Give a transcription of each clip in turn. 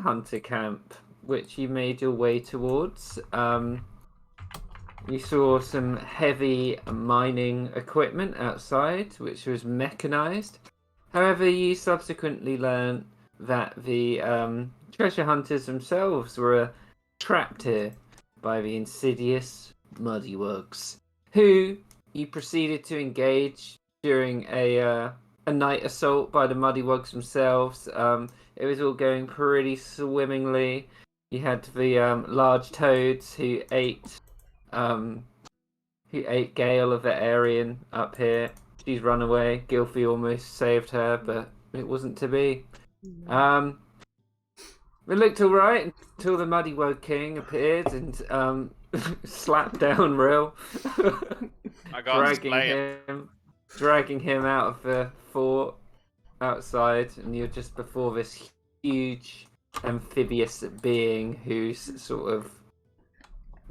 hunter camp, which you made your way towards. You saw some heavy mining equipment outside, which was mechanized. However, you subsequently learned that the treasure hunters themselves were trapped here by the insidious Muddywugs, who you proceeded to engage during a night assault by the Muddywugs themselves. It was all going pretty swimmingly. You had the large toads um, who ate Gale of the Aryan up here. She's run away. Gilfy almost saved her, but it wasn't to be. It looked alright until the Muddywug King appeared and slapped down Rill, I got dragging him out of the fort outside, and you're just before this huge amphibious being who's sort of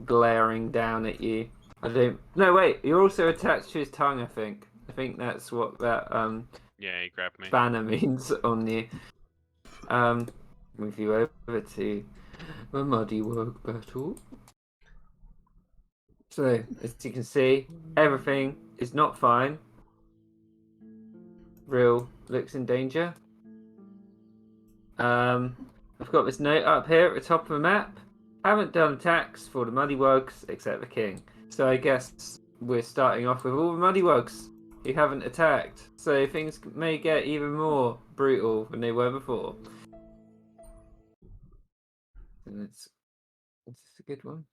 glaring down at you. I don't. No, wait. You're also attached to his tongue. I think. I think that's what that Yeah, he grabbed me. banner means on you. Move you over to the Muddywug battle. So, as you can see, everything is not fine. Rill looks in danger. I've got this note up here at the top of the map. Haven't done attacks for the Muddywugs except the king. So I guess we're starting off with all the Muddywugs who haven't attacked. So things may get even more brutal than they were before. And is this a good one?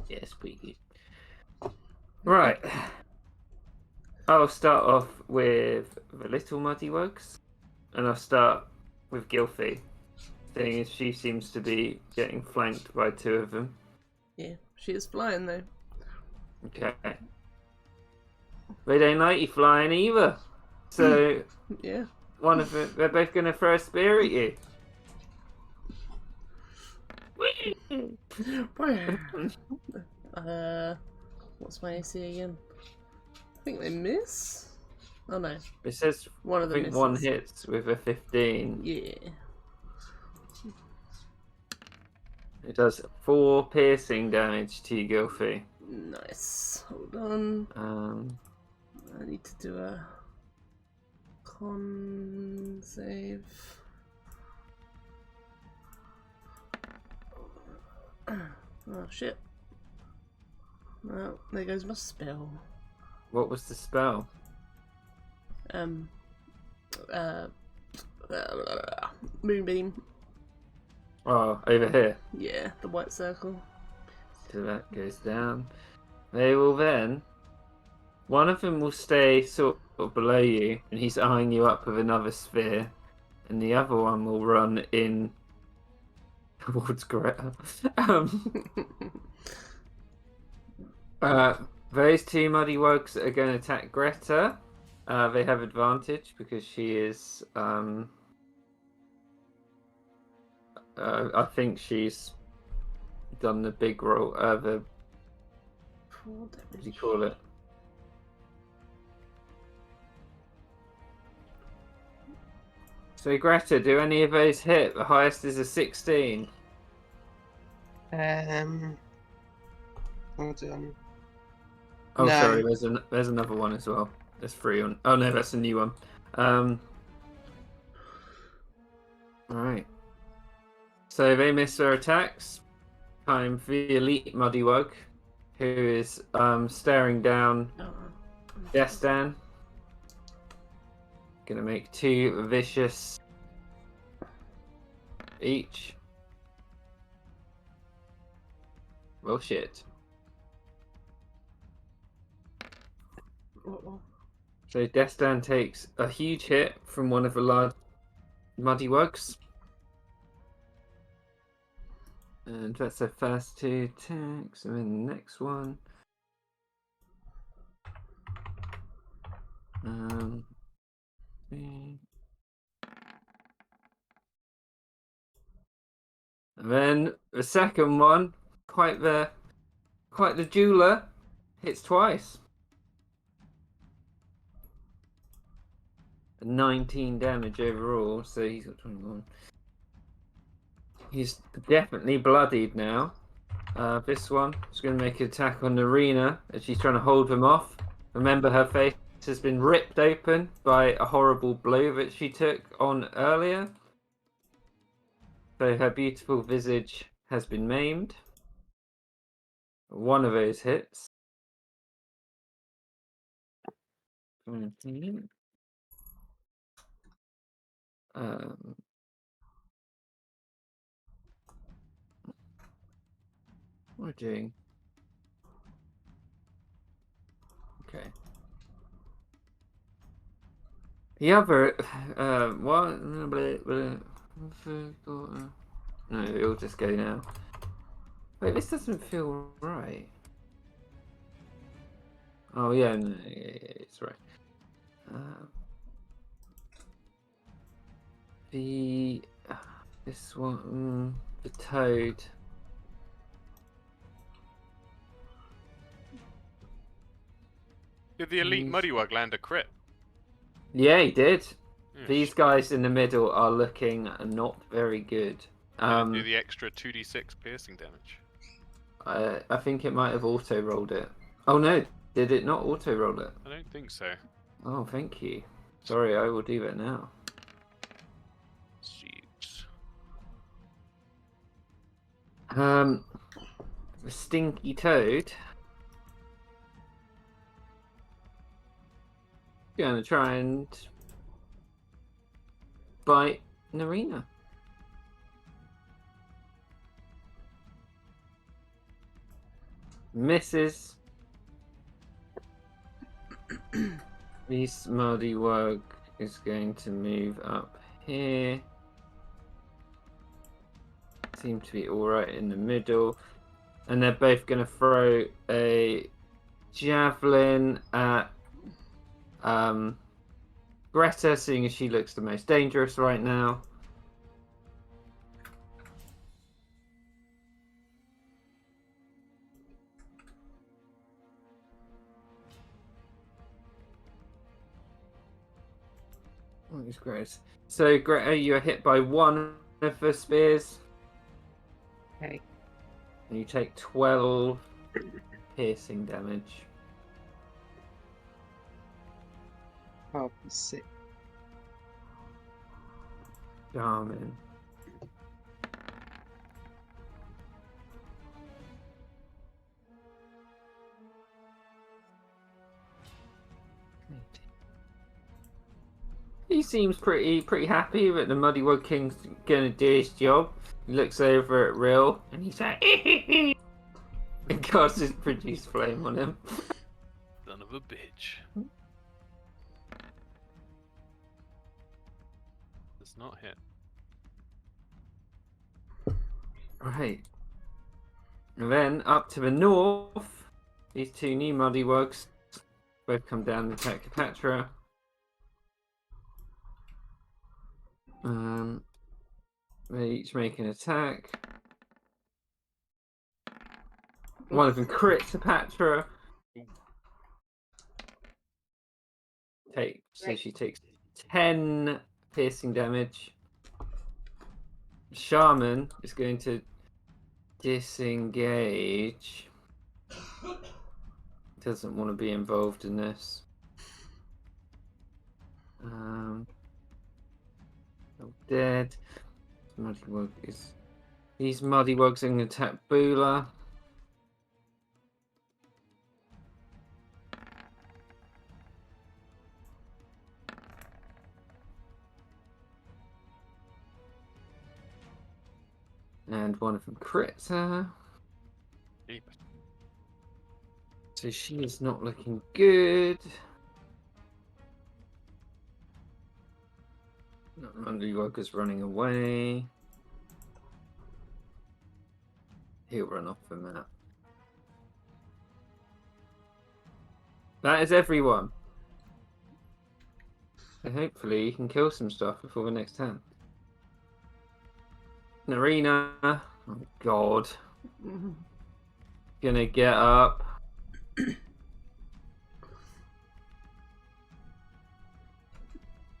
Yes, pretty good. Right. I'll start off with the little Muddywugs, and I'll start with Gilfy, seeing as she seems to be getting flanked by two of them. Yeah, she is flying though. Okay. They don't like you flying either. So Yeah. one of them, they're both going to throw a spear at you. What's my AC again? I think they miss. Oh no. It says One of them I think misses. one hits with a 15. Yeah. It does 4 piercing damage to you, Gilfy. Nice. Hold on. I need to do a con save. Oh shit. Well, there goes my spell. What was the spell? Moonbeam. Oh, over here. Yeah, the white circle. So that goes down. They will then. One of them will stay sort of below you, and he's eyeing you up with another sphere, and the other one will run in towards Greta. Those two Muddywugs are going to attack Greta. They have advantage because she is. I think she's done the big roll. What do you call it? So Greta, do any of those hit? The highest is a 16. Hold on. Oh, No. sorry. There's another one as well. There's 3 on. Oh no, that's a new one. All right. So they miss their attacks. Time for the elite Muddywug, who is staring down Destan. Gonna make 2 vicious each. Well, shit. So Destan takes a huge hit from one of the large Muddywugs. And that's their first 2 attacks. And then the next one. And then the second one, quite the jeweler, hits twice. 19 damage overall, so he's got 21. He's definitely bloodied now. This one is going to make an attack on Narina as she's trying to hold him off. Remember, her face has been ripped open by a horrible blow that she took on earlier. So her beautiful visage has been maimed. One of those hits. 17. What are we doing? Okay. The other, what? No, it'll just go now. Wait, this doesn't feel right. Oh yeah, no, yeah, it's right. This one, the toad. Did the elite Muddywug land a crit? Yeah, he did. Yeah, These guys in the middle are looking not very good. do the extra 2d6 piercing damage. I think it might have auto rolled it. Oh no, did it not auto roll it? I don't think so. Oh, thank you. Sorry, I will do that now. Jeez. The stinky toad. Gonna try and bite Narina. Misses. This Muddywug is going to move up here. Seem to be alright in the middle. And they're both going to throw a javelin at Greta, seeing as she looks the most dangerous right now. What is Greta? So Greta, you are hit by one of the spears. Okay. And you take 12 piercing damage. Oh, sick. Garmin. He seems pretty happy that the Muddywug King's gonna do his job. He looks over at Rill and he's like, and casts his produce flame on him. Son of a bitch. Does not hit. Right. And then up to the north, these two new Muddywugs both come down and attack Cleopatra. They each make an attack. One of them crits Cleopatra. So she takes 10 piercing damage. Shaman is going to disengage. Doesn't want to be involved in this. Dead. Muddywug is. These Muddywugs are going to attack Bula. And one of them crits her. So she is not looking good. Muddywug is running away. He'll run off the map. That is everyone. So hopefully you can kill some stuff before the next turn. Narina. Oh god. Gonna get up.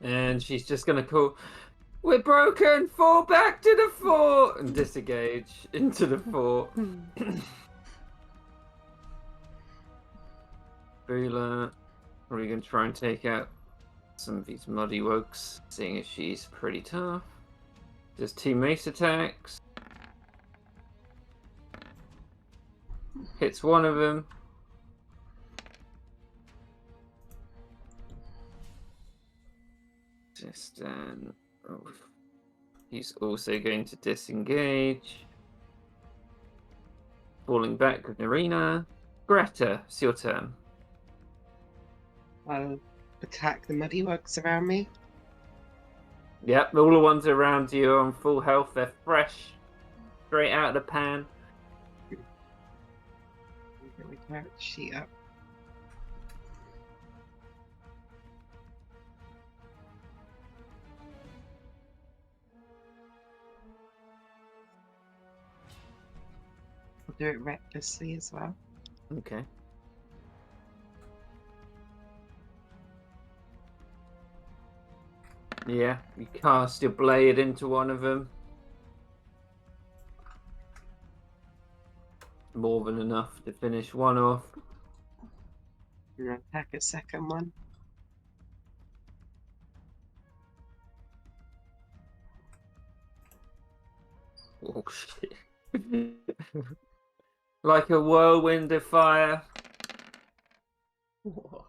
And she's just gonna call, "We're broken! Fall back to the fort!" and disengage into the fort. Bula, are we gonna try and take out some of these muddy wugs, seeing as she's pretty tough? Does 2 mace attacks. Hits one of them. Oh, he's also going to disengage. Falling back with Narina. Greta, it's your turn. I'll attack the muddy wugs around me. Yep, all the ones around you are on full health. They're fresh, straight out of the pan. Here we go. Sheet up. I'll do it recklessly as well. Okay. Yeah, you cast your blade into one of them. More than enough to finish one off. And I'll attack a second one. Oh shit. Like a whirlwind of fire. Whoa.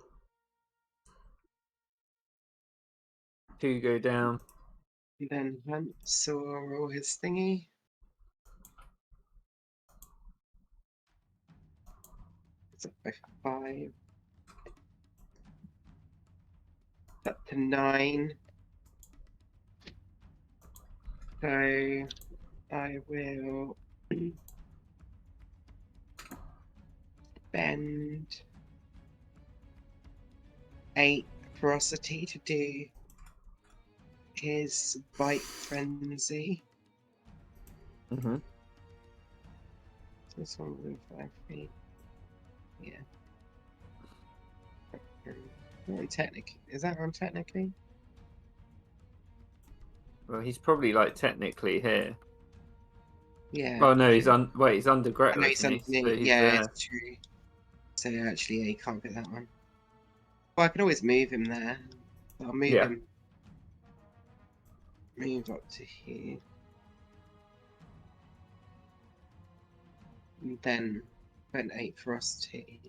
2 go down. And then Hunt saw roll his thingy. It's up by 5. Up to 9. So I will spend 8 ferocity to do his bite frenzy. Mm-hmm. This one will 5 feet. Yeah. Technically, is that one technically? Well, he's probably like technically here. Yeah. Oh no, he's he's under Greta. I know he's isn't he? underneath. So he's Yeah, there. it's true. So actually, yeah, you can't get that one. Well, I can always move him there. I'll move Yeah. him. Move up to here. And then spend 8 ferocity.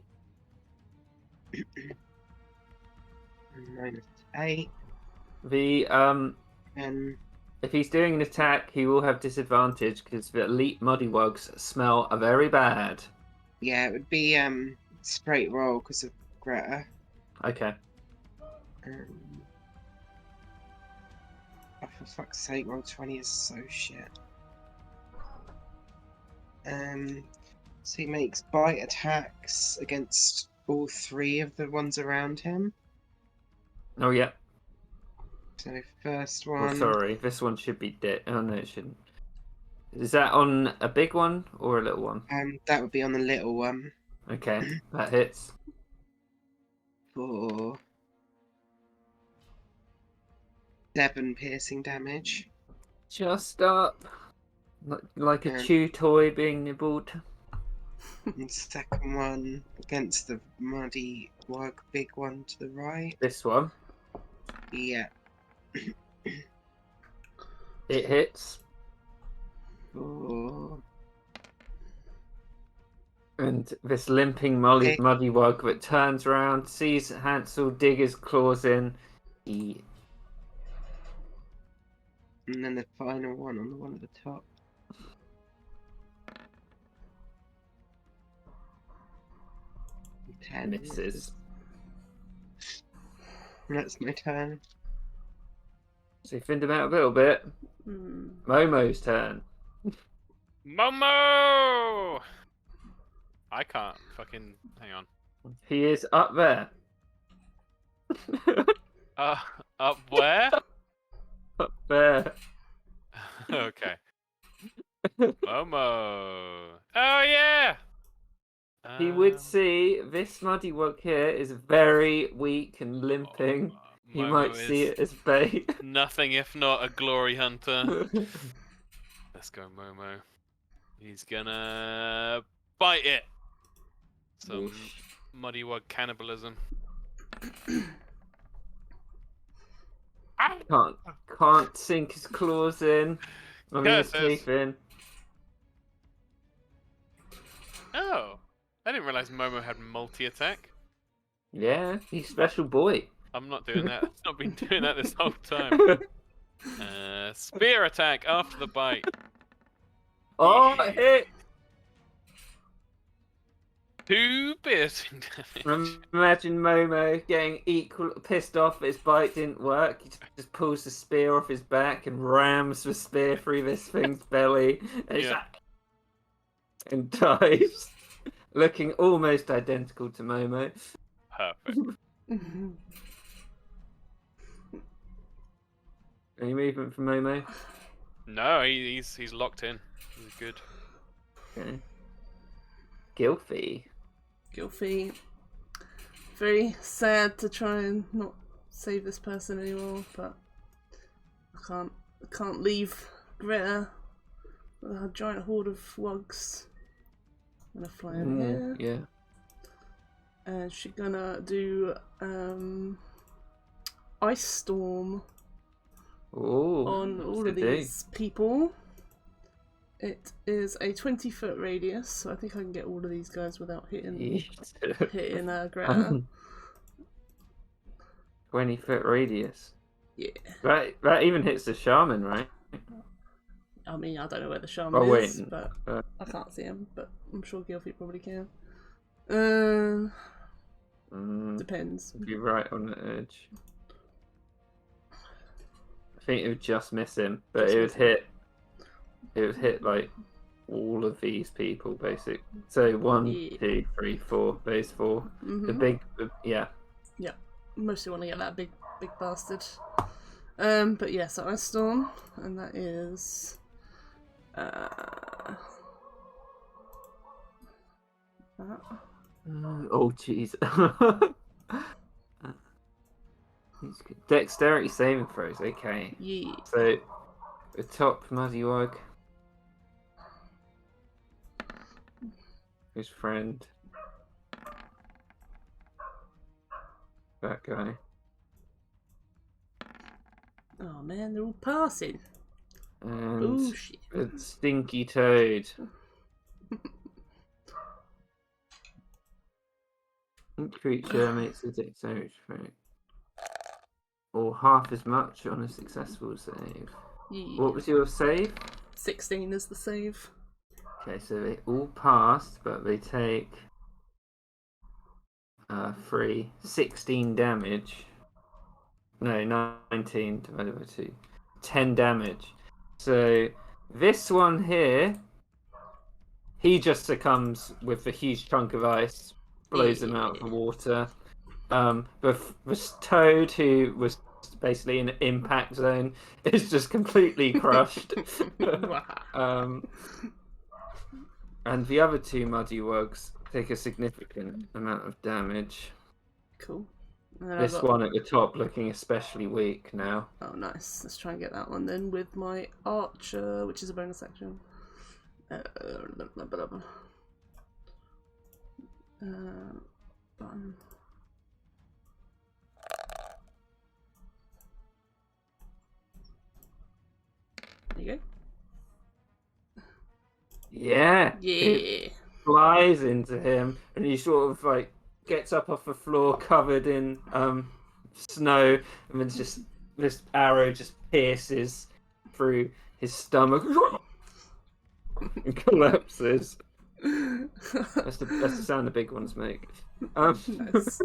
-8. The And if he's doing an attack, he will have disadvantage because the elite muddy wugs smell very bad. yeah, it would be straight roll because of Greta. Okay. Oh, for fuck's sake, roll 20 is so shit. So he makes bite attacks against all 3 of the ones around him. Oh yeah. So first Oh, one, sorry, this one should be dead. Oh no, it shouldn't. Is that on a big one or a little one? that would be on the little one Okay, that hits. for 7 piercing damage. Just up. Like a Yeah. chew toy being nibbled. And second one against the muddy wug big one to the right. This one. Yeah. It hits. For And this limping Okay. muddy wug that turns around, sees Hansel dig his claws in. He... And then the final one on the one at the top. misses. And that's my turn. So you thinned him out a little bit. Hmm. Momo's turn. Momo! I can't fucking hang on. He is up there. Up where? Up there. Okay. Momo. Oh yeah. He would see this muddy wug here is very weak and limping. You Momo might see is it as bait. nothing if not a glory hunter. Let's go, Momo. He's gonna bite it. Some Muddywug cannibalism. Can't sink his claws in. I mean, his Curses. teeth in. Oh, I didn't realize Momo had multi-attack. Yeah, he's special boy. I'm not doing that. I've not been doing that this whole time. Spear attack after the bite. Oh, Yeah. it hit! 2 piercing damage. Imagine Momo getting equal pissed off that his bite didn't work. He just pulls the spear off his back and rams the spear through this thing's belly. And, Yeah. and dies. Looking almost identical to Momo. Perfect. Any movement from Momo? No, he's locked in. He's good. Okay. Gilfy. Gilfy. Very sad to try and not save this person anymore, but I can't leave Greta with a giant horde of wugs. I'm gonna fly in here. Yeah. And she's gonna do Ice Storm Ooh, on what's all it of do? these people. It is a 20-foot radius, so I think I can get all of these guys without hitting Greta. 20-foot radius. Yeah. That even hits the shaman, right? I mean, I don't know where the shaman Oh, wait, is, but uh, I can't see him. But I'm sure Gilfy probably can. Depends. Be right on the edge. I think it would just miss him, but Just it would miss him. hit. It would hit like all of these people, basically. So 1, Yeah. 2, 3, 4. Those 4. The Mhm. big, yeah. Mostly want to get that big bastard. But yeah, so Ice Storm, and that is that. Oh jeez. Dexterity saving throws. Okay. Yeah. So the top Muddywug. His friend. That guy. Oh man, they're all passing. And Bullshit. the stinky toad. Each creature makes a dexterity check. Or half as much on a successful save. Yeah. What was your save? 16 is the save. Okay, so they all passed, but they take 16 damage. No, 19 divided by 2. 10 damage. So this one here, he just succumbs with a huge chunk of ice, blows him out of the water. But this toad, who was basically in an impact zone, is just completely crushed. And the other 2 Muddywugs take a significant amount of damage. Cool. And then This I've got... one at the top looking especially weak now. Oh, nice. Let's try and get that one then with my archer, which is a bonus action. Button. There you go. Yeah. It Yeah. flies into him, and he sort of like gets up off the floor covered in snow, and then just this arrow just pierces through his stomach and collapses. That's the sound the big ones make. Nice.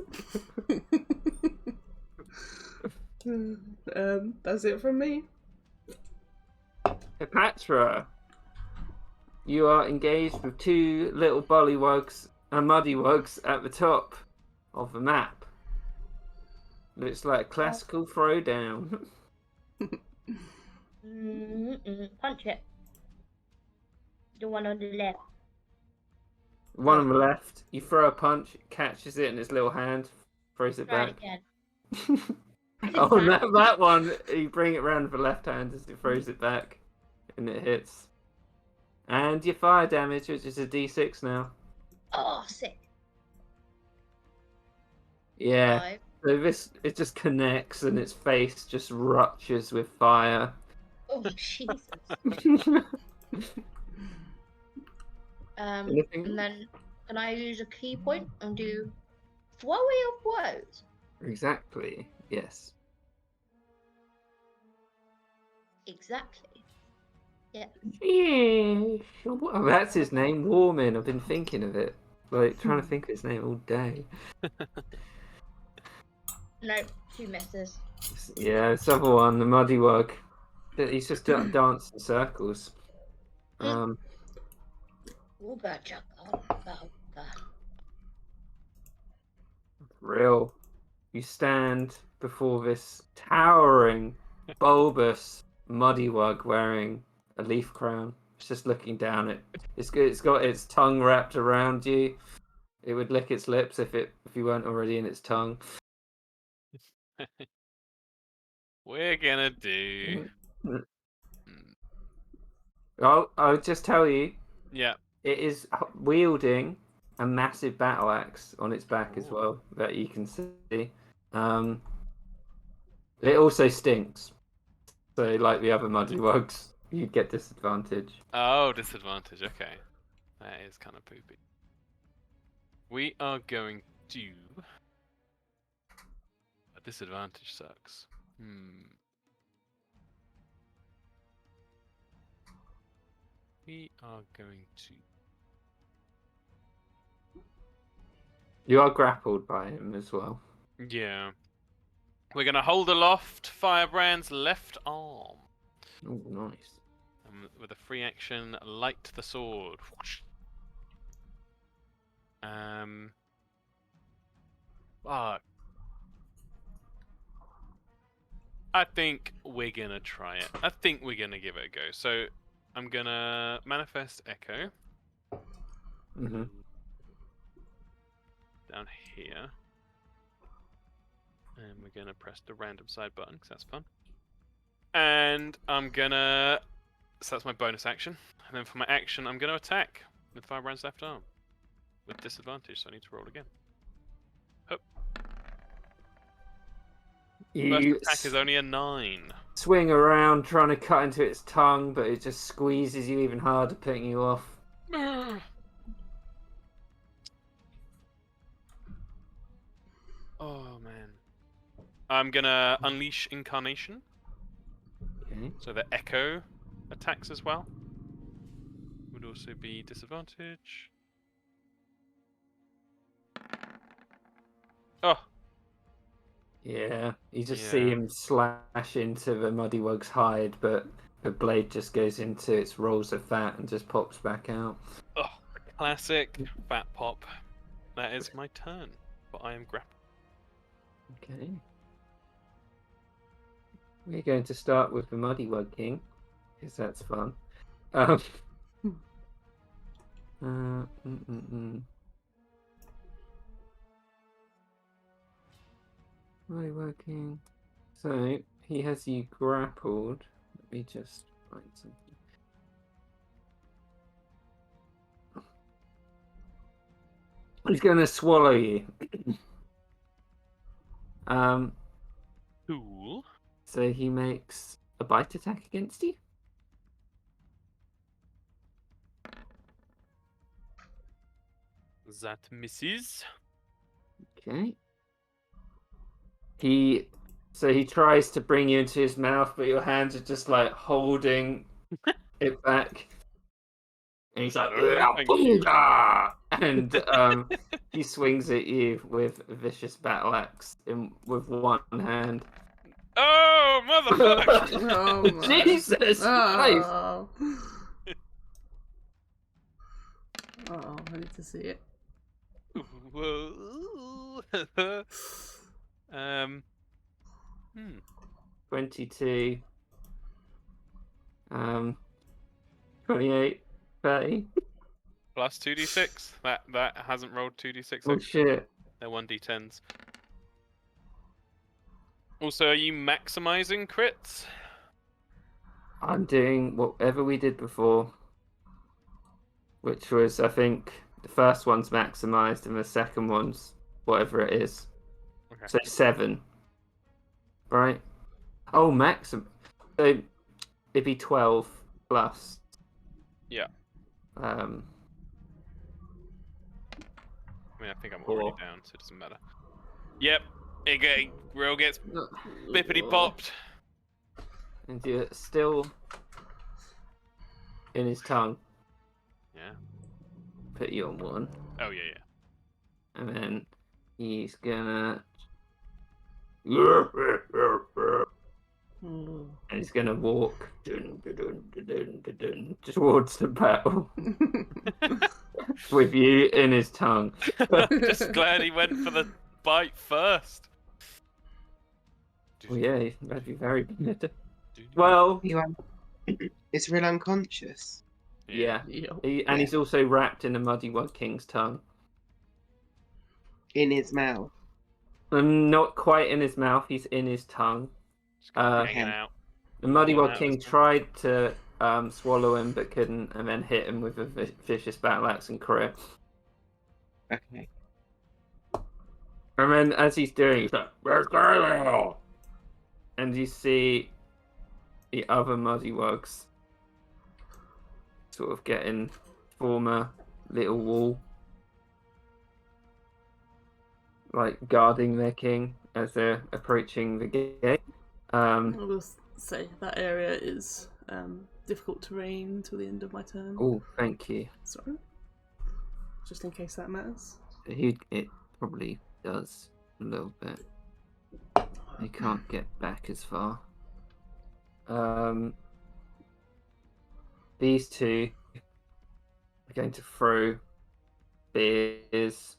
That's it from me. Hepatra, you are engaged with 2 little bullywugs and muddywugs at the top of the map. Looks like a classical throwdown. Punch it. The one on the left. One on the left, you throw a punch, it catches it in its little hand, throws it Try back. it again. Oh, that one, you bring it round with the left hand as it throws it back, and it hits. And your fire damage, which is a d6 now. Oh, sick. Yeah. 5. So it just connects, and its face just ruptures with fire. Oh, Jesus. Anything? And then can I use a key point and do flurry of blows? Exactly. Yes. Exactly. Yeah. Yeah. Oh, that's his name, Warmin. I've been thinking of it. Like, trying to think of his name all day. No, 2 misses. Yeah, this other one, the Muddy Wug. He's just dancing circles. Ooga chugga, ooga ooga. Real. You stand before this towering, bulbous Muddy Wug wearing a leaf crown. It's just looking down it. It's got its tongue wrapped around you. It would lick its lips if you weren't already in its tongue. We're gonna do. I'll just tell you, Yeah. it is wielding a massive battle axe on its back as Ooh. well that you can see. It also stinks. So, like the other Muddy Wugs, you get disadvantage. Oh, disadvantage. Okay. That is kind of poopy. We are going to. A disadvantage sucks. We are going to. You are grappled by him as well. Yeah. We're gonna hold aloft Firebrand's left arm. Oh, nice. With a free action, light the sword. Whoosh. Fuck. I think we're gonna try it. I think we're gonna give it a go. So I'm gonna manifest Echo Mm-hmm. down here. And we're gonna press the random side button because that's fun. And I'm gonna. So that's my bonus action. And then for my action, I'm gonna attack with Firebrand's left arm. With disadvantage, so I need to roll again. Hup. First You attack is only a 9. swing around trying to cut into its tongue, but it just squeezes you even harder, putting you off. Oh man. I'm gonna unleash Incarnation. Okay. So the Echo attacks as well. Would also be disadvantage. Oh, Yeah, you just see Yeah. him slash into the Muddy Wug's hide, but the blade just goes into its rolls of fat and just pops back out. oh, classic fat pop. That is my turn, but I am grappled. Okay. We're going to start with the Muddy Wug King, because that's fun. Muddy Wug King. So, he has you grappled. Let me just find something. He's going to swallow you. Cool. So he makes a bite attack against you. That misses. Okay. He tries to bring you into his mouth, but your hands are just like holding it back. And he's like, Thank you. "Booga!" And he swings at you with a vicious battle axe with one hand. Oh, motherfucker! Oh my. Jesus Christ! Oh. Oh, I need to see it. Whoa. 22. 28. 30. Plus 2d6. That hasn't rolled 2d6. Oh shit. They're 1d10s. Also, are you maximizing crits? I'm doing whatever we did before, which was, I think, the first one's maximized and the second one's whatever it is. Okay. So 7, right? Oh, maximum. So it'd be 12 plus. Yeah. Um, I mean, I think I'm Four. already down, so it doesn't matter. Yep. Real gets bippity popped. And you're still in his tongue. Yeah. Put you on 1. Oh yeah, yeah. And then he's gonna. Mm. And he's gonna walk towards the battle with you in his tongue. Just glad he went for the bite first. Well, yeah, that'd be very good. Well, You are... Is Rill unconscious? yeah. Yo. And he's also wrapped in the Muddy Wug King's tongue. In his mouth. Not quite in his mouth, he's in his tongue. Just kinda Uh, hanging out. The Muddy Pulling Wug out King his tongue. tried to swallow him but couldn't, and then hit him with a vicious battle axe and crit. Okay. And then as he's doing, he's like, "Where's Gabriel?" And you see the other Muddy Wugs sort of form a little wall, like guarding their king as they're approaching the gate. I will say that area is difficult terrain until the end of my turn. Oh, thank you. Sorry. Just in case that matters. It probably does a little bit. They can't get back as far. These two are going to throw spears.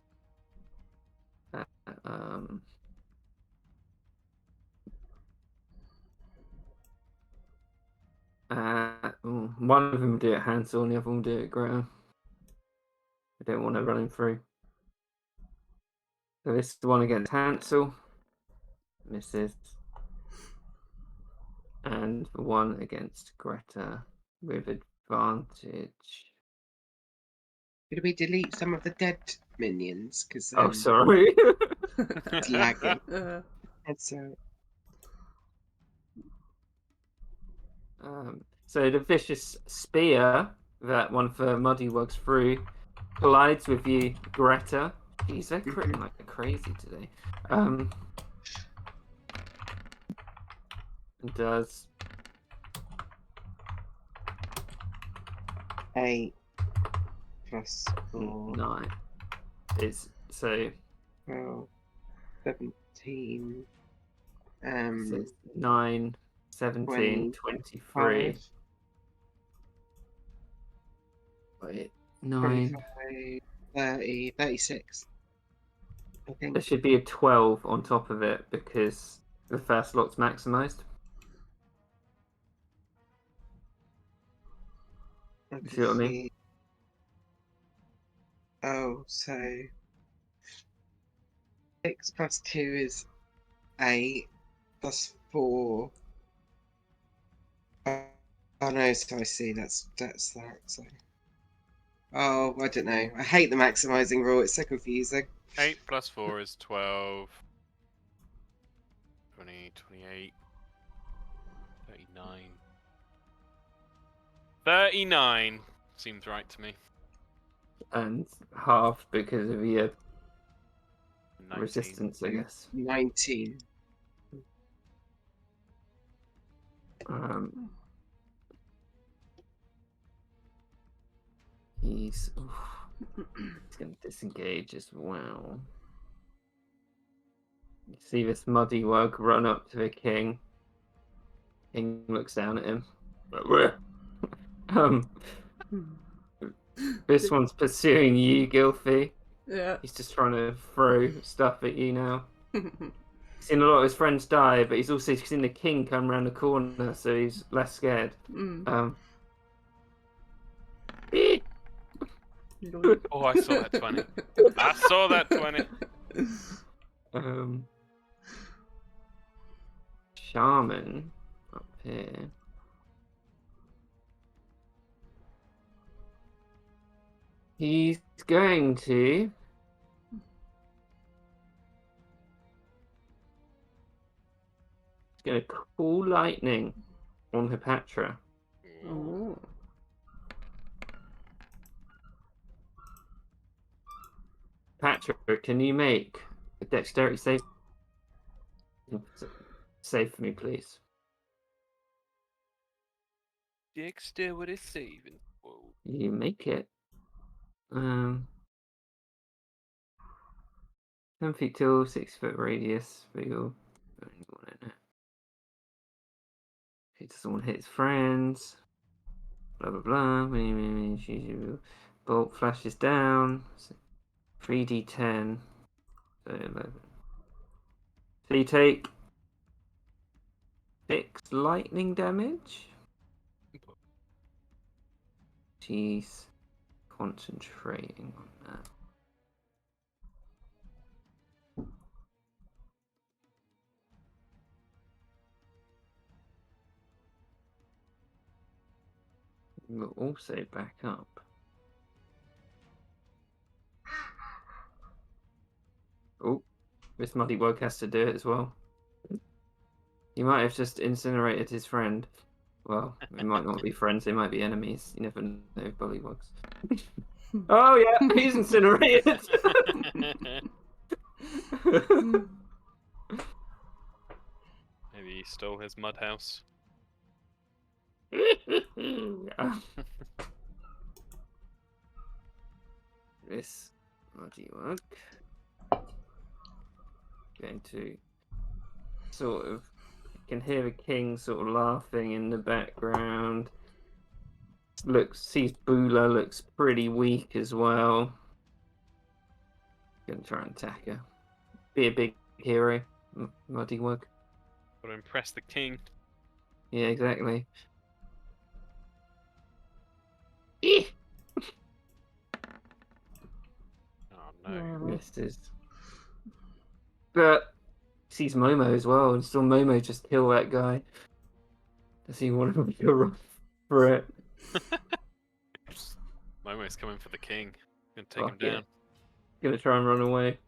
One of them will do it Hansel and the other one will do it Greta. I don't want to run him through. So this is the one against Hansel. Misses. And the one against Greta with advantage. Did we delete some of the dead minions? Because Oh, sorry. it's lagging. Uh, That's So the vicious spear that one for Muddy Wugs threw collides with you, Greta. Jeez, they're critting like crazy today. It does 8 plus 4, 9. It's so 12, 17, it's 9, 17, 20, 23. 5, Wait, 9. 25, 30, 36. I think. There should be a 12 on top of it because the first lot's maximized. I see what I mean? see. Oh, so 6 plus 2 is 8 plus 4. Oh no, so I see that's that. So. Oh, I don't know. I hate the maximizing rule. It's so confusing. 8 plus 4 is 12. 20, 28, 39. 39 seems right to me. And half because of your 19. resistance, I guess. 19. He's going to disengage as well. You see this Muddy Wug run up to the king. King looks down at him. This one's pursuing you, Gilfie. yeah. He's just trying to throw stuff at you now. He's seen a lot of his friends die, but he's also seen the king come around the corner, so he's less scared. Mm. Oh, I saw that 20. I saw that 20. shaman up here. He's going to. He's going to call lightning on Hepatra. Oh. Patra, can you make a dexterity save? Save for me, please. Dexterity saving. Whoa. You make it. 10 feet tall, 6 foot radius. But you'll only want it now. He doesn't want to hit his friends. Blah blah blah. Bolt flashes down. 3d10. So 11. So you take 6 lightning damage. She's concentrating on that. We'll also back up. Oh, this muddy wug has to do it as well. He might have just incinerated his friend. Well, they might not be friends, they might be enemies. You never know, bullywugs. Oh yeah, he's incinerated! Maybe he stole his mud house. This muddy wug. Going to sort of, you can hear the king sort of laughing in the background. Sees Bula looks pretty weak as well. Gonna try and attack her. Be a big hero, muddy wug. Gotta impress the king. Yeah, exactly. Oh no. Misses. But sees Momo as well, and still Momo just kill that guy. Does he want to make a run for it? Momo's coming for the king. Gonna take him Fuck yeah. down. Gonna try and run away.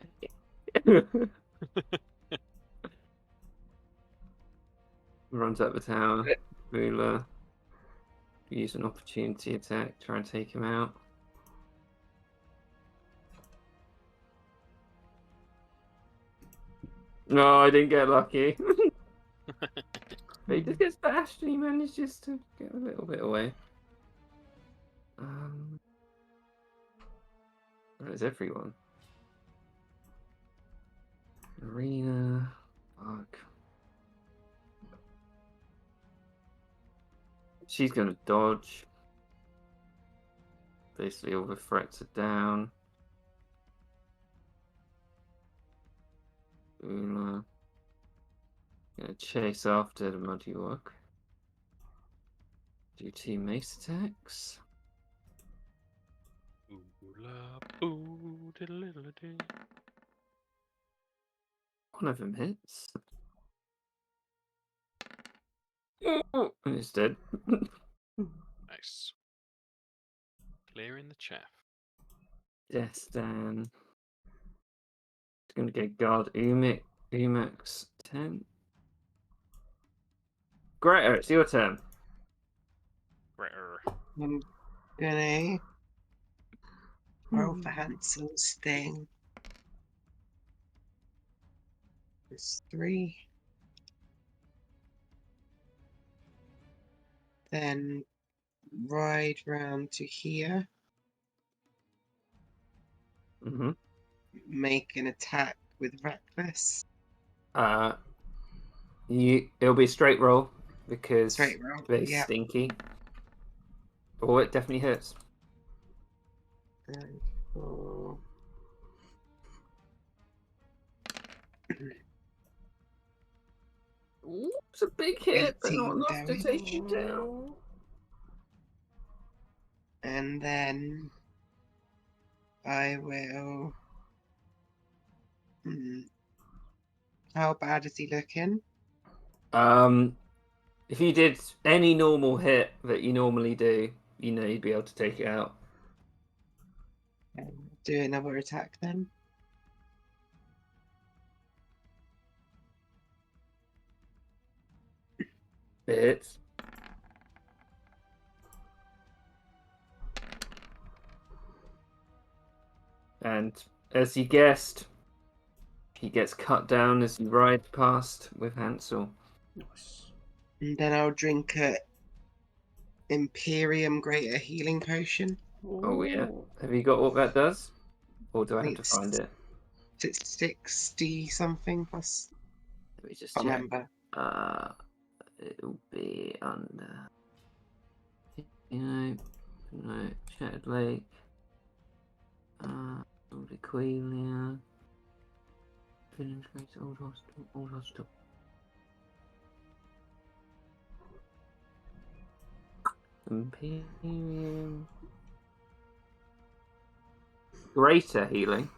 Runs up the tower. We'll use an opportunity attack, try and take him out. No, I didn't get lucky. He just gets bashed and he manages to get a little bit away. There's everyone. Arena. Fuck. She's gonna dodge. Basically, all the threats are down. Gonna chase after the muddy wug. Do 2 mace attacks. One of them hits. And it's dead. Nice. Clearing the chaff. Destan. It's gonna get guard Umax 10. Greta, it's your turn. Greater. I'm gonna roll for Hansel's thing. It's 3. Then ride round to here. Mm-hmm. Make an attack with Reckless. It'll be a straight roll because Straight roll. they're Yeah. stinky. Oh, it definitely hurts. And 4. Ooh, it's a big hit, but not 18 enough to take damage. you down. And then I will. How bad is he looking? If you did any normal hit that you normally do, you'd be able to take it out. Do another attack then. Hits. And as you guessed, he gets cut down as you ride past with Hansel. Nice. And then I'll drink a Imperium Greater Healing Potion. Oh, yeah. Ooh. Have you got what that does? Or do I have to It's- find it? It's 60 something plus. Let me just I check. remember. It'll be under. No, Shattered Lake. Old Aquila. Village Grace, Old Hospital. Imperium. Greater healing.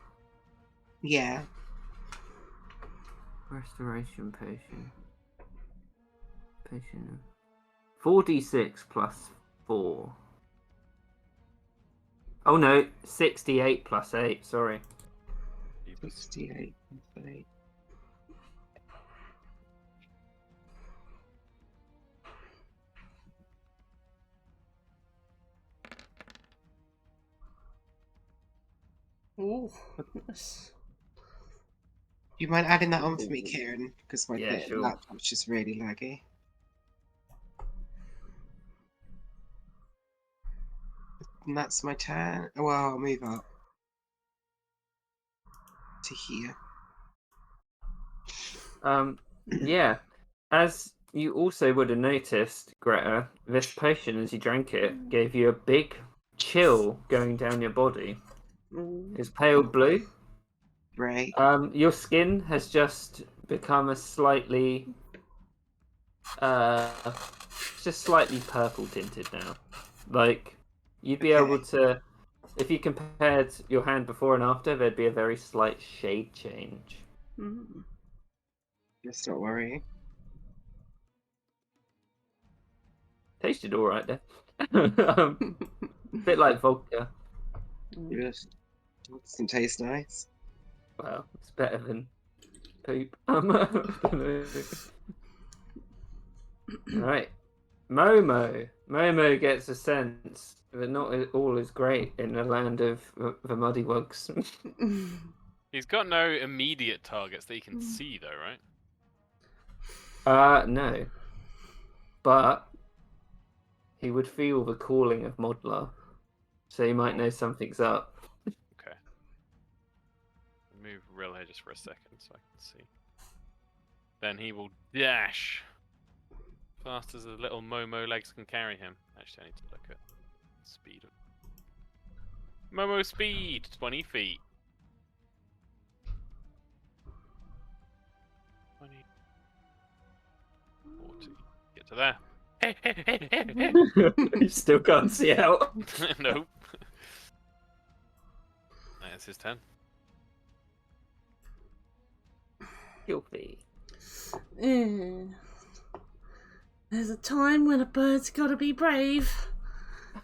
Yeah. Restoration potion. 4d6 plus 4. Oh no, 68 plus 8, sorry. 68 plus 8. Ooh. Nice. Do you mind adding that on for me, Kieran? Because my Yeah, sure. laptop's just really laggy. And that's my turn. Well, I'll move up to here. Yeah. As you also would have noticed, Greta, this potion, as you drank it, gave you a big chill going down your body. Ooh. It's pale blue. Great. Your skin has just become a slightly, just slightly purple tinted now. Like, you'd be able to, if you compared your hand before and after, there'd be a very slight shade change. Mm. Just not worry. Tasted all right there. Bit like vodka. Just doesn't taste nice. Well, it's better than poop. Right. Momo. Momo gets a sense that not all is great in the land of the Muddywugs. He's got no immediate targets that he can see, though, right? No. But he would feel the calling of Modler, so he might know something's up. Okay. Move real here just for a second so I can see. Then he will dash fast as the little Momo legs can carry him. Actually, I need to look at speed. Momo speed, 20 feet. 20, 40. Get to there. You still can't see out. Nope. That's his turn. Guilty. There's a time when a bird's gotta be brave.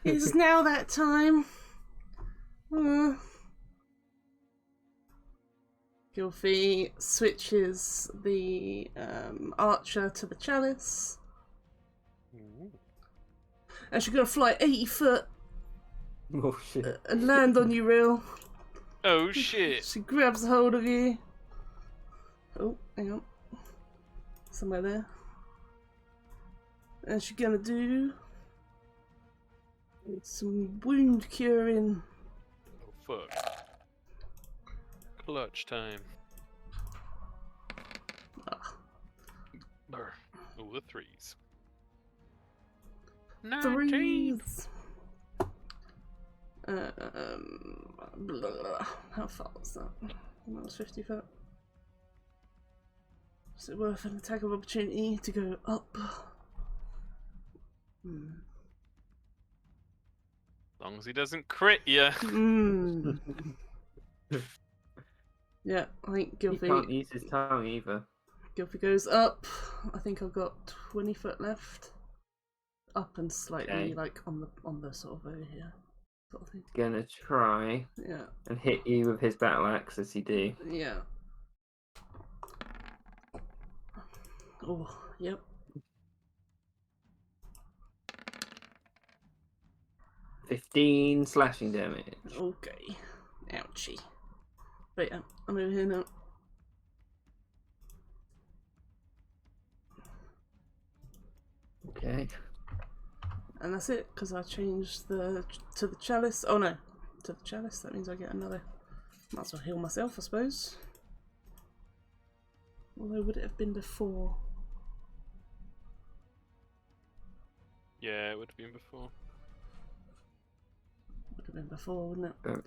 It's now that time. Gilfie switches the archer to the chalice. Ooh. And she's gonna fly 80 foot Oh shit. and land on you, Real. Oh shit! She grabs hold of you. Oh, hang on. Somewhere there. And she's gonna do some wound curing. Oh fuck. Clutch time. Brr. Oh, the threes. 19. Threes. Blah. How far was that? That was 50 foot. Is it worth an attack of opportunity to go up? As long as he doesn't crit you. Yeah, I think He Gilfie. can't use his tongue either. Gilfy goes up. I think I've got 20 foot left. Up and slightly Okay. like on the sort of over here. Sort of thing. Gonna try Yeah. and hit you with his battle axe as you do. Yeah. Oh, yep. 15 slashing damage. Okay. Ouchie. But yeah, I'm over here now. Okay. And that's it, because I changed to the chalice. Oh no, to the chalice. That means I get another. Might as well heal myself, I suppose. Although, would it have been before? Yeah, it would have been before. Would have been before, wouldn't it?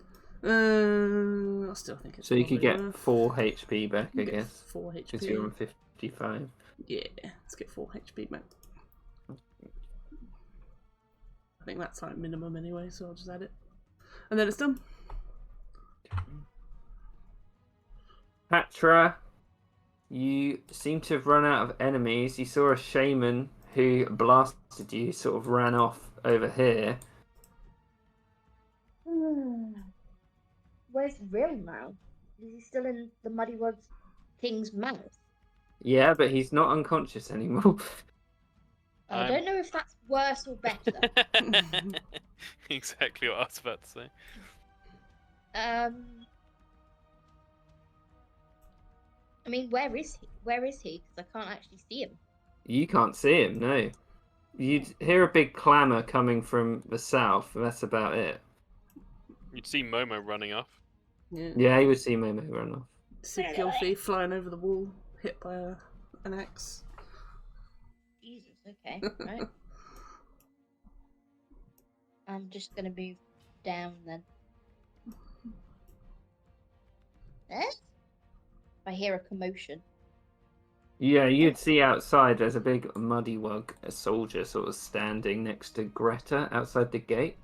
I still think it's. So you could probably get worth- 4 HP back, I get guess. 4 Because you're on HP. 55. Yeah, let's get 4 HP back. I think that's like minimum anyway, so I'll just add it. And then it's done. Patra, you seem to have run out of enemies. You saw a shaman who blasted you, sort of ran off over here. Where's Rill now? Is he still in the Muddy Woods King's mouth? Yeah, but he's not unconscious anymore. I don't know if that's worse or better. Exactly what I was about to say. I mean, where is he? Where is he? Because I can't actually see him. You can't see him, no. You'd hear a big clamour coming from the south, and that's about it. You'd see Momo running off. Yeah. Yeah, you would see Momo run off. See Gilfy flying over the wall, hit by an axe. Jesus, okay, right. I'm just gonna move down then. Eh? I hear a commotion. Yeah, you'd see outside there's a big muddywug, a soldier sort of standing next to Greta outside the gate.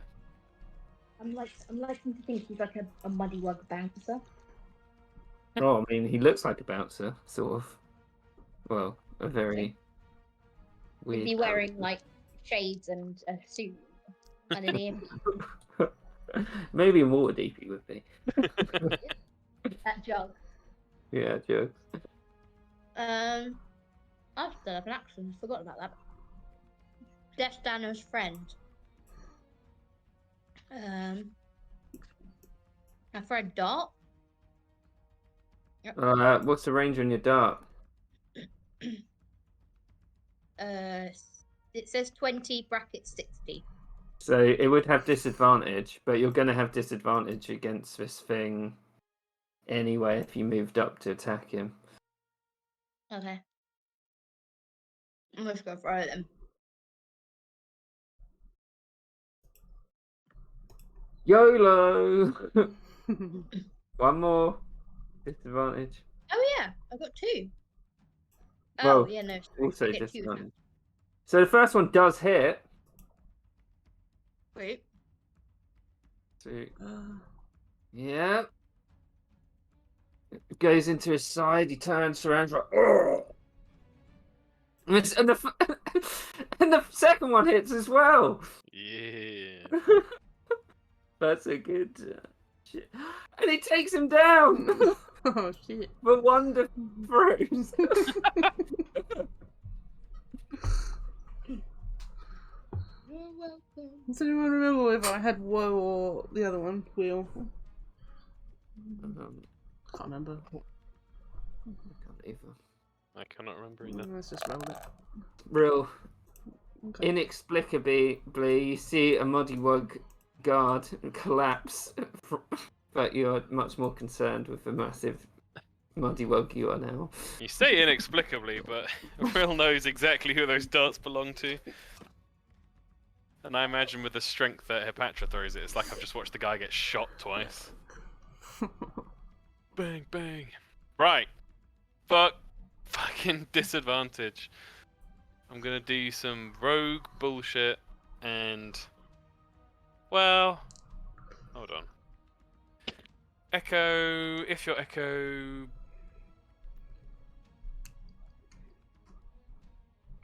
I'm liking to think he's like a Muddywug bouncer. Oh, I mean, he looks like a bouncer, sort of. Well, a very weird. He'd be wearing like shades and a suit and an earpiece. Maybe in Waterdeep he would be. That jug. Yeah, jokes. I've still have an action. Forgot about that. Destano's friend. I throw a dart. What's the range on your dart? It says 20 brackets 60. So it would have disadvantage, but you're going to have disadvantage against this thing anyway if you moved up to attack him. Okay. I'm just gonna throw them. YOLO! One more disadvantage. Oh yeah, I got 2. Oh Well, yeah, no. Also I get 2 now. disadvantage. So the first one does hit. Wait. So, yeah. It goes into his side. He turns around like, "Ugh!" and the second one hits as well. Yeah. That's a good shit. And he takes him down. Oh shit. The wonder throws. You're welcome. Does anyone remember if I had woe or the other one? Wheel. Can't remember. I can't either. I cannot remember either. Let's just roll it. Real Okay. inexplicably, you see a Muddywug guard collapse, but you're much more concerned with the massive Muddywug you are now. You say inexplicably, but Will knows exactly who those darts belong to. And I imagine with the strength that Hepatra throws it, it's like I've just watched the guy get shot twice. Bang, bang. Right. Fucking disadvantage. I'm gonna do some rogue bullshit and... Well... Hold on. Echo... If your Echo...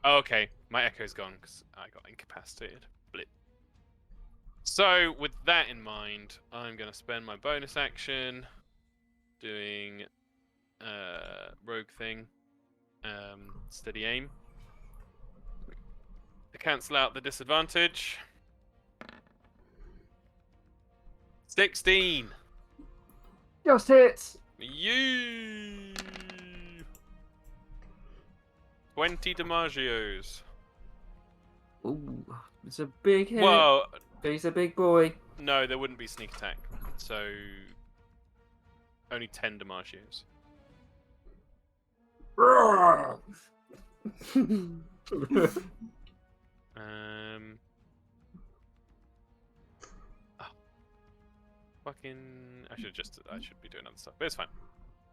Oh, okay, my echo's gone because I got incapacitated. Blip. So, with that in mind, I'm going to spend my bonus action doing rogue thing, steady aim, to cancel out the disadvantage. 16! Just hits. You 20 Damagios. Ooh, it's a big hit. Well, He's a big boy. no, there wouldn't be sneak attack, so only 10 Damagios. Oh, fucking. I should be doing other stuff, but it's fine.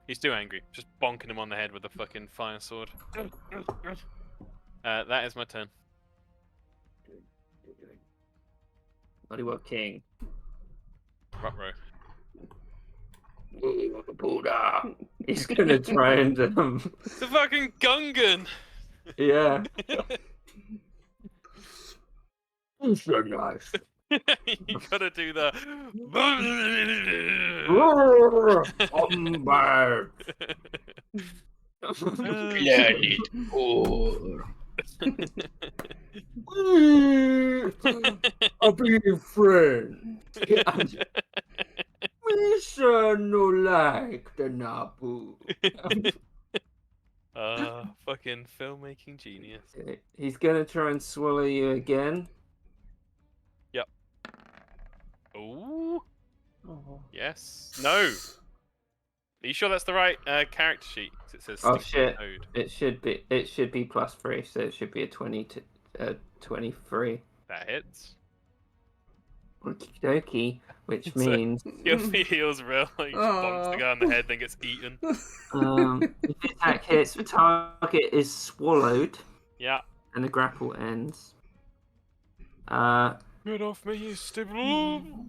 He's too angry. Just bonking him on the head with a fucking fire sword. That is my turn. Mollywog King. Ruh-roh. Buddha. He's gonna try and It's a fucking Gungan! yeah. It's so nice. You gotta do the. Planet Core. I'll be your friend. Mission no like the Nabu. Fucking filmmaking genius. He's gonna try and swallow you again. Ooh. Oh. Yes. No. Are you sure that's the right character sheet? 'Cause it says Oh, stick shit. code. It should be +3, so it should be a 23. That hits. Okie dokie, which So- means Your feels real. Like, just bonks the guy on the head, then gets eaten. if the attack hits, the target is swallowed Yeah. and the grapple ends. Get off me, you stupid.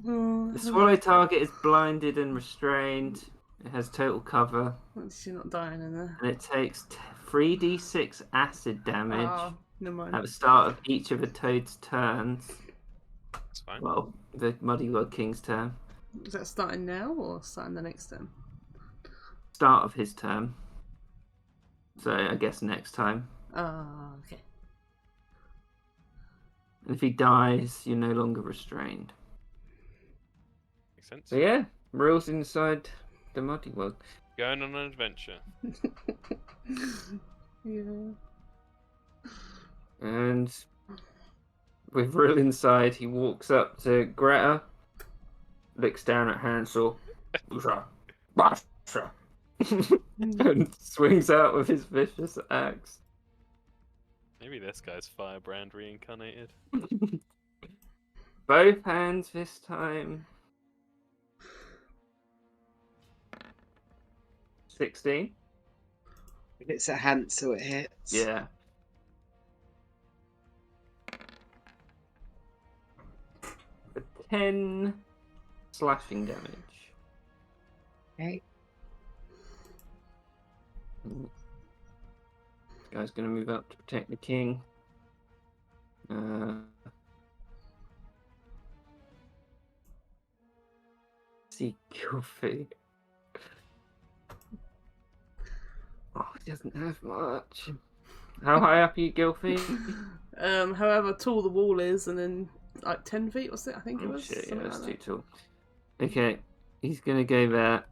The swallowed target is blinded and restrained. It has total cover, She's not dying in there. and it takes 3d6 acid damage Ah, never mind. at the start of each of the toad's turns. It's fine. Well, the Mollywog King's turn. Is that starting now or starting the next turn? Start of his turn. So I guess next time. Ah, okay. And if he dies, you're no longer restrained. Makes sense. So yeah, rules inside the Mollywog. Going on an adventure. Yeah. And with Rill inside, he walks up to Greta, looks down at Hansel, Basha, Basha, and swings out with his vicious axe. Maybe this guy's Firebrand reincarnated. Both hands this time. 16? If it's a Hansel, it hits. Yeah. For 10 slashing damage. Okay. This guy's gonna move up to protect the king. See Gilfie. Oh, he doesn't have much. How high up are you, Gilfie? However tall the wall is, and then like 10 feet, was it? I think it Oh was. shit, yeah, something that's like too tall. Okay, he's gonna go there.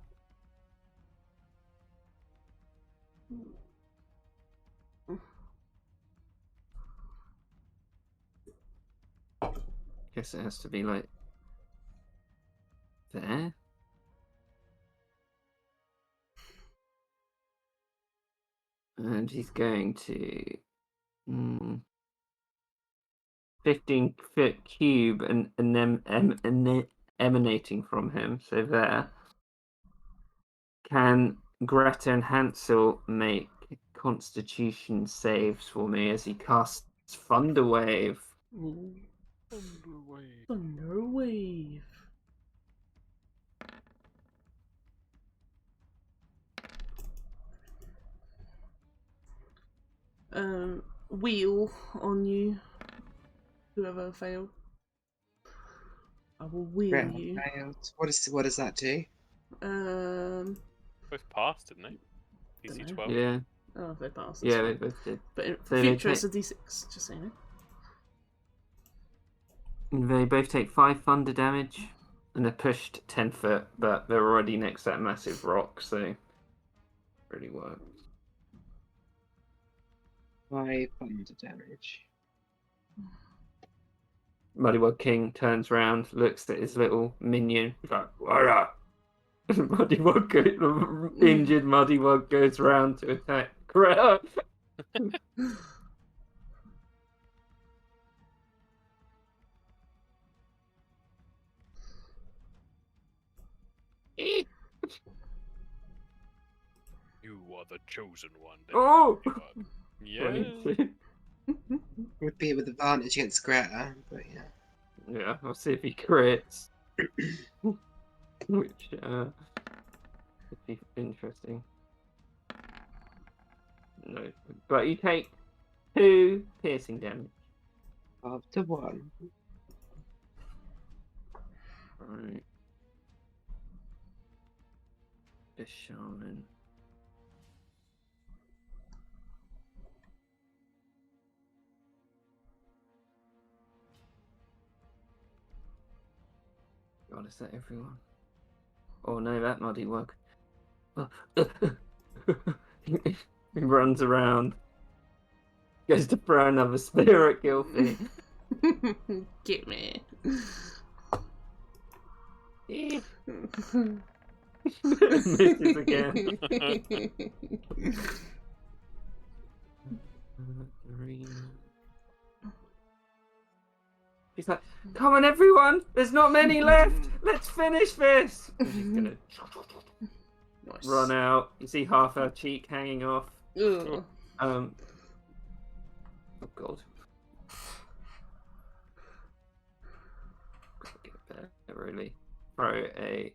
Guess it has to be like there. And he's going to 15-foot cube and emanating from him. So there. Can Greta and Hansel make Constitution saves for me as he casts Thunder Wave? that. Ooh. Thunder wave. wheel on you. Whoever failed. I will wheel Greta you. failed. What does that do? Both passed, didn't they? DC Dunno. 12. Yeah, Oh, they passed. yeah, they That's fine. both did. But for So they future, take- it's a d6, just so you know. They both take 5 thunder damage, and they're pushed 10 foot, but they're already next to that massive rock, so really works. 5 thunder damage. Muddywug King turns around, looks at his little minion, he's like, "Wara!" Injured Muddywug goes round to attack Greta. You are the chosen one. Oh! Yeah. 22. Would be with advantage against Greta, but yeah. Yeah, I'll see if he crits. Which, would be interesting. No. But you take 2 piercing damage. After 1. Right. The shaman. God, is that everyone? Oh no, that muddy wug. He runs around. Goes to throw another spear at Gilfie. Get me. Misses again. He's like, "Come on, everyone! There's not many left. Let's finish this." And she's gonna Nice. run out. You see half her cheek hanging off. Ugh. Oh god. Get better, really. Throw a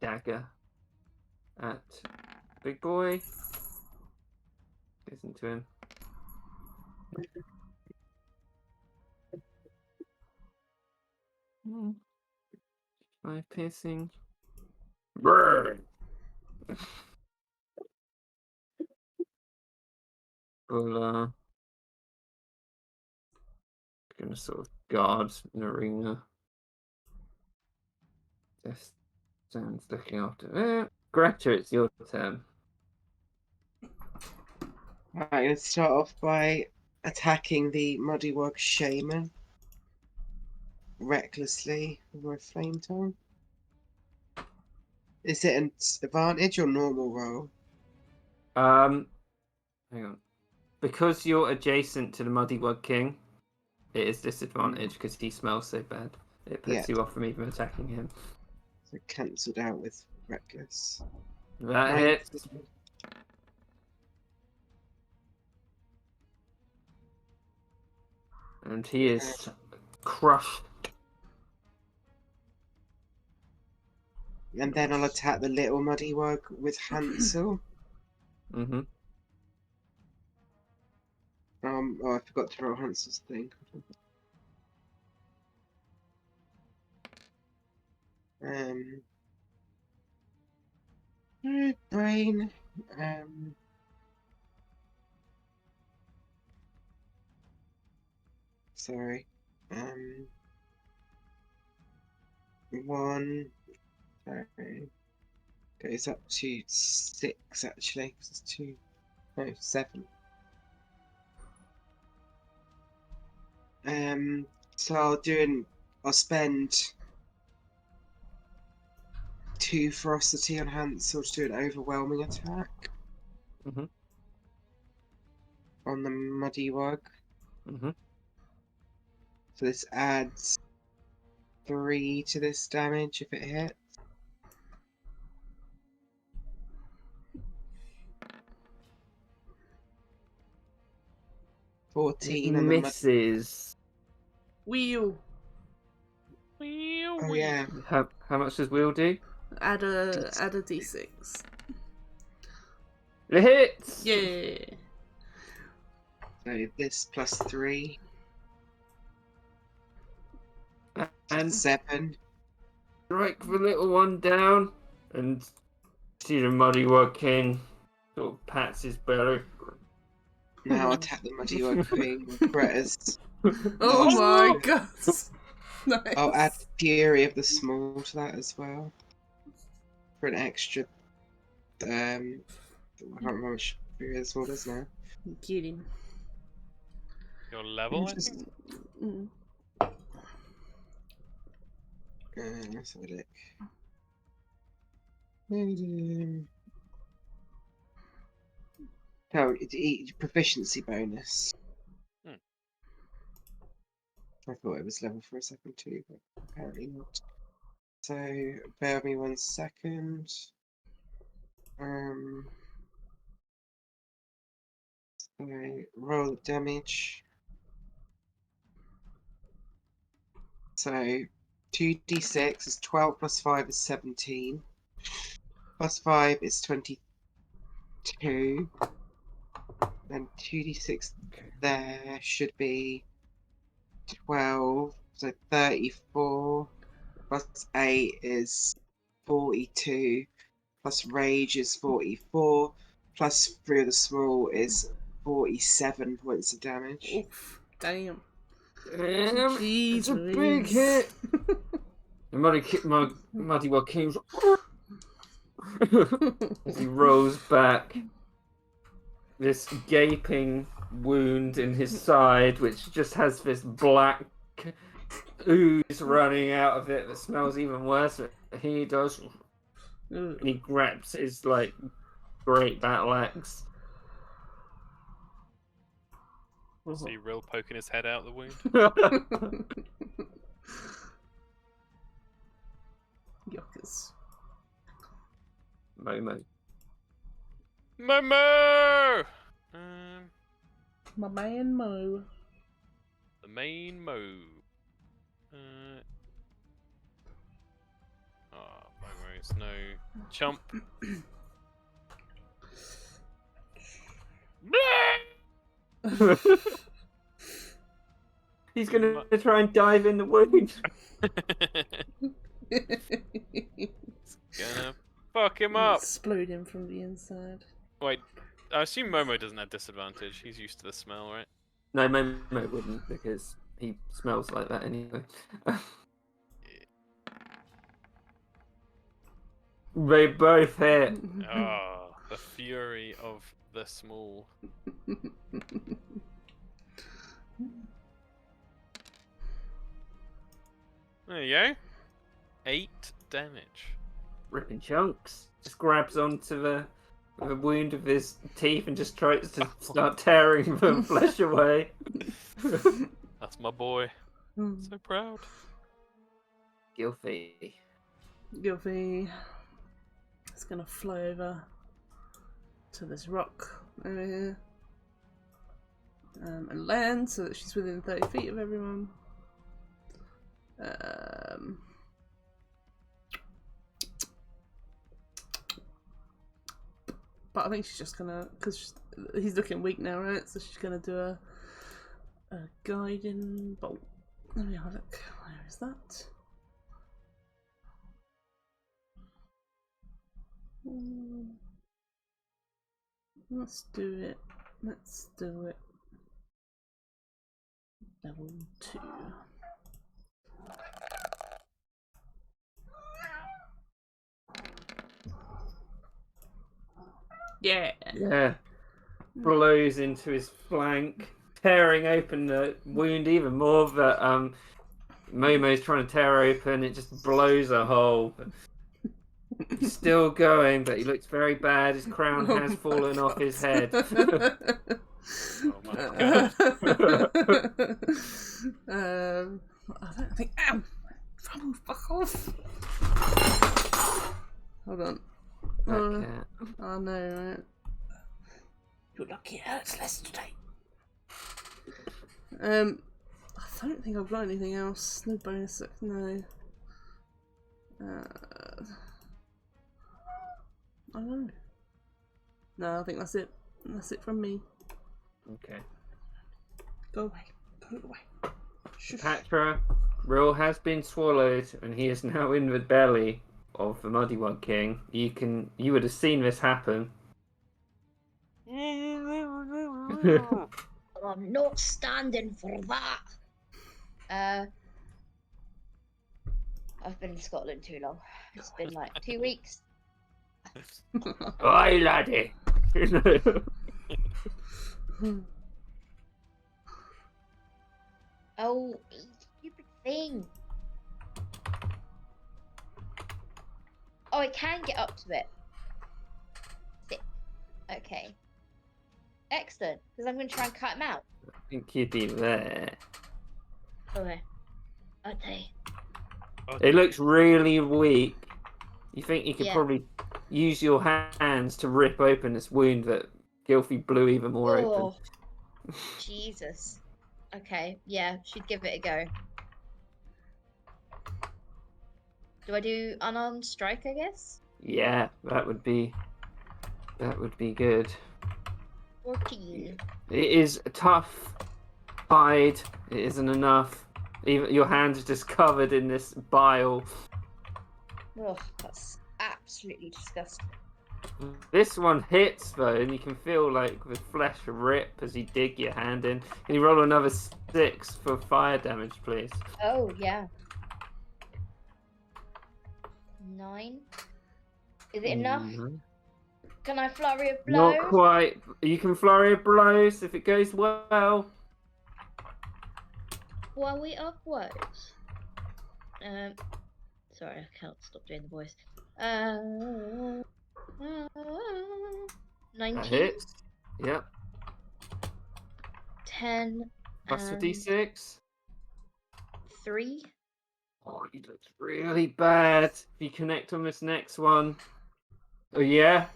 dagger at big boy. Listen to him. Hmm. 5 piercing. Brrr. Well, gonna sort of guard an arena. Just stands looking after it. Greta, it's your turn. Right, I'm going to start off by attacking the Muddywug Shaman. Recklessly with my flame tongue. Is it an advantage or normal roll? Hang on. Because you're adjacent to the Muddywug King, it is disadvantage because he smells so bad. It puts you off from even attacking him. So cancelled out with reckless. That Right. hits. And he is crushed. And then I'll attack the little Muddywug with Hansel. Mm-hmm. Oh, I forgot to roll Hansel's thing. Brain. Sorry. 1. Sorry. Goes up to 6 actually. 'Cause it's 2. No, 7. So I'll spend 2 ferocity on Hansel to do an overwhelming attack. Mhm. On the Muddywug. Mm-hmm. So this adds 3 to this damage if it hits. It 14 on the misses. Wheel. Oh yeah. How much does Will do? Add a d6. It hits! Yeah. So this +3, And 7. strike the little one down, and see the Muddy Wog King sort of pats his belly. Now attack the Muddy Wog King with Greta's. Oh last my god! Nice. I'll add Fury of the Small to that as well. For an extra. I can't remember how much Fury of the Small is now. Get him. Your level, I Just- think? Mm. Let's have a look. Oh, proficiency bonus. Hmm. I thought it was level for a second too, but apparently not. So, bear with me 1 second. So roll the damage. So 2d6 is 12 plus 5 is 17. Plus 5 is 22. Then 2d6 there should be 12. So 34. Plus 8 is 42. Plus rage is 44. Plus 3 of the small is 47 points of damage. Oof. Damn. Damn, Jeez it's a big Louise. hit. The Muddy Wog King as he rolls back, this gaping wound in his side, which just has this black ooze running out of it that smells even worse. He does, and he grabs his great battle axe. See Rill poking his head out the wound. Yuckers. Momo. Momo! My man Mo. The main Mo. Momo is no chump. He's gonna try and dive in the wound. Gonna fuck him up. Explode him from the inside. Wait, I assume Momo doesn't have disadvantage. He's used to the smell, right? No, Momo wouldn't, because he smells like that anyway. They both hit. Ah, the fury of the small. There you go. 8 damage. Ripping chunks. Just grabs onto the wound of his teeth and just tries to start tearing the flesh away. That's my boy. So proud. Gilfy. Gilfy is gonna fly over to this rock over here and land so that she's within 30 feet of everyone. But I think she's just gonna, because he's looking weak now, right? So she's gonna do a guiding bolt. Let me have a look. Where is that? Let's do it. Let's do it. Level 2. Yeah. Yeah. Blows into his flank, tearing open the wound even more. But Momo's trying to tear open. It just blows a hole. He's still going, but he looks very bad. His crown has fallen off his head. Oh my god. I don't think. Ow! Fuck off! Hold on. That cat. Oh no, right. You're lucky it hurts less today. I don't think I've got anything else. No bonus. No. I don't know. No, I think that's it. That's it from me. Okay. Go away. Go away. Shush. Patra, Rill has been swallowed, and he is now in the belly of the Muddywug King. You would have seen this happen. I'm not standing for that. I've been in Scotland too long. It's been like 2 weeks. Aye, laddie. Oh, you stupid thing. Oh, I can get up to it. Sick. Okay. Excellent, because I'm going to try and cut him out. I think you'd be there. Okay. Okay. It looks really weak. You think you could Yeah. probably use your hands to rip open this wound that Gilfie blew even more open. Oh, Jesus. Okay, yeah, should give it a go. Do I do unarmed strike, I guess? Yeah, that would be good. 14. It is a tough hide. It isn't enough. Even your hands are just covered in this bile. Oh, that's absolutely disgusting. This one hits though, and you can feel like the flesh rip as you dig your hand in. Can you roll another 6 for fire damage, please? Oh, yeah. 9. Is it enough? Mhm. Can I flurry of blows? Not quite. You can flurry of blows if it goes well. Flurry of blows. Sorry, I can't stop doing the voice. 19. That hits. Yep. 10. Plus the and d6. 3. Oh, he looks really bad. If you connect on this next one. Oh, yeah?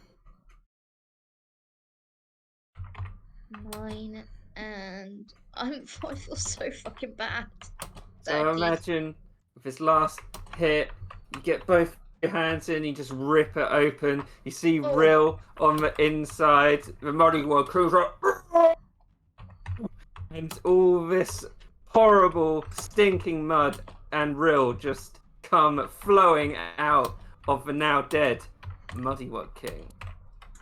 9. And I feel so fucking bad. So 30. imagine with this last hit, you get both your hands in, you just rip it open. You see Oh. Rill on the inside, the Muddywug crews are, and all this horrible, stinking mud and Rill just come flowing out of the now dead Muddywug King.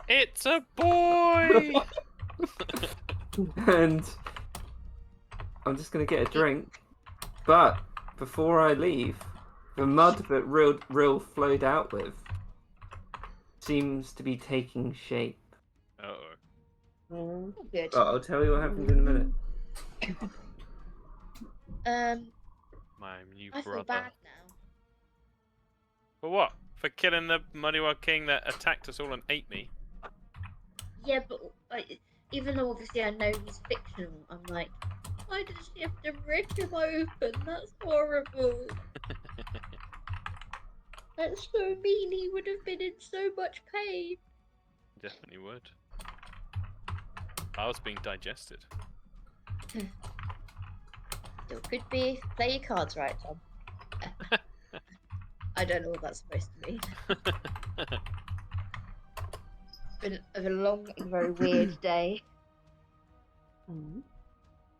It's a boy! And I'm just gonna get a drink. But before I leave, the mud that Rill flowed out with seems to be taking shape. Uh-oh. Oh, good. But I'll tell you what happens in a minute. My new I feel brother. bad now. For what? For killing the Muddywug King that attacked us all and ate me? Yeah, but even though obviously I know he's fictional, I'm like, why did she have to rip him open? That's horrible. That's so mean. He would have been in so much pain. Definitely would. I was being digested. Still could be. Play your cards right, Tom. I don't know what that's supposed to mean. Been a long and very weird day.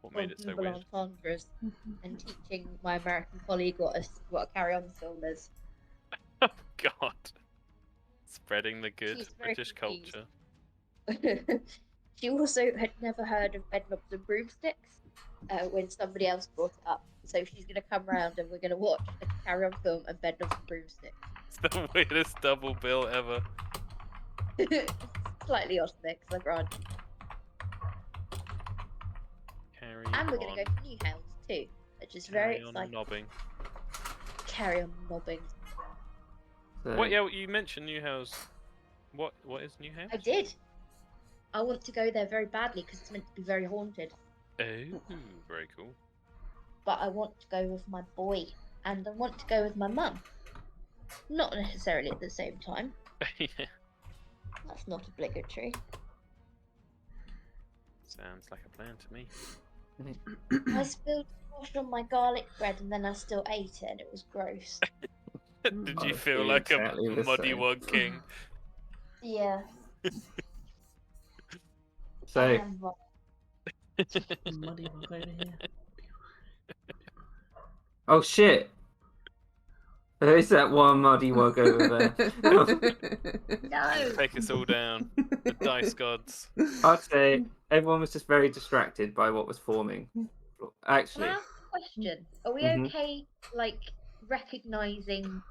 What made it so Double weird? entendres and teaching my American colleague what a carry-on film is. Oh God! Spreading the good She's very British confused. culture. She also had never heard of bedknobs and broomsticks when somebody else brought it up. So she's going to come around and we're going to watch a carry-on film and bedknobs and broomsticks. It's the weirdest double bill ever. Slightly odd mix, I grant. Carry And we're on. going to go for New House too, which is very Carry on exciting. knobbing. Carry on mobbing. So, What? Yeah, you mentioned Newhouse. What is Newhouse? I did. I want to go there very badly because it's meant to be very haunted. Oh, very cool. But I want to go with my boy, and I want to go with my mum. Not necessarily at the same time. Yeah. That's not obligatory. Sounds like a plan to me. I spilled squash on my garlic bread, and then I still ate it, and it was gross. Did I you feel feel like exactly a the muddy same. wug king? Yeah. So, Muddy Wog over here. Oh shit! There is that one muddy wog over there. No. Take us all down. The dice gods. I'd say everyone was just very distracted by what was forming. Can Actually, I ask a question? Are we Mhm. okay, like, recognizing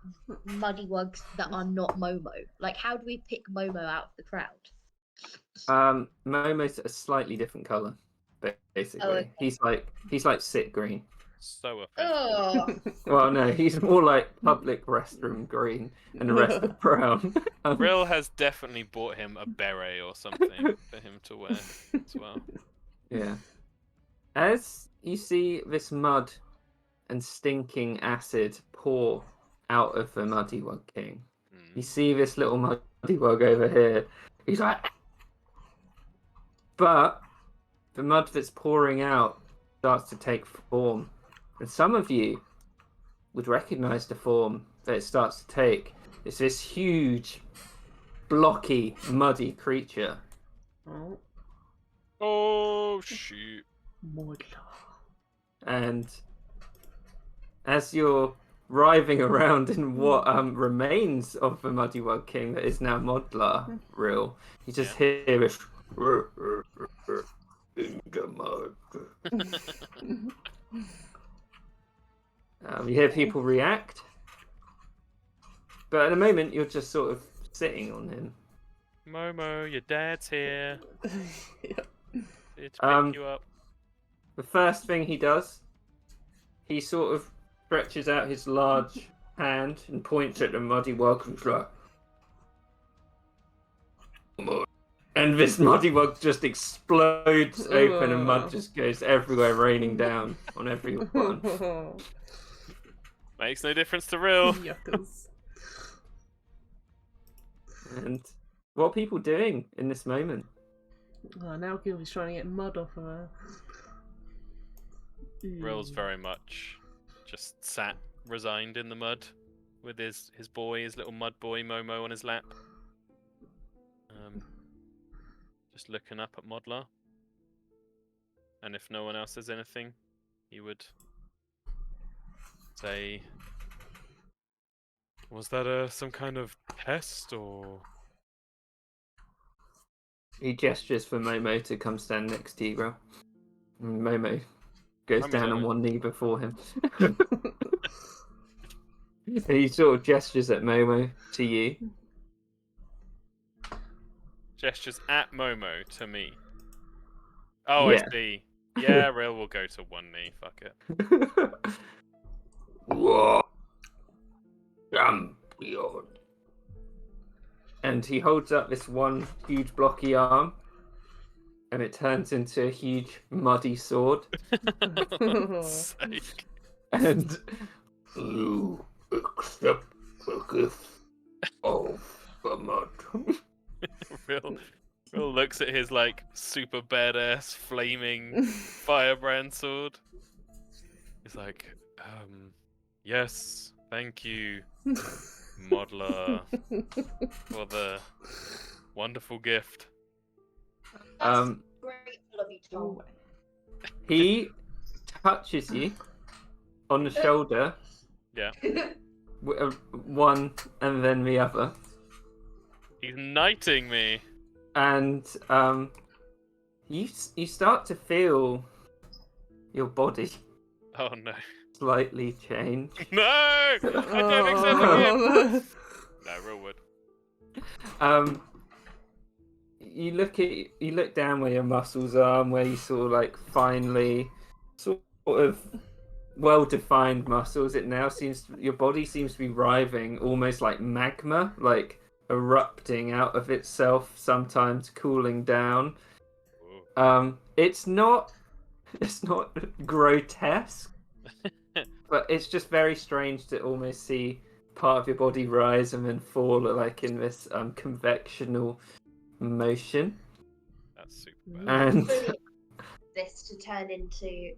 muddy wugs that are not Momo? Like, how do we pick Momo out of the crowd? Momo's a slightly different color, basically. okay. He's like sit green. So offensive. Oh, Well, no, he's more like public restroom green, and the rest are brown. Rill has definitely bought him a beret or something for him to wear as well. Yeah. As you see this mud and stinking acid pour out of the Muddy Wug King, you see this little Muddy Wug over here. He's like, but the mud that's pouring out starts to take form, and some of you would recognize the form that it starts to take. It's this huge, blocky, muddy creature. Oh, Oh shoot! Mordla. And as you're writhing around in what remains of the Muddy Wug King that is now Modlar, Rill, you just hear this in the mud. You hear people react, but at the moment you're just sort of sitting on him. Momo, your dad's here. Yep. Here to pick you up. The first thing he does, he sort of stretches out his large hand and points at the Muddy Wug and like, and this Muddy Wug just explodes open and mud just goes everywhere, raining down on everyone. Makes no difference to Rill. Yuckers. And what are people doing in this moment? Oh, now Gilby's trying to get mud off of her. Rill's very much just sat resigned in the mud with his boy, his little mud boy Momo on his lap. Just looking up at Modlar. And if no one else says anything, he would say, was that some kind of test or? He gestures for Momo to come stand next to you, Grill. And Momo goes Momo's down on on it. one knee before him. He sort of gestures at Momo to you. Gestures at Momo to me. Oh, Yeah. I see. Yeah, Rill will go to one knee. Fuck it. What? Champion. And he holds up this one huge blocky arm, and it turns into a huge muddy sword. For God's sake. And you accept the gift of the mud. Rill looks at his like super badass flaming firebrand sword. He's like, yes, thank you, Modlar, for the wonderful gift. that's grateful of you, Tom. He touches you on the shoulder, Yeah. one and then the other, He's knighting me. and you start to feel your body Oh no. slightly change. No! I don't accept it yet. No, Rill would. You look down where your muscles are, and where you sort of like finely sort of well-defined muscles. It now your body seems to be writhing, almost like magma, like erupting out of itself, sometimes cooling down. It's not grotesque, but it's just very strange to almost see part of your body rise and then fall, like in this convectional motion. That's super bad. And This to turn into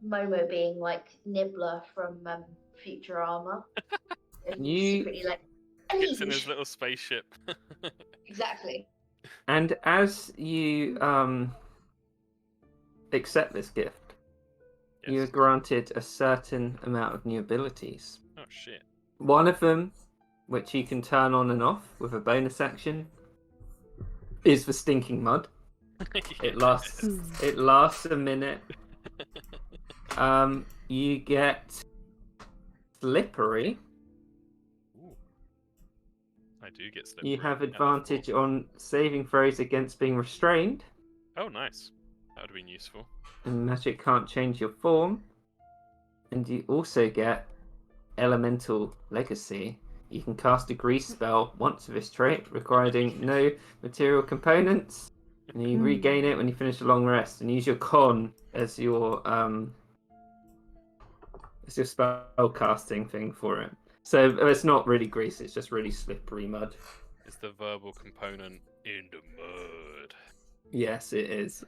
Momo being like Nibbler from Futurama. And he's You- pretty like Gets in "Hey!" his little spaceship. Exactly. And as you accept this gift, you are Yes. granted a certain amount of new abilities. Oh shit. One of them, which you can turn on and off with a bonus action, is for stinking mud. It lasts. It lasts a minute. You get slippery. Ooh. I do get slippery. You have at a advantage four. on saving throws against being restrained, Oh, nice. That would have been useful. and magic can't change your form. And you also get elemental legacy. You can cast a grease spell once with this trait, requiring no material components, and you regain it when you finish a long rest. And use your con as your spell casting thing for it. So it's not really grease; it's just really slippery mud. It's the verbal component in the mud. Yes, it is.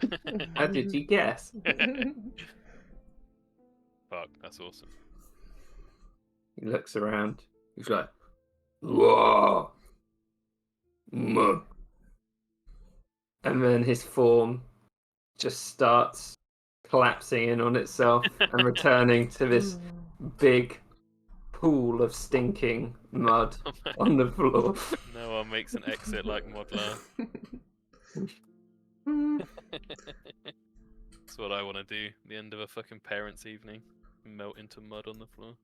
How did you guess? Fuck, that's awesome. He looks around. He's like, "Whoa, mud," and then his form just starts collapsing in on itself and returning to this big pool of stinking mud on the floor. No one makes an exit like Modlar. That's what I want to do. The end of a fucking parents' evening. Melt into mud on the floor.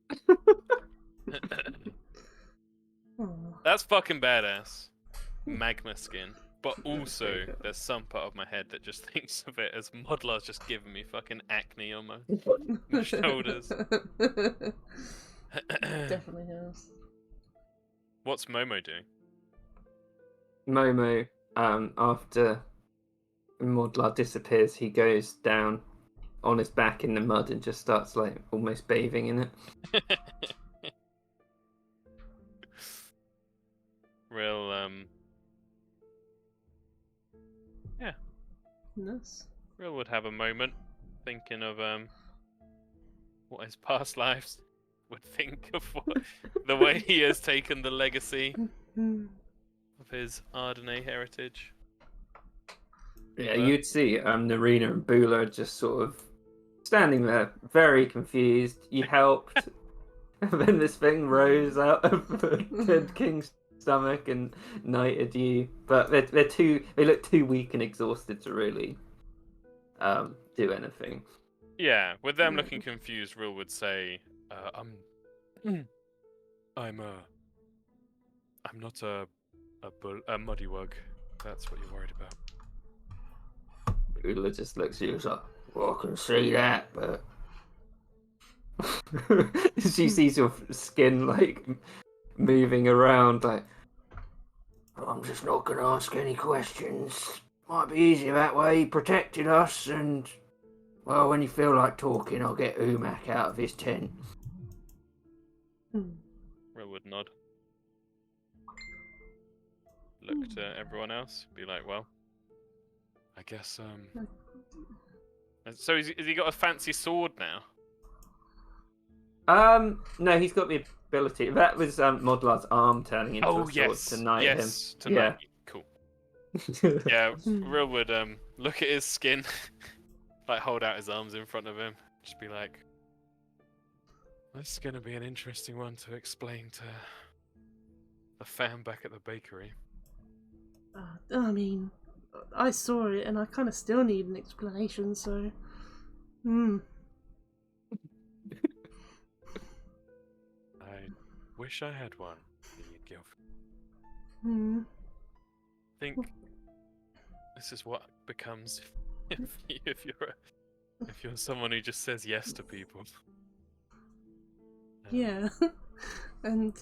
That's fucking badass. Magma skin. But also, there's some part of my head that just thinks of it as Modlar's just giving me fucking acne on my shoulders. Definitely has. What's Momo doing? Momo, after Modlar disappears, he goes down on his back in the mud and just starts like almost bathing in it. Real, yeah. Nice. Real would have a moment thinking of what his past lives would think of the way he has taken the legacy of his Ardenay heritage. Yeah, you'd see Narina and Bula just sort of standing there, very confused. You helped, and then this thing rose out of the dead king's stomach and knighted you. But they look too weak and exhausted to really do anything. Yeah, with them looking confused, Real would say, I'm not a muddy wug. That's what you're worried about. Bula just looks at you and is like, well, I can see that, but she sees your skin like moving around, like, I'm just not gonna ask any questions. Might be easier that way. He protected us, and well, when you feel like talking, I'll get Umak out of his tent. Real would nod. Look to everyone else, be like, well, I guess So has he got a fancy sword now? No, he's got the ability. That was Modlar's arm turning into a sword to knight him. To knight you. Cool. Yeah, Real would look at his skin, like hold out his arms in front of him, just be like, "This is gonna be an interesting one to explain to the fam back at the bakery." I mean, I saw it and I kind of still need an explanation, so. I wish I had one, Gilf. I think this is what becomes if you're someone who just says yes to people. Yeah. And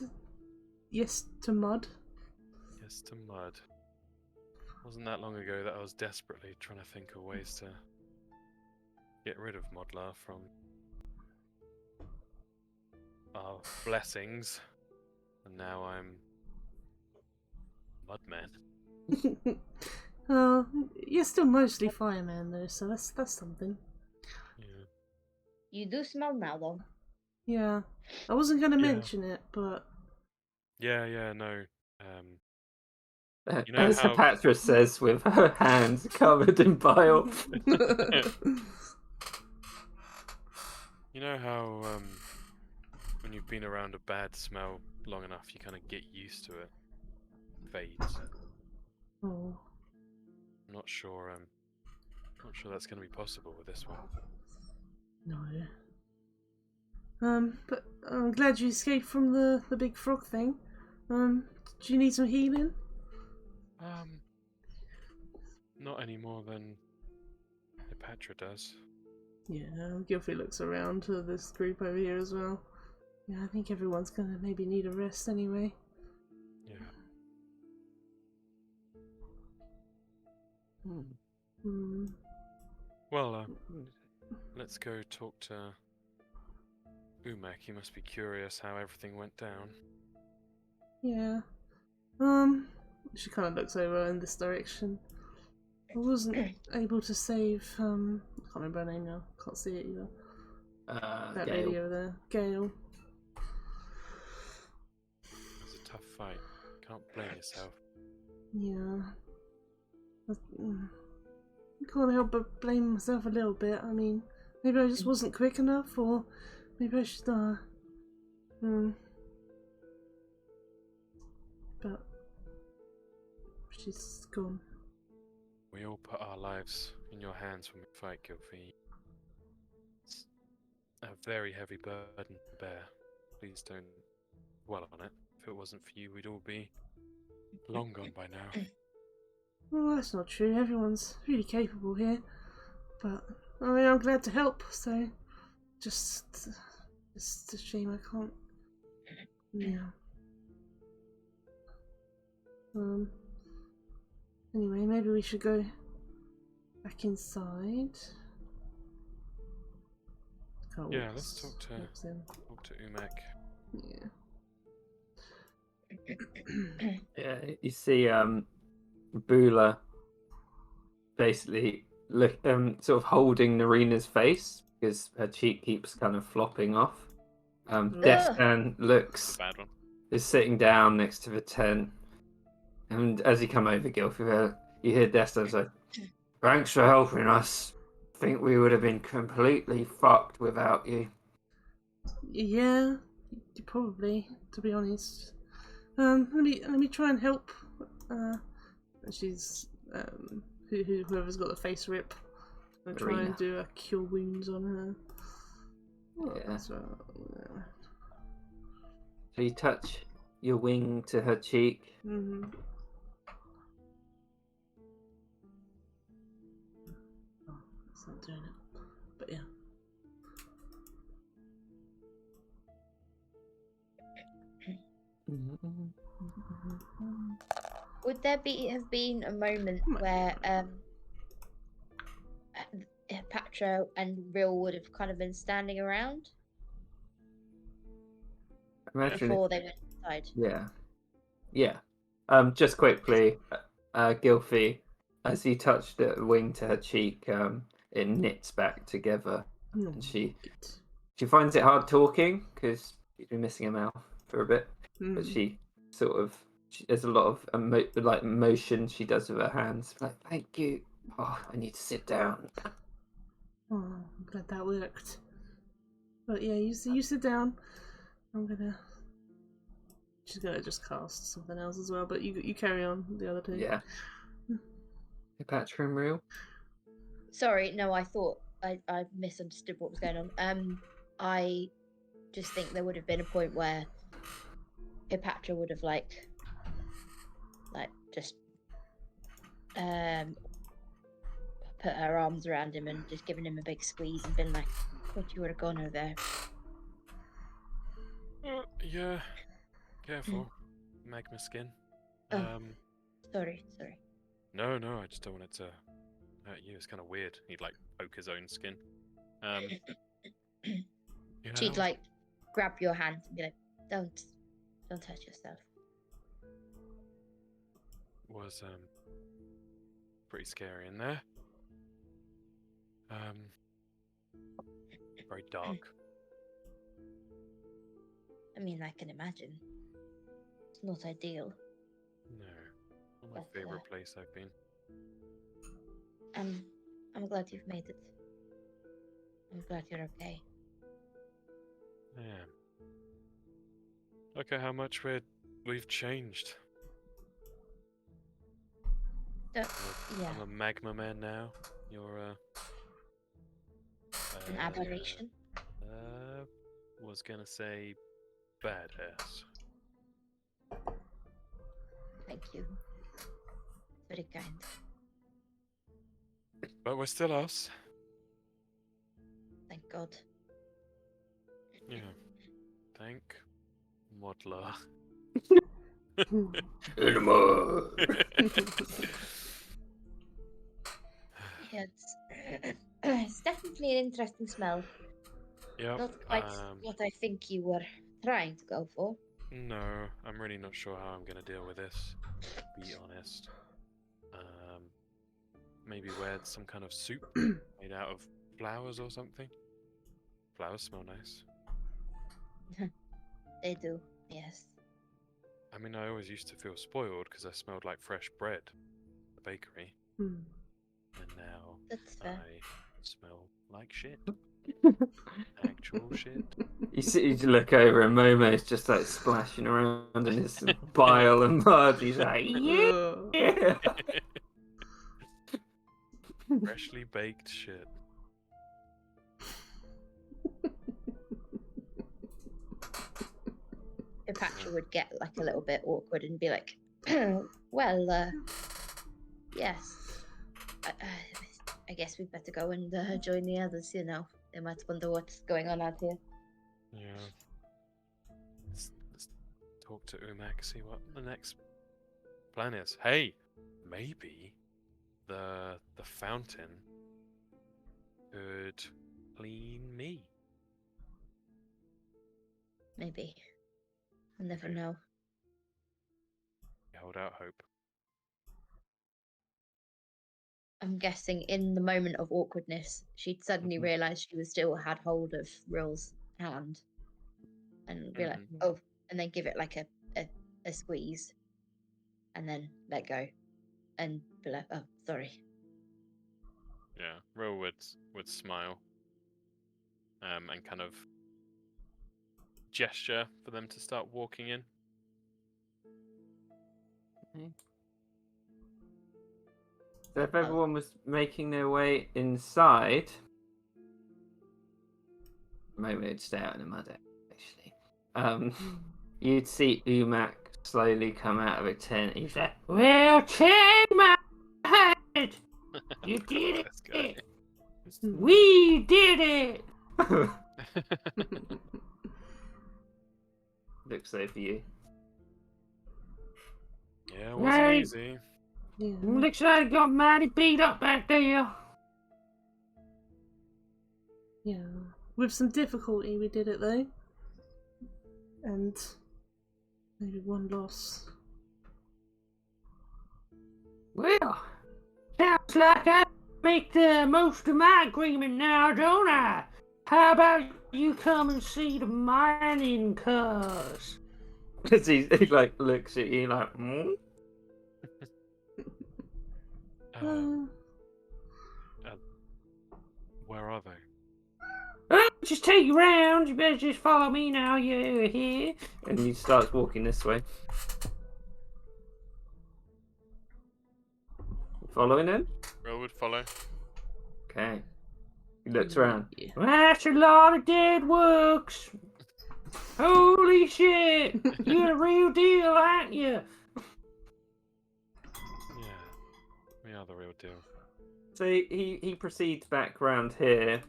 yes to mud. Yes to mud. Wasn't that long ago that I was desperately trying to think of ways to get rid of Modlar from our blessings, and now I'm Mudman. You're still mostly fireman though, so that's something. Yeah. You do smell now, though. Yeah, I wasn't gonna Yeah. mention it, but Yeah, no. You know As how- Hepatra says with her hands covered in bile. You know how when you've been around a bad smell long enough, you kind of get used to it. Fades. Oh, I'm not sure. Not sure that's going to be possible with this one. no. But I'm glad you escaped from the big frog thing. Do you need some healing? Not any more than Hepatra does. Yeah, Gilfie looks around to this group over here as well. Yeah, I think everyone's gonna maybe need a rest anyway. Yeah. Hmm. Well, let's go talk to Umek. He must be curious how everything went down. Yeah. She kind of looks over in this direction. I wasn't able to save, I can't remember her name now. Can't see it either. That Gale. lady over there. Gale. It was a tough fight. Can't blame yourself. Yeah. I can't help but blame myself a little bit. I mean, maybe I just wasn't quick enough, or maybe I should, But she's gone. We all put our lives in your hands when we fight, Gilfie. It's a very heavy burden to bear. Please don't dwell on it. If it wasn't for you, we'd all be long gone by now. Well, that's not true. Everyone's really capable here. But, I mean, I'm glad to help, so... Just... It's a shame I can't... Yeah. Anyway, maybe we should go back inside. Can't Yeah, walk let's talk to Umek. Yeah. Yeah, you see, Bula basically sort of holding Narina's face because her cheek keeps kind of flopping off. Destan It's a bad one. is sitting down next to the tent, and as you come over, Gilfie, you hear Destan say, "Thanks for helping us. Think we would have been completely fucked without you." Yeah, probably, to be honest. Let me try and help. She's whoever's got the face rip. I'll try Marina. and do a cure wounds on her. Yeah. So, So you touch your wing to her cheek. mm-hmm. Oh, that's not doing it. But yeah. Would there have been a moment where Patra and Real would have kind of been standing around Imagine before they went inside? Yeah. Just quickly, Gilfie, as you touch the wing to her cheek, it knits back together, and she finds it hard talking because she's been missing her mouth for a bit. But she sort of, there's a lot of motion she does with her hands, like "Thank you. Oh, I need to sit down." Oh, I'm glad that worked. But yeah, you sit down. She's gonna just cast something else as well. But you carry on the other two. Yeah. Patra and Real. Sorry, no, I thought I misunderstood what was going on. I just think there would have been a point where Patra would have like just put her arms around him and just given him a big squeeze and been like, "God, you would have gone over there." Yeah. Careful. Magma skin. Oh. Sorry. No, I just don't want it to hurt you. It's kind of weird. He'd like poke his own skin. Yeah, She'd like grab your hand and be like, Don't hurt yourself." Was pretty scary in there. Very dark. I mean, I can imagine. It's not ideal. No. Not my But, favorite place I've been. I'm glad you've made it. I'm glad you're okay. Yeah. Look at how much we've changed. Don't, yeah, I'm a magma man now. You're an aberration. was gonna say badass. Thank you. Very kind. But we're still us. Thank God. Yeah. Thank Modler. Anymore. Yeah, it's definitely an interesting smell. Yep. Not quite what I think you were trying to go for. No, I'm really not sure how I'm gonna deal with this. To be honest. Maybe wear some kind of soup made out of flowers or something. Flowers smell nice. They do, yes. I mean, I always used to feel spoiled because I smelled like fresh bread at the bakery, Hmm. and now That's fair. I smell like shit. Actual shit. You look over and Momo's just like splashing around in his bile and mud. He's like, yeah. Freshly baked shit. Epatra would get like a little bit awkward and be like, well, yes. I guess we'd better go and join the others, you know. They might wonder what's going on out here. Yeah. Let's talk to Umak, see what the next plan is. Hey, maybe the fountain could clean me. Maybe. I'll never Okay. know. Hold out hope. I'm guessing in the moment of awkwardness, she'd suddenly Mhm. realised she was still had hold of Rill's hand. And be like, Mhm. oh, and then give it like a squeeze. And then let go. And be like, oh, sorry. Yeah, Ro would smile, and kind of gesture for them to start walking in. So if everyone was making their way inside, Momo would stay out in the mud actually. You'd see Umak slowly come out of a tent. He's like, "Well, check my head. You did This guy. it. We did it." Looks so for you. Yeah, it wasn't Right. easy. Yeah. Looks like it got mighty beat up back there. Yeah. With some difficulty we did it though. And maybe one loss. Well, sounds like I make the most of my agreement now, don't I? How about you come and see the mining cars? Because he like looks at you like, hmm? Where are they? "Oh, just take you round. You better just follow me now. You're here." And he starts walking this way. Following him? Ro would follow. Okay. He looks around. Yeah. That's a lot of dead works. Holy shit! You're a real deal, aren't you? Yeah, we are the real deal. So he proceeds back round here,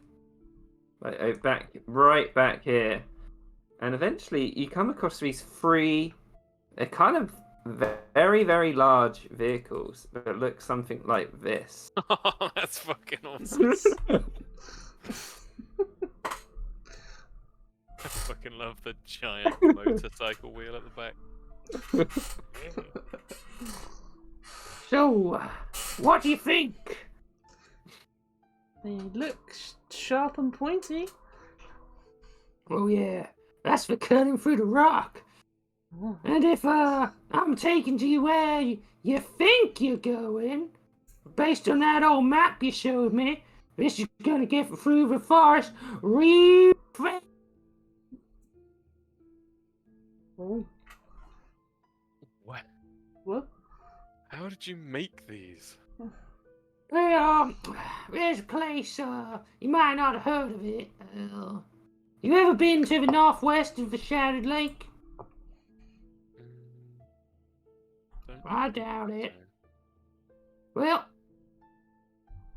like right back here, and eventually you come across these three, they're kind of very very large vehicles that look something like this. Oh, that's fucking awesome. I fucking love the giant motorcycle wheel at the back. So, what do you think? They look sharp and pointy. Oh yeah, that's for cutting through the rock. And if I'm taking you where you think you're going, based on that old map you showed me, this is gonna get through the forest real fast. Oh, What? what? How did you make these? Well, there's a place, you might not have heard of it. You ever been to the northwest of the Shattered Lake? Don't I think doubt it. so. Well,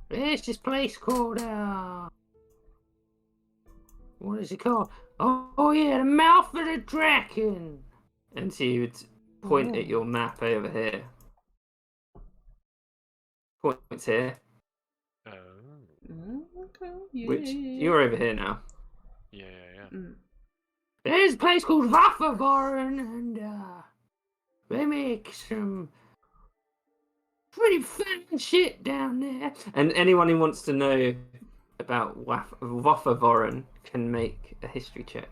there's this place called, what is it called? Oh yeah, the Mouth of the Draken. And so you would point at your map over here. Points here. Oh. Okay. Yeah. Which you're over here now. Yeah. Mm. There's a place called Vaffavoren, and they make some pretty fun shit down there. And anyone who wants to know about Vaffavoren can make a history check.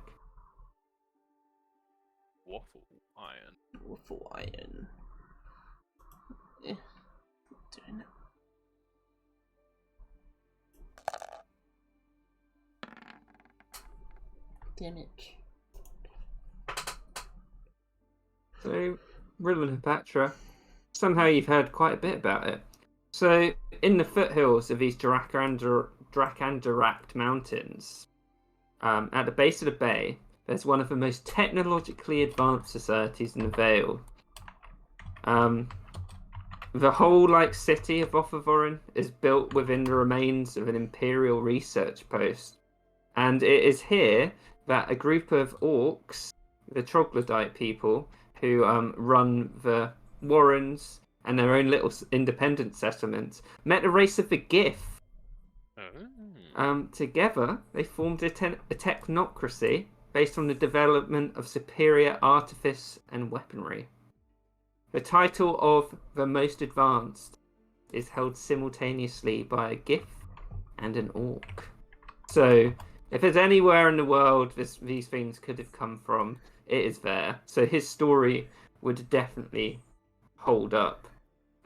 Waffle iron. Waffle iron. Yeah. Doing it. Damn it. So, Riddle and Hepatra, somehow you've heard quite a bit about it. So, in the foothills of these Drakandaract mountains, at the base of the bay, there's one of the most technologically advanced societies in the Vale. The whole city of Vaffavoren is built within the remains of an imperial research post, and it is here that a group of orcs, the troglodyte people, who run the warrens and their own little independent settlements, met a race of the Gith. Oh. Together, they formed a technocracy based on the development of superior artifice and weaponry. The title of the most advanced is held simultaneously by a Gith and an orc. So, if there's anywhere in the world these things could have come from, it is there. So his story would definitely hold up.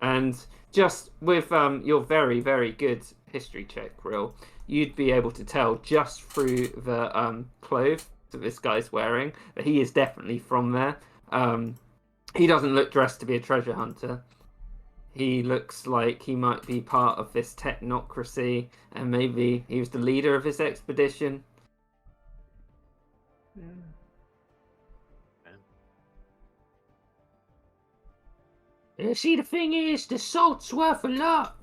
And just with your very, very good history check, Rill, you'd be able to tell just through the clothes that this guy's wearing that he is definitely from there. He doesn't look dressed to be a treasure hunter. He looks like he might be part of this technocracy, and maybe he was the leader of this expedition. See, the thing is, the salt's worth a lot.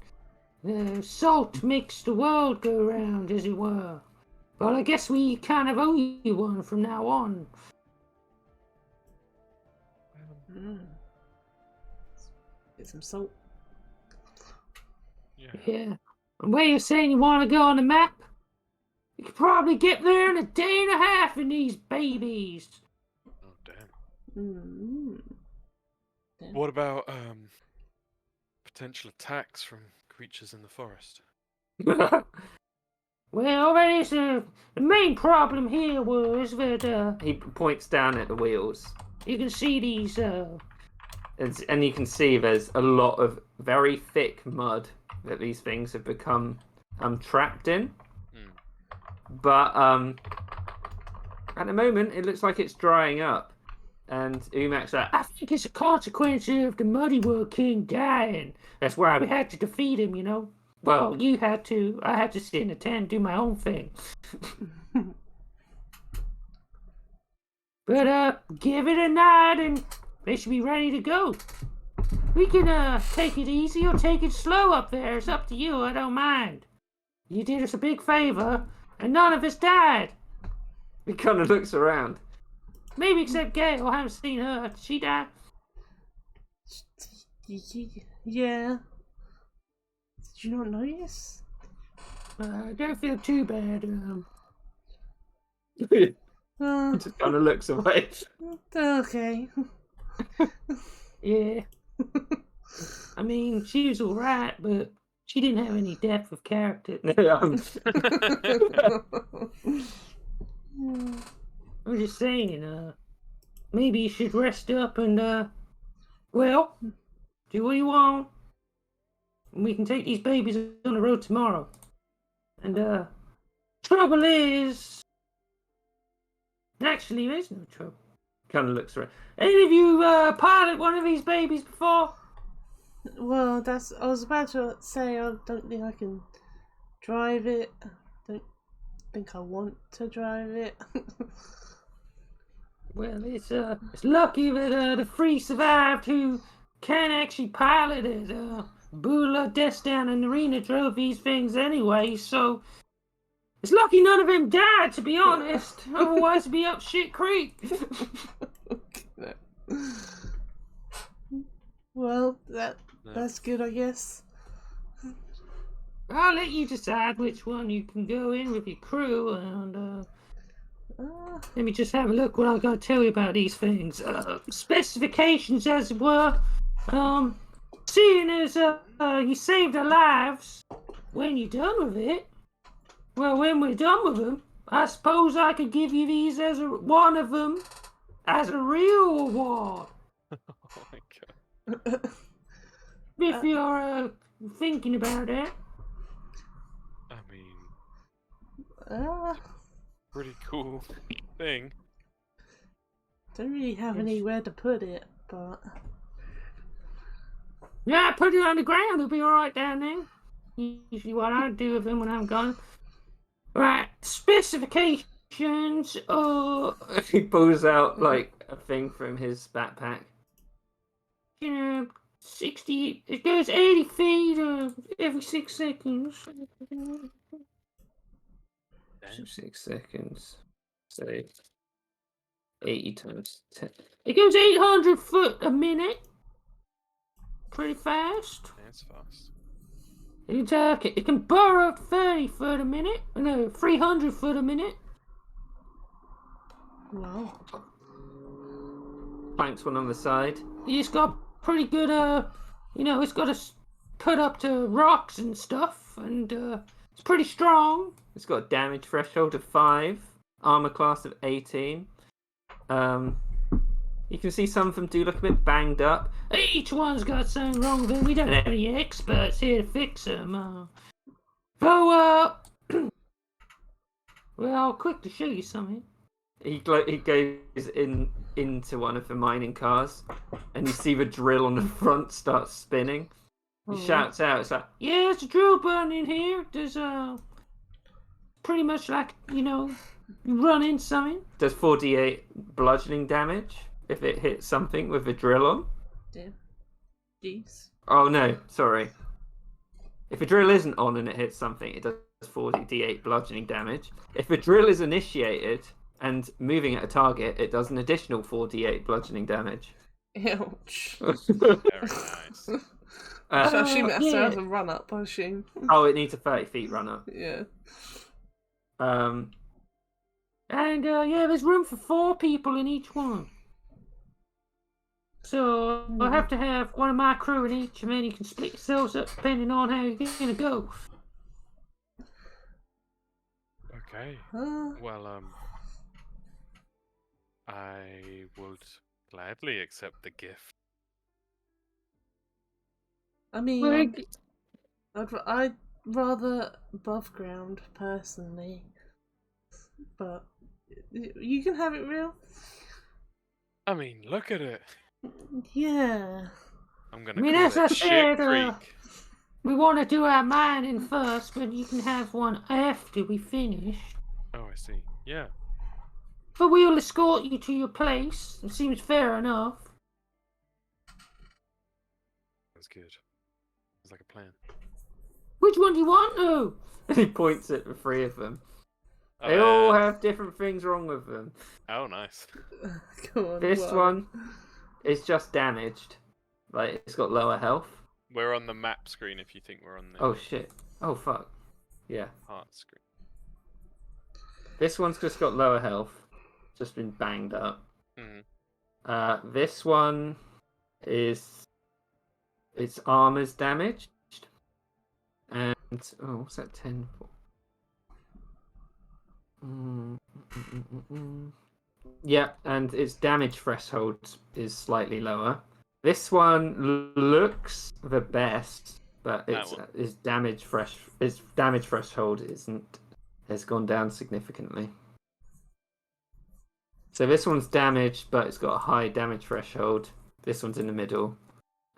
The salt makes the world go round, as it were. Well, I guess we kind of owe you one from now on. Get some salt. Yeah. And where you're saying you want to go on the map, you could probably get there in a day and a half in these babies. Oh damn. Mm. What about potential attacks from creatures in the forest? Well, the main problem here was that he points down at the wheels. You can see these, and you can see there's a lot of very thick mud that these things have become trapped in. But at the moment, it looks like it's drying up. And Umak's like, I think it's a consequence of the Muddy World King dying. That's why we had to defeat him, you know? Well, you had to. I had to sit in a tent and do my own thing. But, give it a nod and they should be ready to go. We can, take it easy or take it slow up there. It's up to you. I don't mind. You did us a big favor and none of us died. He kind of looks around. Maybe except Gail. I haven't seen her. Did she die? Yeah. Did you not notice? I don't feel too bad. Just kind of looks away. Okay. Yeah. I mean, she was alright, but she didn't have any depth of character. I'm just saying, maybe you should rest up and, well, do what you want. And we can take these babies on the road tomorrow. And, trouble is... Actually, there's no trouble. Kind of looks around. Any of you, pilot one of these babies before? Well, I was about to say I don't think I can drive it. I don't think I want to drive it. Well, it's lucky that, the three survived who can actually pilot it. Bula, Destan, and Narina drove these things anyway, so... It's lucky none of them died, to be honest. Otherwise, it'd be up shit creek. Well, that's good, I guess. I'll let you decide which one you can go in with your crew, and let me just have a look what I gotta tell you about these things. Specifications, as it were. Seeing as you saved our lives, when you're done with it, well, when we're done with them, I suppose I could give you these as one of them as a real reward. Oh my god. If you're thinking about it. I mean, pretty cool thing. Don't really have anywhere to put it, but... Yeah, put it on the ground, it'll be alright down there. Usually what I do with them when I'm gone. Right, specifications. He pulls out like a thing from his backpack. 60. It goes 80 feet every 6 seconds. 6 seconds. Say 80 times 10. It goes 800 foot a minute. Pretty fast. That's fast. It can burrow 30 foot a minute. No, 300 foot a minute. Wow. Planks one on the side. It's got pretty good, it's got to put up to rocks and stuff, and it's pretty strong. It's got a damage threshold of 5, armor class of 18. You can see some of them do look a bit banged up. Each one's got something wrong with them. We don't have any experts here to fix them. Well, I'll quickly show you something. He goes into one of the mining cars, and you see the drill on the front start spinning. He shouts out, it's like, yeah, there's a drill burning here. There's pretty much like, you run in something. Does 4d8 bludgeoning damage if it hits something with the drill on. Jeez. Oh no, sorry. If a drill isn't on and it hits something, it does 4d8 bludgeoning damage. If a drill is initiated and moving at a target, it does an additional 4d8 bludgeoning damage. Ouch. Very nice. I assume it has to yeah. have a run up, I assume. Oh, it needs a 30 feet run up. Yeah. And there's room for 4 people in each one. So I'll have to have one of my crew in each, and then you can split yourselves up depending on how you're gonna go. Okay. Well, I would gladly accept the gift. I mean, I'd rather above ground, personally. But you can have it real. I mean, look at it. Yeah. I'm gonna call it Shit Creek. We want to do our mining first, but you can have one after we finish. Oh, I see. Yeah. But we'll escort you to your place. It seems fair enough. That's good. Sounds like a plan. Which one do you want to? He points at the 3 of them. They all have different things wrong with them. Oh, nice. Go on, This one is just damaged. Like, it's got lower health. We're on the map screen if you think we're on the Oh, shit. Oh, fuck. Yeah. heart screen. This one's just got lower health. Just been banged up. Mm-hmm. This one is... its armor's damaged. And... oh, what's that 10 for? Yeah, and its damage threshold is slightly lower. This one looks the best, but That one. its damage threshold has gone down significantly. So this one's damaged, but it's got a high damage threshold. This one's in the middle,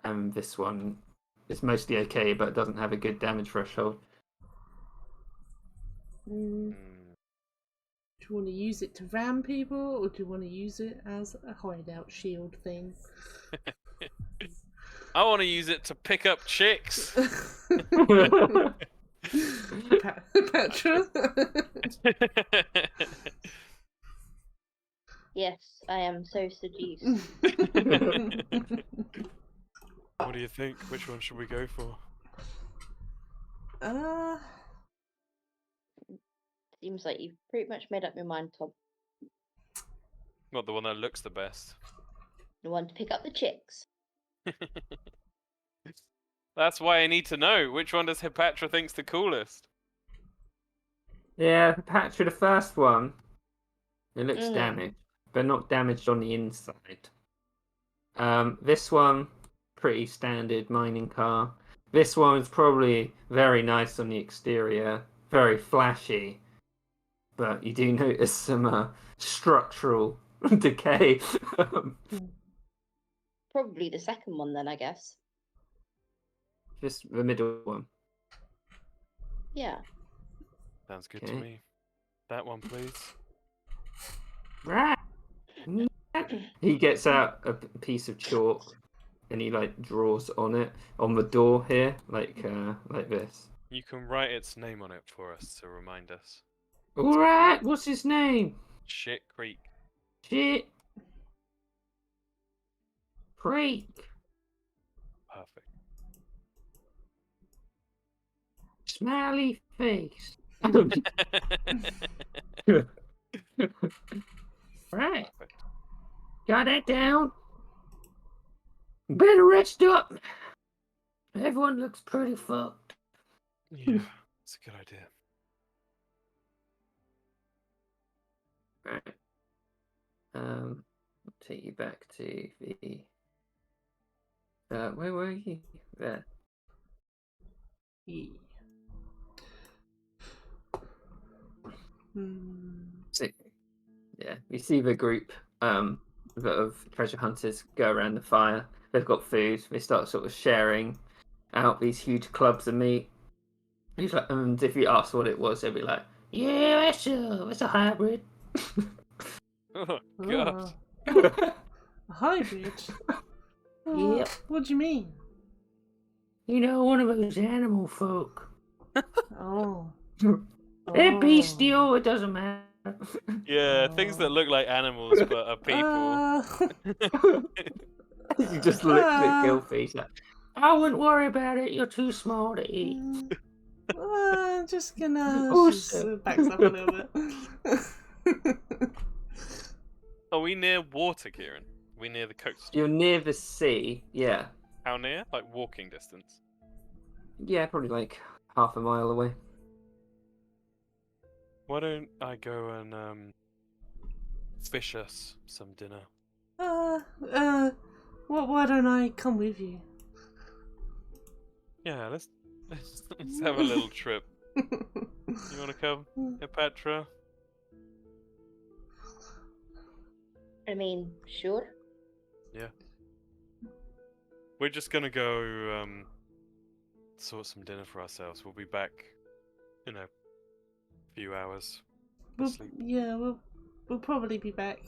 and this one is mostly okay, but doesn't have a good damage threshold. Mm. Mm. Do you want to use it to ram people, or do you want to use it as a hideout shield thing? I want to use it to pick up chicks. Petra? Yes, I am so seduced. What do you think? Which one should we go for? Seems like you've pretty much made up your mind, Tom. What, the one that looks the best? The one to pick up the chicks. That's why I need to know. Which one does Hipatra think's the coolest? Yeah, Patra, the first one, it looks Mm. damaged, but not damaged on the inside. This one, pretty standard mining car. This one's probably very nice on the exterior, very flashy, but you do notice some structural decay. Probably the second one then, I guess. Just the middle one. Yeah. Sounds good Okay. to me. That one, please. Right. He gets out a piece of chalk and he like draws on it on the door here, like this. You can write its name on it for us to remind us. All right, what's his name? Shit Creek. Shit. Freak. Perfect. Smiley face. Right. Perfect. Got that down? Better rest up. Everyone looks pretty fucked. Yeah, it's a good idea. Right. I'll take you back to the. Where were you? There. Yeah. Hmm. So, yeah, you see the group of treasure hunters go around the fire. They've got food. They start sort of sharing out these huge clubs of meat. He's like, and if you ask what it was, they'll be like, "Yeah, it's a hybrid." Oh, God. A hybrid? Yep. What do you mean? You know, one of those animal folk. Oh. They're bestial. It doesn't matter. Yeah, things that look like animals but are people. You just look at Gilfie. He's like, I wouldn't worry about it. You're too small to eat. Just gonna Also- backs up a little bit. Are we near water, Kieran? Are we near the coast? You're near the sea. Yeah. How near? Like walking distance? Yeah, probably like half a mile away. Why don't I go and fish us some dinner? Why don't I come with you? Yeah, let's have a little trip. You want to come, Hipatra? I mean, sure. We're just gonna go sort some dinner for ourselves. We'll be back in a few hours. We'll, Sleep. yeah, we'll probably be back.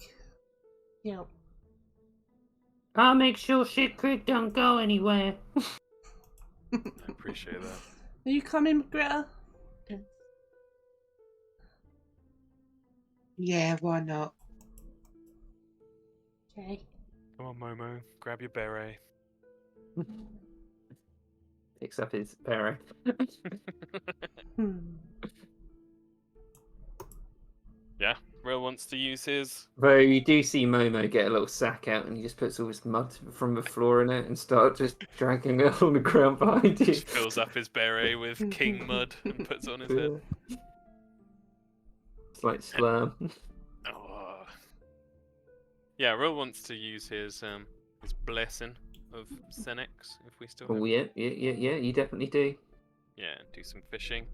Yeah. I'll make sure Shit Creek don't go anywhere. I appreciate that. Are you coming, Greta? Yeah, why not? Okay. Come on, Momo, grab your beret. Picks up his beret. Yeah, Real wants to use his. Though you do see Momo get a little sack out and he just puts all his mud from the floor in it and start just dragging it on the ground behind you. Just fills up his beret with king mud and puts it on his head. It's like slam. Oh, Yeah, Rill wants to use his blessing of Senex if we still have. Oh yeah, you definitely do. Yeah, do some fishing,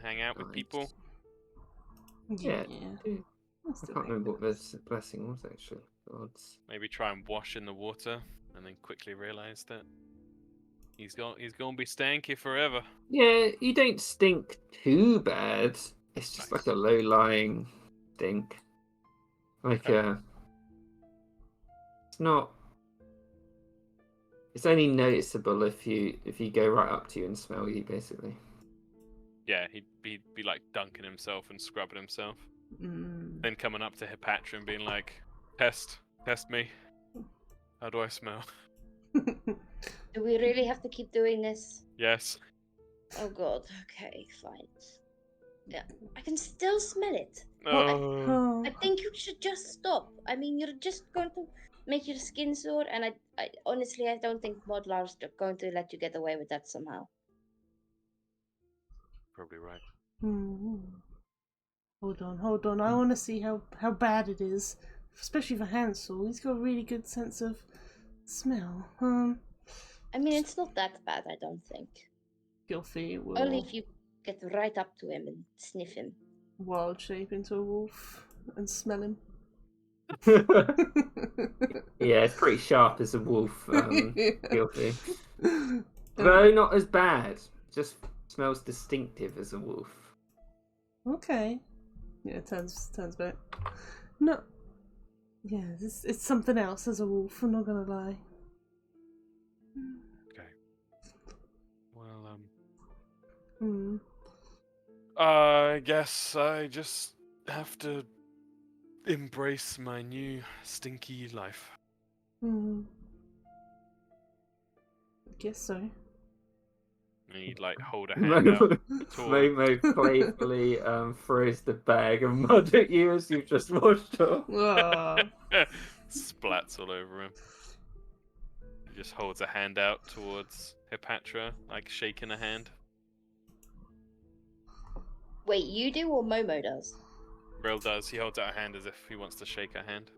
hang out with people. Yeah. do. I I still can't like remember what this. the blessing was actually. Gods. Maybe try and wash in the water, and then quickly realise that he's gonna be stanky forever. Yeah, you don't stink too bad. It's just like a Nice. low-lying stink. Like Okay. it's not. It's only noticeable if you go right up to you and smell you, basically. Yeah, he'd be like dunking himself and scrubbing himself, Mm. then coming up to Hipatra and being like, "Test me. How do I smell?" Do we really have to keep doing this? Yes. Oh god. Okay, fine. Yeah, I can still smell it. Oh. Oh. I think you should just stop. I mean, you're just going to make your skin sore, and I honestly, I don't think Modlar's going to let you get away with that somehow. Probably right. Hmm. Hold on. I want to see how bad it is, especially for Hansel. He's got a really good sense of smell. I mean, it's not that bad, I don't think. Gilfy Only will if you get right up to him and sniff him. wild shape into a wolf and smell him. Yeah, it's pretty sharp as a wolf. Guilty. Though not as bad. Just smells distinctive as a wolf. Okay. Yeah, turns back. No. Yeah, it's something else as a wolf. I'm not gonna lie. Okay. Well, Hmm. I guess I just have to embrace my new stinky life. Hmm. Guess so. And he'd like hold a hand out toward. Momo playfully throws the bag of mud at you as you've just washed off. Ah. Splats all over him. He just holds a hand out towards Hipatra, like shaking a hand. Wait, you do or Momo does? Rill does. He holds out a hand as if he wants to shake her hand.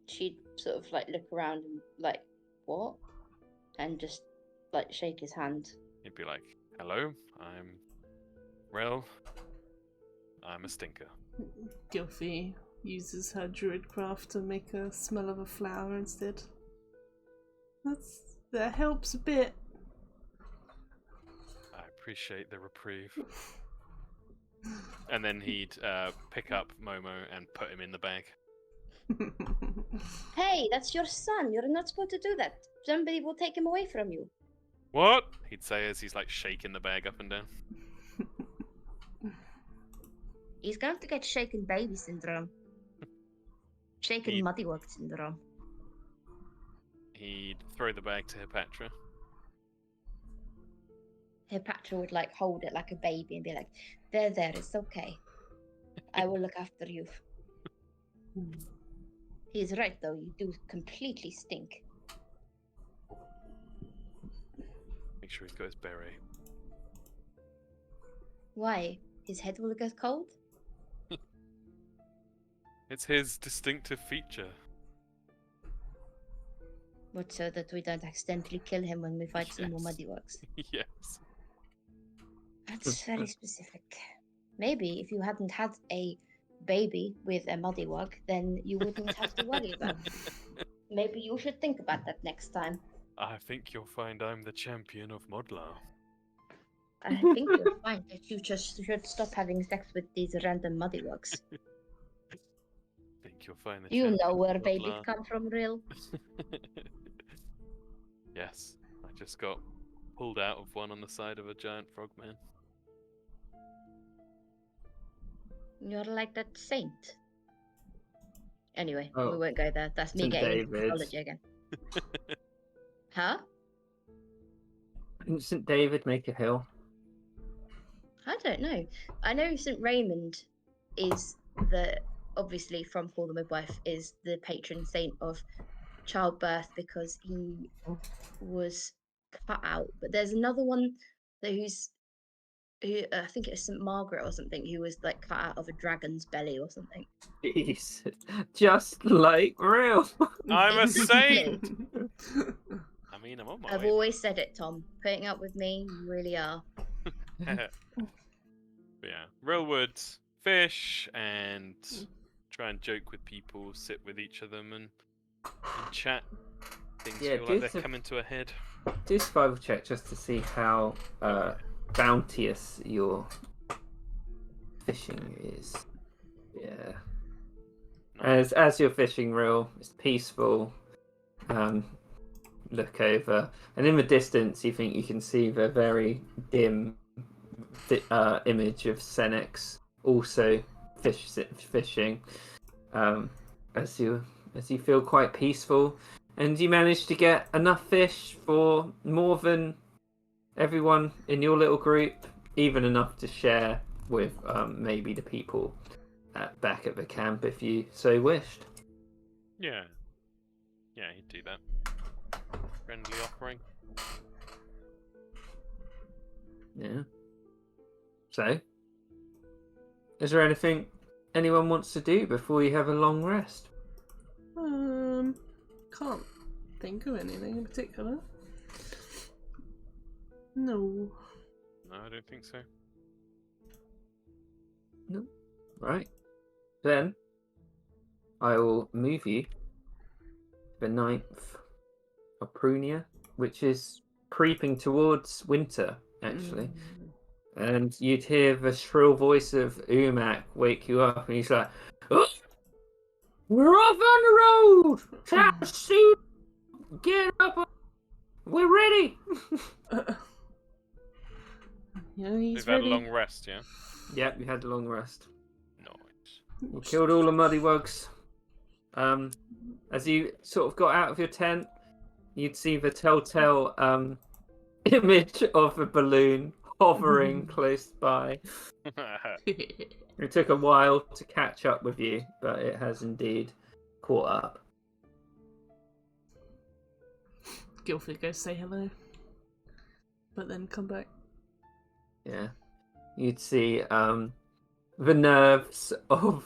She'd sort of like look around and like, what? And just like shake his hand. He'd be like, "Hello, I'm Rill. I'm a stinker." Gilfy uses her druid craft to make a smell of a flower instead. That helps a bit. I appreciate the reprieve. And then he'd pick up Momo and put him in the bag. Hey, that's your son. You're not supposed to do that. Somebody will take him away from you. What? He'd say as he's like shaking the bag up and down. He's going to get shaken baby syndrome. Shaken He- muddywug syndrome. He'd throw the bag to Hipatra. Hipatra would like hold it like a baby and be like, there, it's okay. I will look after you. He's right though, you do completely stink. Make sure he's got his beret. Why? His head will get cold? It's his distinctive feature. What, so that we don't accidentally kill him when we fight some more Yes. muddywugs? Yes. That's very specific. Maybe if you hadn't had a baby with a muddywug, then you wouldn't have to worry about it. Maybe you should think about that next time. I think you'll find I'm the champion of Modlar. I think you'll find that you just should stop having sex with these random muddywugs. Think you'll find the You champion know where of babies Modlar. come from, real. Yes, I just got pulled out of one on the side of a giant frogman. You're like that saint. Anyway, Oh, we won't go there. That's me St. getting into David. mythology again. Huh? Didn't St. David make a hill? I don't know. I know St. Raymond is obviously from Paul the Midwife, is the patron saint of childbirth because he was cut out. But there's another one who's I think it was St. Margaret or something, who was like cut out of a dragon's belly or something. Jeez. Just like real. I'm a Exactly. saint. I mean, I'm on my I've way. always said it, Tom. Putting up with me, you really are. But yeah, real woods, fish, and try and joke with people, sit with each of them, and chat. Things Yeah, feel do like they're some- coming to a head. Do survival check just to see how bounteous your fishing is. Yeah. As you're fishing, real, it's peaceful. Look over, and in the distance, you think you can see the very dim image of Senex also fishing. As you feel quite peaceful, and you manage to get enough fish for more than everyone in your little group, even enough to share with maybe the people back at the camp if you so wished. Yeah. Yeah, he'd do that. Friendly offering. Yeah. So, is there anything anyone wants to do before you have a long rest? Can't think of anything in particular. No. No, I don't think so. Right. Then, I will move you to the 9th of Prunia, which is creeping towards winter, actually. And you'd hear the shrill voice of Umak wake you up, and he's like, "Oh, we're off on the road! Time to suit! Get up! We're ready!" Yeah, he's We've ready. had a long rest, yeah? Yep, you had a long rest. Nice. You killed all the muddywugs. As you sort of got out of your tent, you'd see the telltale image of a balloon hovering close by. It took a while to catch up with you, but it has indeed caught up. Guilford goes say hello, but then come back. Yeah, you'd see the nerves of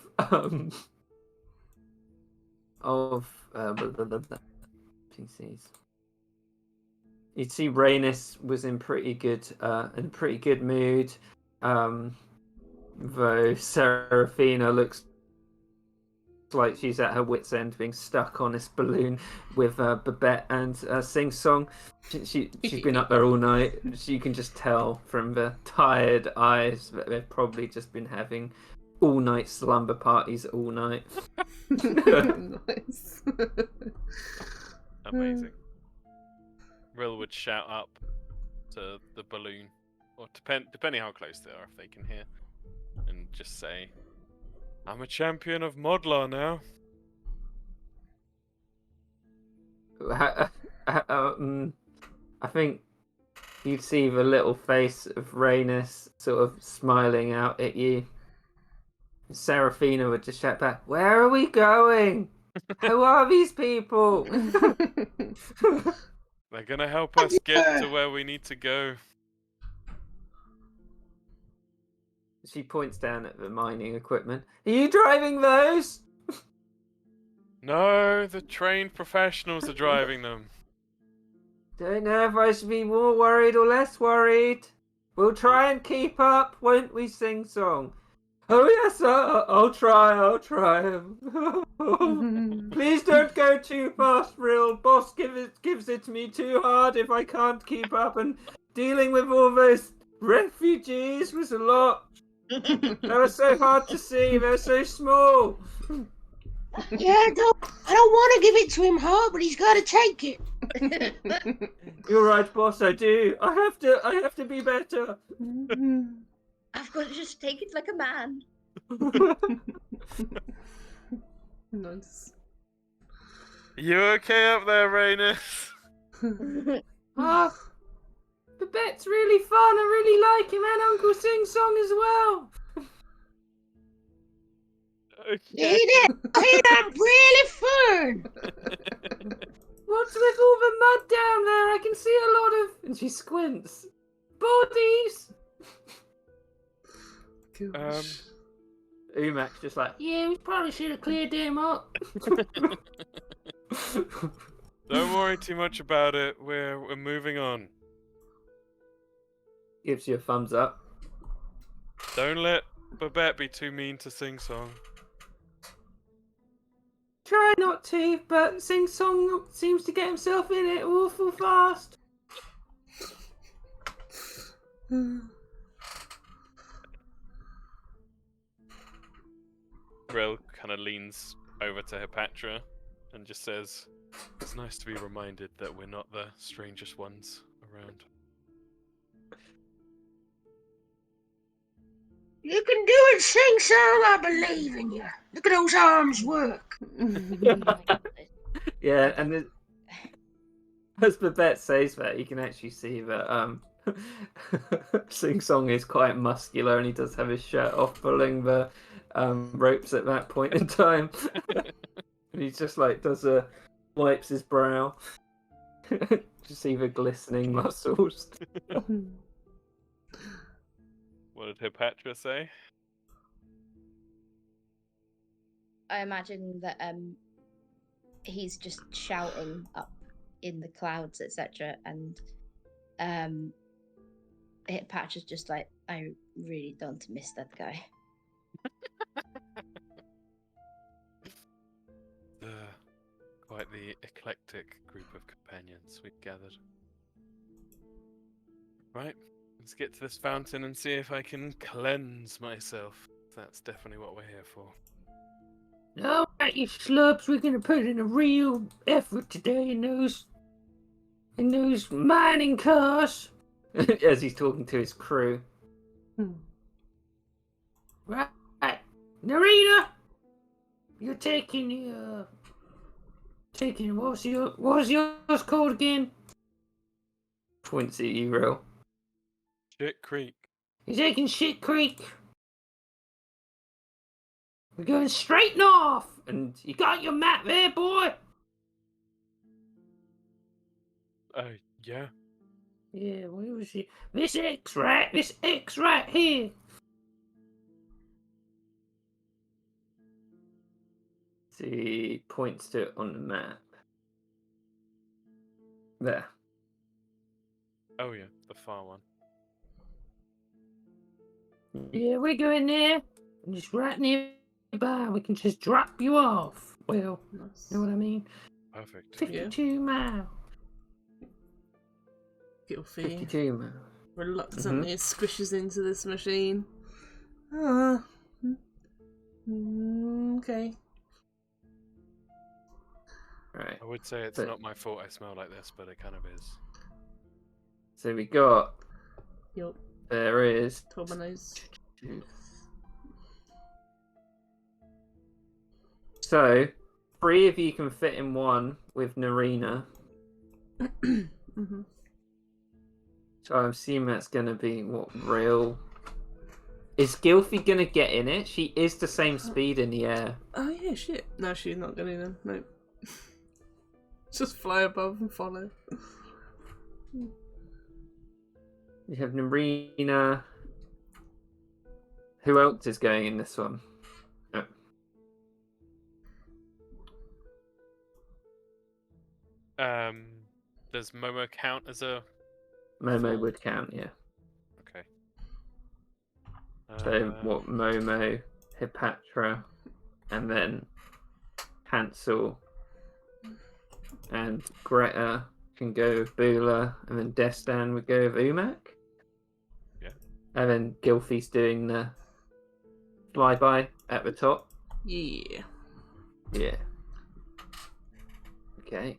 PCs. You'd see Rhaenys was in pretty good mood. Though Seraphina looks like she's at her wit's end, being stuck on this balloon with Babette and Sing Song. She's been up there all night. You can just tell from the tired eyes that they've probably just been having all night slumber parties all night. Nice. Amazing. Rill would shout up to the balloon, or depending how close they are, if they can hear, and just say, "I'm a champion of Modlar now." I think you'd see the little face of Rhaenys sort of smiling out at you. Seraphina would just shout back, "Where are we going? Who are these people?" They're gonna help us get to where we need to go. She points down at the mining equipment. "Are you driving those?" No, the trained professionals are driving them. Don't know if I should be more worried or less worried. We'll try and keep up, won't we, Sing Song? "Oh yes, I'll try. Please don't go too fast, Real. Boss gives it to me too hard if I can't keep up, and dealing with all those refugees was a lot. They were so hard to see, they're so small." Yeah, I don't want to give it to him hard, but he's got to take it. "You're right, boss, I do. I have to be better." I've got to just take it like a man. Nice. You okay up there, Rhaenys? Ah, Babette's really fun. I really like him, and Uncle Sing Song as well. Ain't that really fun? What's with all the mud down there? I can see a lot of... And she squints. Bodies! Gosh. Umac's just like, yeah, we probably should have cleared him up. Don't worry too much about it. We're moving on. Gives you a thumbs up. Don't let Babette be too mean to Sing Song. Try not to, but Sing Song seems to get himself in it awful fast. Grell kind of leans over to Hepatra and just says, "It's nice to be reminded that we're not the strangest ones around." You can do it, Sing Song. I believe in you. Look at those arms work. Yeah, and as Babette says that, you can actually see that Sing Song is quite muscular, and he does have his shirt off, pulling the ropes at that point in time. And he's just like wipes his brow. Just see the glistening muscles. What did Hepatra say? I imagine that he's just shouting up in the clouds, etc. And Patra's just like, I really don't miss that guy. Quite the eclectic group of companions we've gathered. Right, let's get to this fountain and see if I can cleanse myself. That's definitely what we're here for. Alright, you slubs, we're gonna put in a real effort today in those mining cars. As he's talking to his crew. Right, Narita, you're taking what was yours called again? Points at you, Real. Shit Creek. You're taking Shit Creek. We're going straight north, and you got your map there, boy. Yeah. Yeah, where was it? This X right here. So he points to it on the map. There. Oh yeah, the far one. Yeah, we're going there. And just right nearby, we can just drop you off. Well, Nice. know what I mean? Perfect. 52 miles. Gilfy 52 miles. reluctantly squishes into this machine. Okay. Right. I would say it's But- not my fault I smell like this, but it kind of is. So we got. Yup. There is. Dominoes. So, 3 of you can fit in one with Narina. Mm-hmm. So I'm assuming that's going to be what Real. Is Gilfy going to get in it? She is the same speed in the air. Oh yeah, shit. No, she's not getting in. Nope. Just fly above and follow. You have Narina. Who else is going in this one? Oh. Does Momo count as a... Momo would count, yeah. Okay. So what? Momo, Hepatra, and then Hansel and Greta can go with Bula, and then Destan would go with Umac. Yeah. And then Gilfy's doing the flyby at the top. Yeah. Yeah. Okay.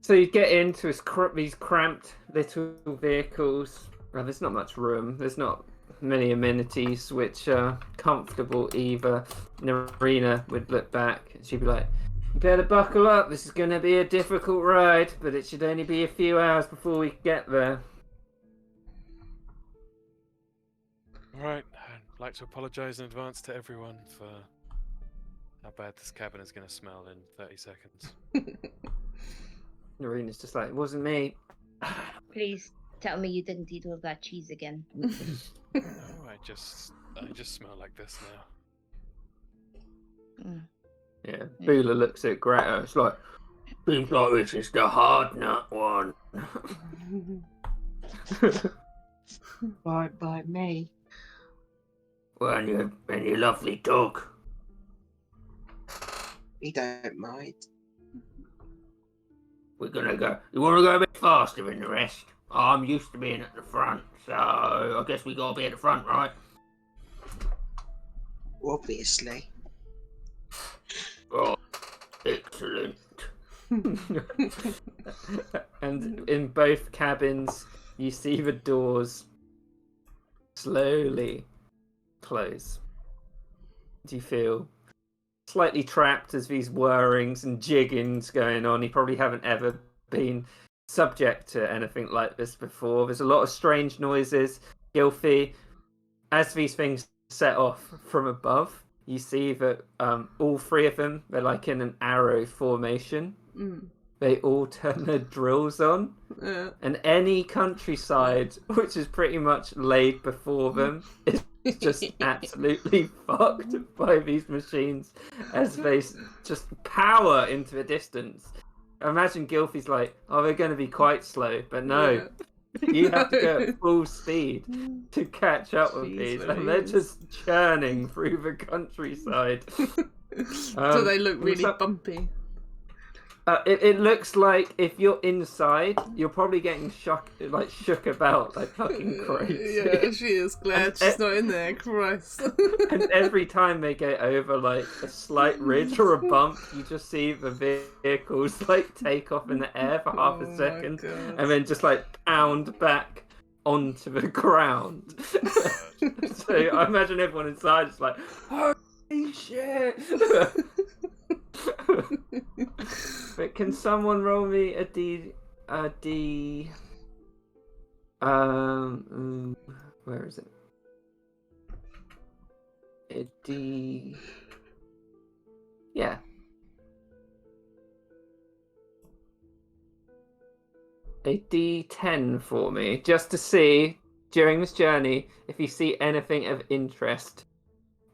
So you get into these cramped little vehicles. Well, there's not much room. There's not many amenities which are comfortable either. Narina would look back and she'd be like, "You better buckle up. This is going to be a difficult ride, but it should only be a few hours before we get there." Alright, I'd like to apologise in advance to everyone for how bad this cabin is going to smell in 30 seconds. Narina's just like, "It wasn't me." Please tell me you didn't eat all that cheese again. No, I just smell like this now. Yeah, Bula looks at Greta. It's like, seems like this is the hard nut one. By me. Well, and your lovely dog. He don't mind. We're gonna go. You want to go a bit faster than the rest? I'm used to being at the front, so I guess we gotta be at the front, right? Obviously. Oh, excellent. And in both cabins, you see the doors slowly close. Do you feel slightly trapped as these whirrings and jiggings going on? You probably haven't ever been subject to anything like this before. There's a lot of strange noises. Gilfie, as these things set off from above, you see that all three of them, they're like in an arrow formation. They all turn their drills on. And any countryside which is pretty much laid before them is just absolutely fucked by these machines as they just power into the distance. Imagine Gilfie's like, oh, they're going to be quite slow, but no. You have to go at full speed to catch up with these, and they're just churning through the countryside. Do they look really bumpy? It looks like if you're inside, you're probably getting shook about like fucking crazy. Yeah, she is glad she's not in there. Christ. And every time they get over like a slight ridge or a bump, you just see the vehicles like take off in the air for half a second, and then just like pound back onto the ground. So I imagine everyone inside is like, holy shit. But can someone roll me a where is it? A D. Yeah. A D10 for me, just to see during this journey if you see anything of interest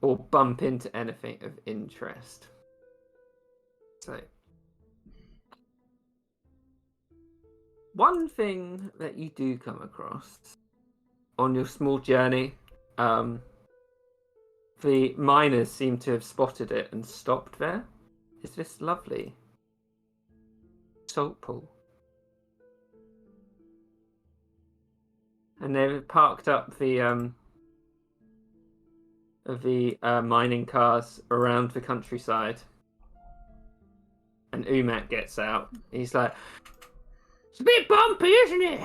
or bump into anything of interest. So, one thing that you do come across on your small journey, the miners seem to have spotted it and stopped there, is this lovely salt pool. And they've parked up the mining cars around the countryside. And Umak gets out. He's like, it's a bit bumpy, isn't it?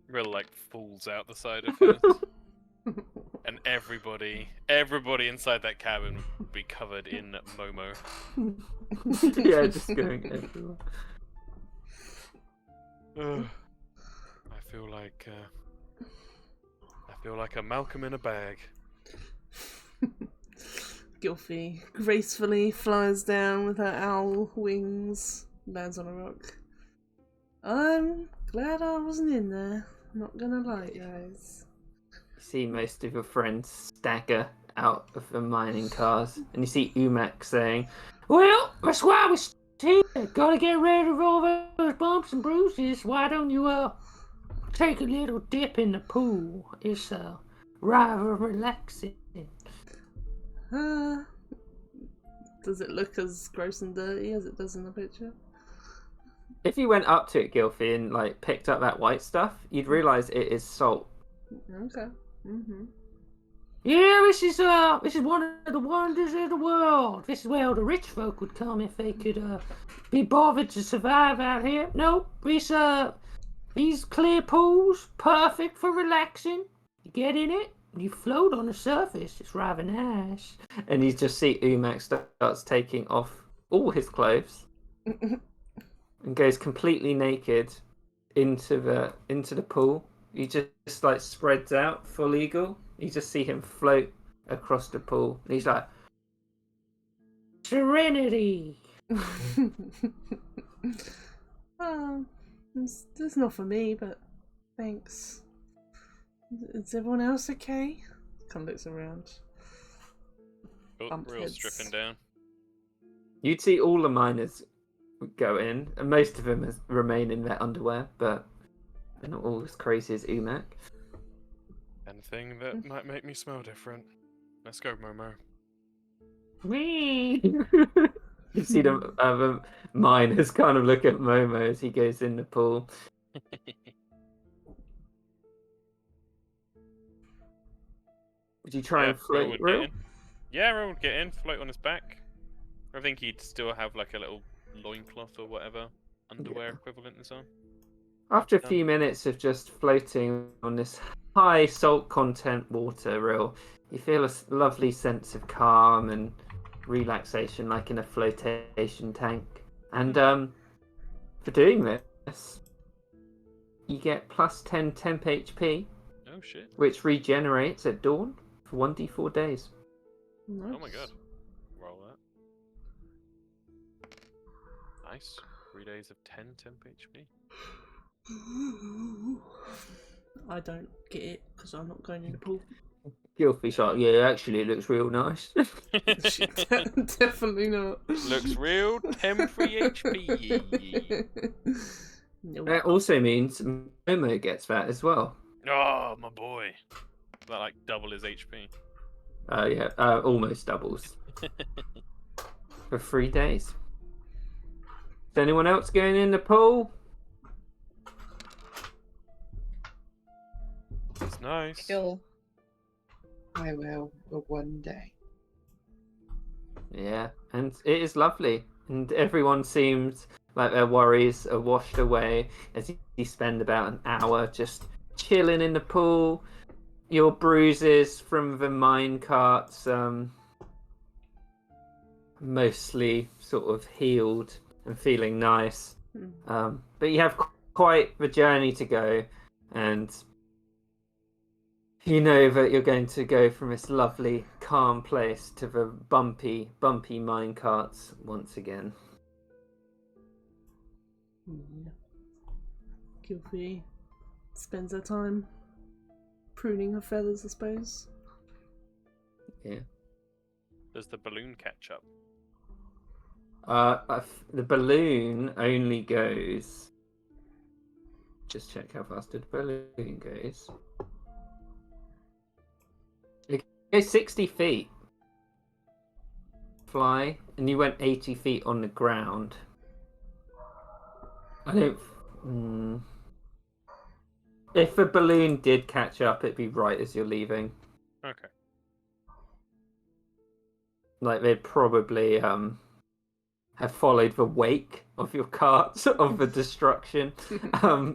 Real like falls out the side of it. And everybody inside that cabin would be covered in Momo. Yeah, just going everywhere. I feel like a Malcolm in a bag. Gilfie gracefully flies down with her owl wings, lands on a rock. I'm glad I wasn't in there. Not gonna lie, guys. You see most of your friends stagger out of the mining cars, and you see Umak saying, well, that's why we're here. Gotta get rid of all those bumps and bruises. Why don't you take a little dip in the pool? It's rather relaxing. Does it look as gross and dirty as it does in the picture? If you went up to it, Gilfie, and like picked up that white stuff, you'd realise it is salt. Okay. Yeah, this is one of the wonders of the world. This is where all the rich folk would come if they could be bothered to survive out here. Nope, these clear pools, perfect for relaxing. You get in it, you float on the surface. It's rather nice. And you just see Umak starts taking off all his clothes and goes completely naked into the pool. He just like spreads out full eagle. You just see him float across the pool. And he's like, serenity. It's not for me, but thanks. Is everyone else okay? Kind of looks around. Oh, Bump real heads. stripping down. You'd see all the miners go in, and most of them remain in their underwear, but they're not all as crazy as Umak. Anything that might make me smell different. Let's go, Momo. Whee! You see the miners kind of look at Momo as he goes in the pool. Would you try and Ro float, would Real? get in. Yeah, Ro would get in, float on his back. I think he'd still have like a little loincloth or whatever underwear equivalent is on. After a few minutes of just floating on this high salt content water, Real, you feel a lovely sense of calm and relaxation, like in a flotation tank. And for doing this, you get plus 10 temp HP, Oh shit. which regenerates at dawn for 1d4 days. Nice. Oh my god. Roll that. Nice. 3 days of 10 temp HP. I don't get it because I'm not going in the pool. Gilfy's like, yeah, actually, it looks real nice. Definitely not. Looks real temporary HP. No. That also means Momo gets that as well. Oh, my boy. That like double his HP. Yeah, almost doubles for 3 days. Is anyone else going in the pool? It's nice. Sure. I will, but one day. Yeah, and it is lovely, and everyone seems like their worries are washed away as you spend about an hour just chilling in the pool. Your bruises from the mine carts mostly sort of healed and feeling nice. But you have quite the journey to go, and you know that you're going to go from this lovely, calm place to the bumpy mine carts once again. Yeah. Gilfy spends her time pruning her feathers, I suppose. Yeah. Does the balloon catch up? The balloon only goes. Just check how fast the balloon goes. It goes 60 feet. Fly, and you went 80 feet on the ground. I don't. If the balloon did catch up, it'd be right as you're leaving. Okay. Like they'd probably have followed the wake of your carts of the destruction, That makes a lot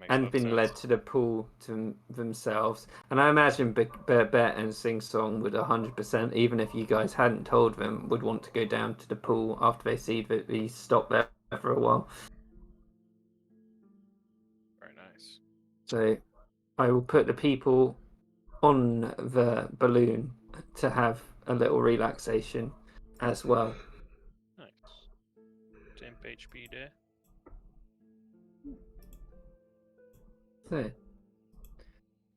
and of been sense. led to the pool to themselves. And I imagine Bet and Sing Song would 100%, even if you guys hadn't told them, would want to go down to the pool after they see that we stopped there for a while. Very nice. So I will put the people on the balloon to have a little relaxation as well. Nice. Temp HP there. So,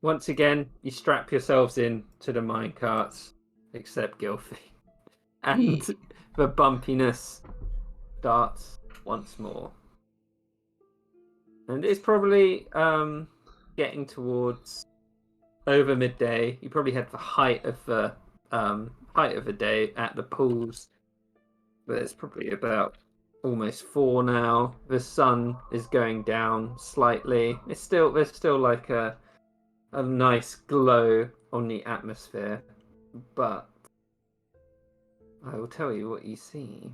once again, you strap yourselves in to the mine carts, except Gilfy. And the bumpiness starts once more. And it's probably getting towards over midday. You probably had the height of the day at the pools. But it's probably about almost 4 now. The sun is going down slightly. There's still like a nice glow on the atmosphere, but I will tell you what you see.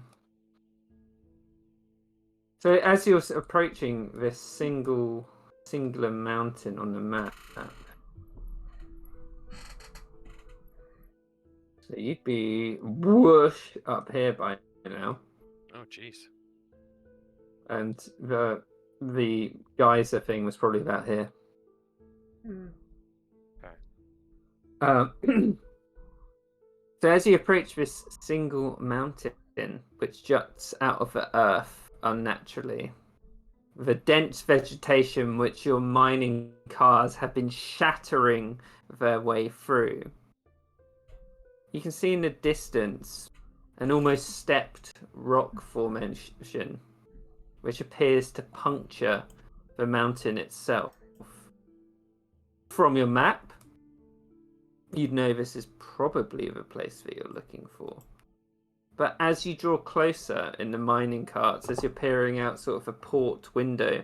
So as you're approaching this singular mountain on the map, so you'd be whoosh up here by now. Oh, jeez. And the geyser thing was probably about here. So as you approach this single mountain, which juts out of the earth unnaturally, the dense vegetation which your mining cars have been shattering their way through. You can see in the distance an almost stepped rock formation which appears to puncture the mountain itself. From your map, you'd know this is probably the place that you're looking for. But as you draw closer in the mining carts, as you're peering out sort of a port window,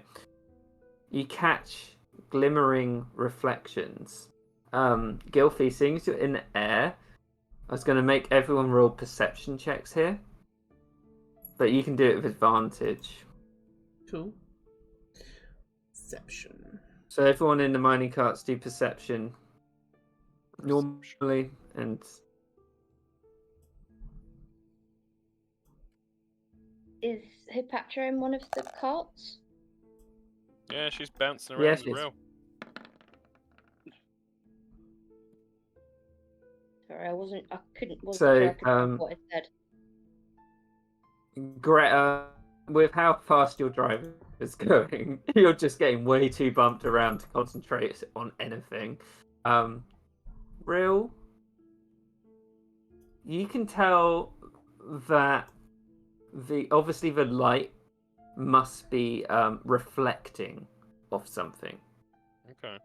you catch glimmering reflections. Gilfie, seeing as you're in the air, I was going to make everyone roll perception checks here. But you can do it with advantage. Cool. Perception. So everyone in the mining carts do perception normally, and Is Hipatra in one of the carts? Yeah, she's bouncing Yeah, around she the is. rail. Sorry, I wasn't So, sure I could remember what it said. Greta, with how fast your drive is going, you're just getting way too bumped around to concentrate on anything. Real, you can tell that obviously the light must be reflecting off something, Okay.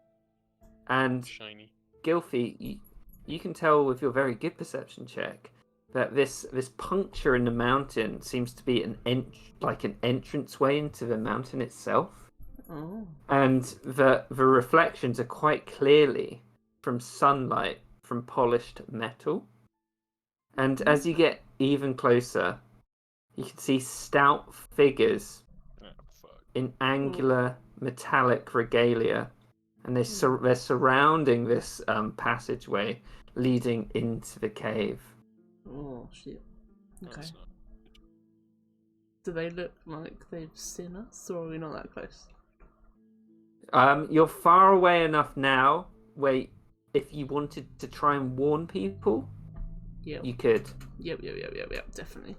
and Shiny. Gilfie, you can tell with your very good perception check that this puncture in the mountain seems to be an entranceway into the mountain itself, Oh. and the reflections are quite clearly from sunlight from polished metal. And as you get even closer, you can see stout figures Oh, fuck. in angular metallic regalia, and they're surrounding this passageway leading into the cave. Oh, shit. Okay. That's not... Do they look like they've seen us, or are we not that close? You're far away enough now where if you wanted to try and warn people, Yep. you could. Yep, definitely. How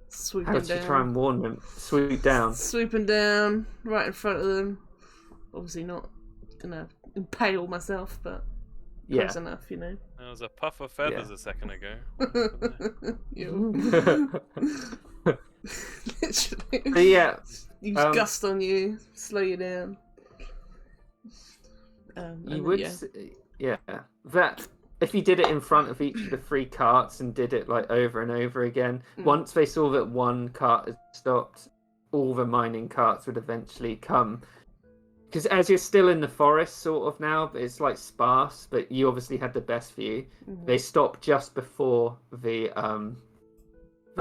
Swooping would you down. try and warn them? Swoop down. Swooping down, right in front of them. Obviously not gonna impale myself, but Yeah. close enough, you know. There was a puff of feathers Yeah. a second ago. You. Literally. But yeah, Use gust on you, slow you down. you would, yeah. That if you did it in front of each of the three carts and did it like over and over again, once they saw that one cart had stopped, all the mining carts would eventually come. Because as you're still in the forest, sort of now, but it's like sparse, but you obviously had the best view. Mm-hmm. They stop just before the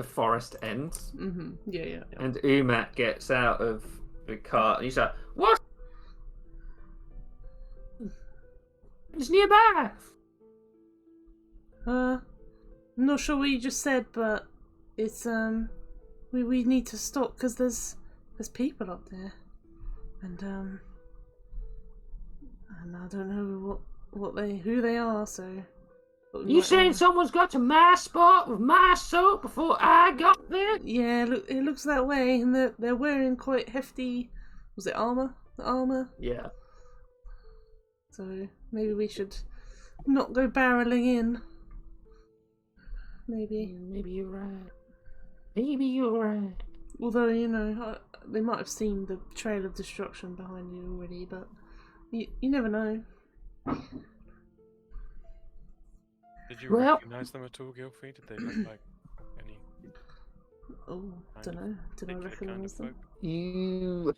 forest ends, Yeah. and Umat gets out of the cart and he's like, "What? It's nearby." I'm not sure what you just said, but it's we need to stop because there's people up there, and I don't know who they are, so. but we You might saying wanna- someone's got to my spot with my soap before I got there? Yeah, look, it looks that way, and they're wearing quite hefty. Was it armor? The armor. Yeah. So maybe we should not go barreling in. Maybe. Maybe you're right. Maybe you're right. Although, you know, they might have seen the trail of destruction behind you already, but you never know. Did you Well- recognize them at all, Gilfie? Did they look like any Oh, Kind don't of know. Did I particular kind of recognise them? folk? You,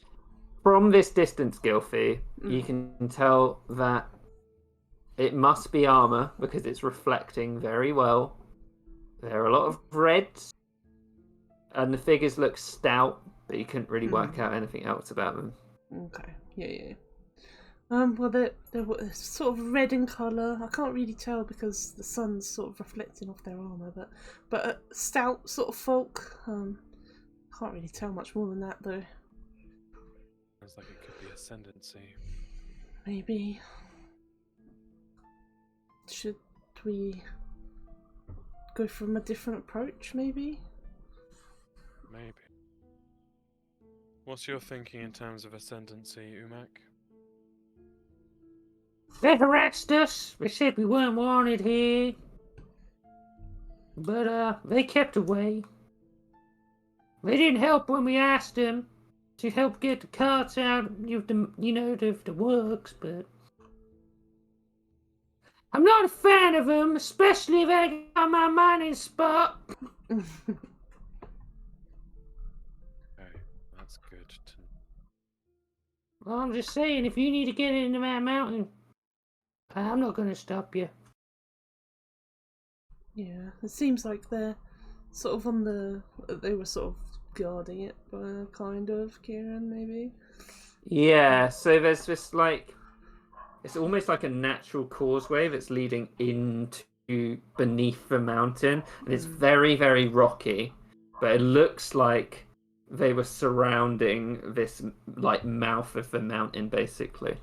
from this distance, Gilfie, you can tell that it must be armor because it's reflecting very well. There are a lot of reds, and the figures look stout, but you couldn't really work out anything else about them. Okay, yeah. Well, they're sort of red in colour. I can't really tell because the sun's sort of reflecting off their armour, but a stout sort of folk. Can't really tell much more than that though. Sounds like it could be ascendancy. Maybe. Should we go from a different approach, maybe? Maybe. What's your thinking in terms of ascendancy, Umak? They harassed us. They said we weren't wanted here. But, they kept away. They didn't help when we asked them to help get the carts out of the works, but... I'm not a fan of them, especially if I got my mining spot. Okay, that's good to know. Well, I'm just saying, if you need to get into that mountain, I'm not going to stop you. Yeah, it seems like they're sort of on the. They were sort of guarding it, kind of, Kieran, maybe. Yeah, so there's this, like... It's almost like a natural causeway that's leading into beneath the mountain. And it's very, very rocky. But it looks like they were surrounding this, like, mouth of the mountain, basically.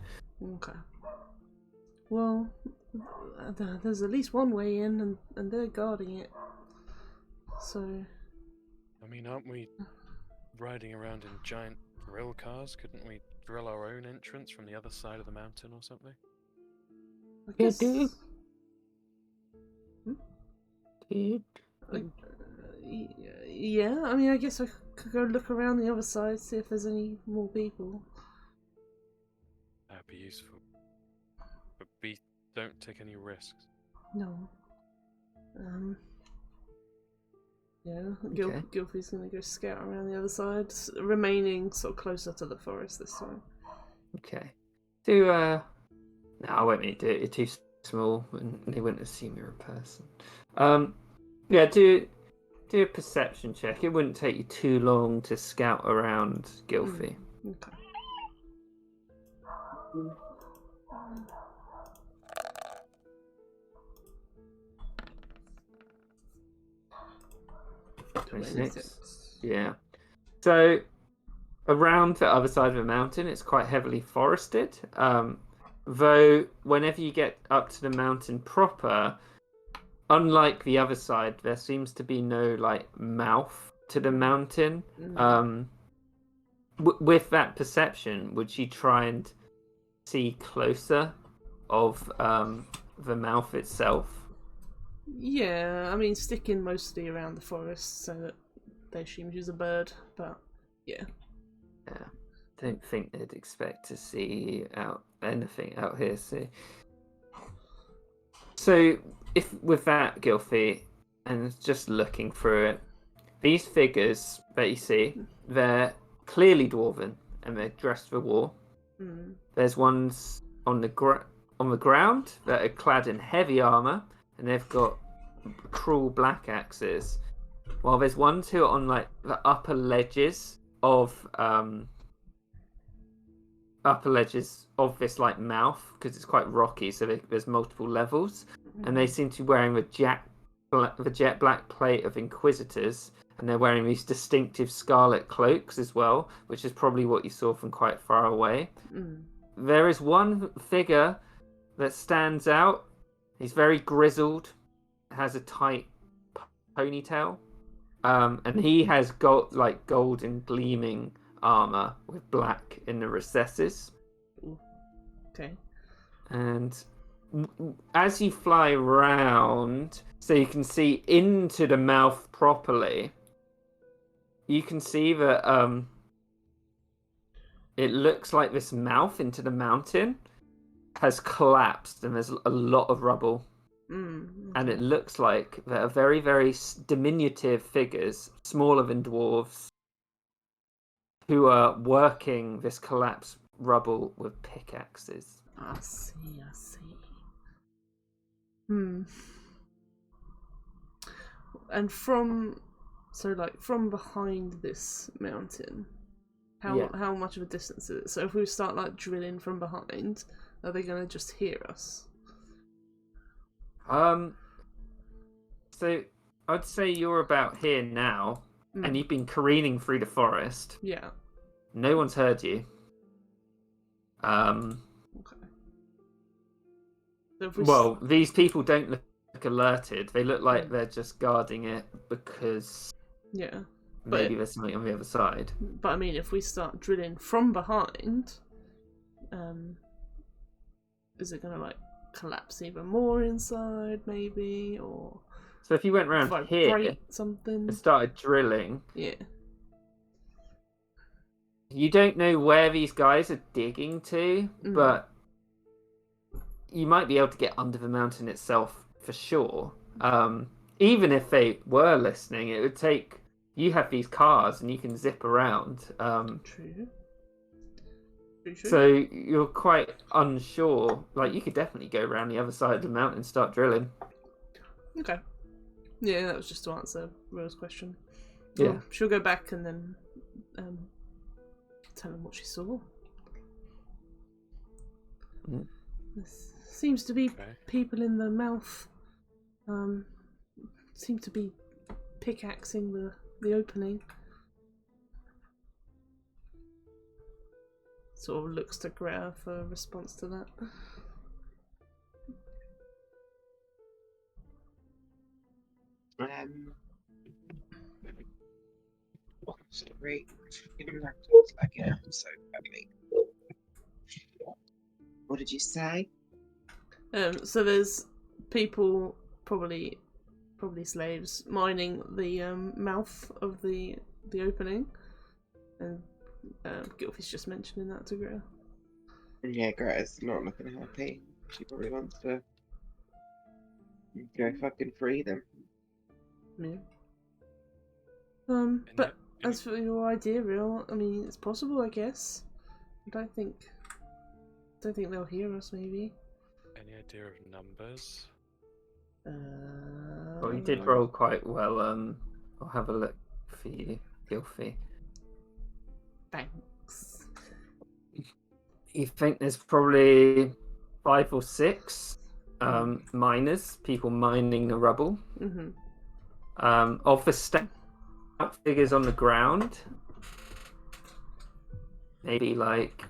Okay. Well, there's at least one way in, and they're guarding it. So. I mean, aren't we riding around in giant drill cars? Couldn't we drill our own entrance from the other side of the mountain or something? I guess. do. Hmm? Dude. Yeah, I mean, I guess I could go look around the other side, see if there's any more people. That'd be useful. But don't take any risks. No. Yeah, Okay. Gilfie's gonna go scout around the other side, remaining sort of closer to the forest this time. Okay. No, I won't make you do it. You're too small, and they wouldn't assume you're a person. Yeah, do a perception check. It wouldn't take you too long to scout around Gilfie. Okay. Yeah. So around the other side of the mountain, it's quite heavily forested. Though whenever you get up to the mountain proper, unlike the other side, there seems to be no like mouth to the mountain. With that perception, would you try and see closer of the mouth itself? Yeah, I mean, sticking mostly around the forest so that they assume she's a bird, but yeah. Yeah. Don't think they'd expect to see anything out here. So if with that, Gilfie, and just looking through it, these figures that you see, they're clearly dwarven and they're dressed for war. There's ones on the ground that are clad in heavy armor and they've got cruel black axes, while there's ones who are on like the upper ledges of this like mouth, because it's quite rocky, so there's multiple levels, and they seem to be wearing the jet black plate of Inquisitors, and they're wearing these distinctive scarlet cloaks as well, which is probably what you saw from quite far away. There is one figure that stands out. He's very grizzled, has a tight ponytail, and he has gold and gleaming armor with black in the recesses. Okay. And as you fly around, so you can see into the mouth properly, you can see that it looks like this mouth into the mountain has collapsed and there's a lot of rubble. And it looks like there are very, very diminutive figures, smaller than dwarves, who are working this collapsed rubble with pickaxes. I see. And from behind this mountain, how much of a distance is it? So if we start like drilling from behind, are they gonna just hear us? So I'd say you're about here now, and you've been careening through the forest. Yeah. No one's heard you. Okay. So well, these people don't look alerted. They look like they're just guarding it because maybe there's something on the other side. But I mean, if we start drilling from behind, is it gonna like collapse even more inside, maybe, or So if you went round here vibrate something? and started drilling, Yeah. you don't know where these guys are digging to, but you might be able to get under the mountain itself for sure. Even if they were listening, it would take. You have these cars and you can zip around. True. So you're quite unsure. Like, you could definitely go around the other side of the mountain and start drilling. Okay. Yeah, that was just to answer Rose' question. Yeah. Well, she'll go back and then tell him what she saw. Mm. There seems to be Okay. people in the mouth. Seem to be pickaxing the opening. Sort of looks to Greta for a response to that. Sorry. Again, so badly. What did you say? So there's people, probably slaves, mining the mouth of the opening, and Gilfie's just mentioning that to Greta. Yeah, Greta's not looking happy. She probably wants to go fucking free them. Yeah. But as for your idea, Real, I mean, it's possible, I guess. I don't think they'll hear us. Maybe. Any idea of numbers? Well, you did roll quite well. I'll have a look for you, Gilfie. Thanks. You think there's probably 5 or 6 miners, people mining the rubble. Mm-hmm. Of the stout figures on the ground, maybe like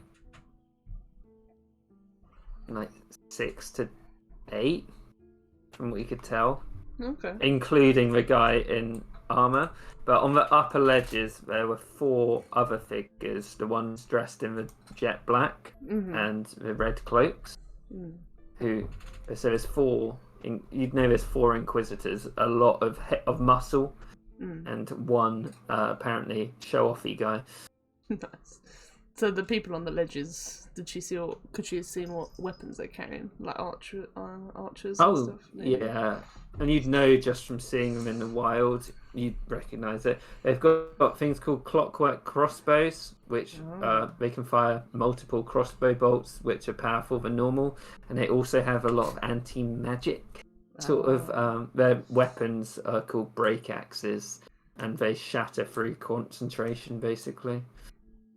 6 to 8, from what you could tell, Okay. including the guy in armor. But on the upper ledges, there were 4 other figures, the ones dressed in the jet black and the red cloaks. Who? So there's 4. You'd know there's 4 inquisitors, a lot of muscle, and 1 apparently show-offy guy. Nice. So the people on the ledges, could she have seen what weapons they're carrying, like archers and stuff? Maybe? Yeah, and you'd know just from seeing them in the wild, you'd recognise it. They've got things called clockwork crossbows, which they can fire multiple crossbow bolts, which are powerful than normal, and they also have a lot of anti-magic sort of. Their weapons are called break axes, and they shatter through concentration, basically.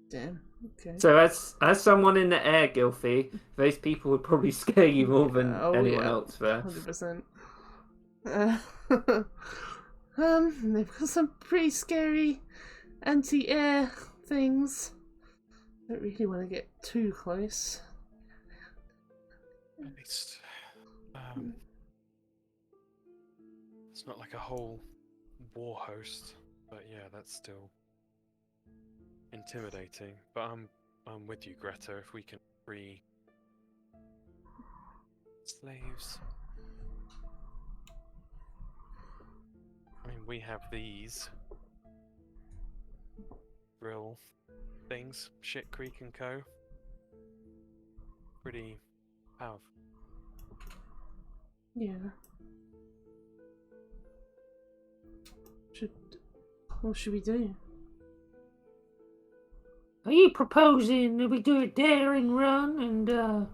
Damn. Okay. So as someone in the air, Gilfie, those people would probably scare you more than anyone else there. 100%. They've got some pretty scary anti-air things. Don't really want to get too close. At least, it's not like a whole war host, but yeah, that's still intimidating. But I'm with you, Greta. If we can free slaves, I mean, we have these drill things, Shit Creek and Co. Pretty powerful. Yeah. What should we do? Are you proposing that we do a daring run and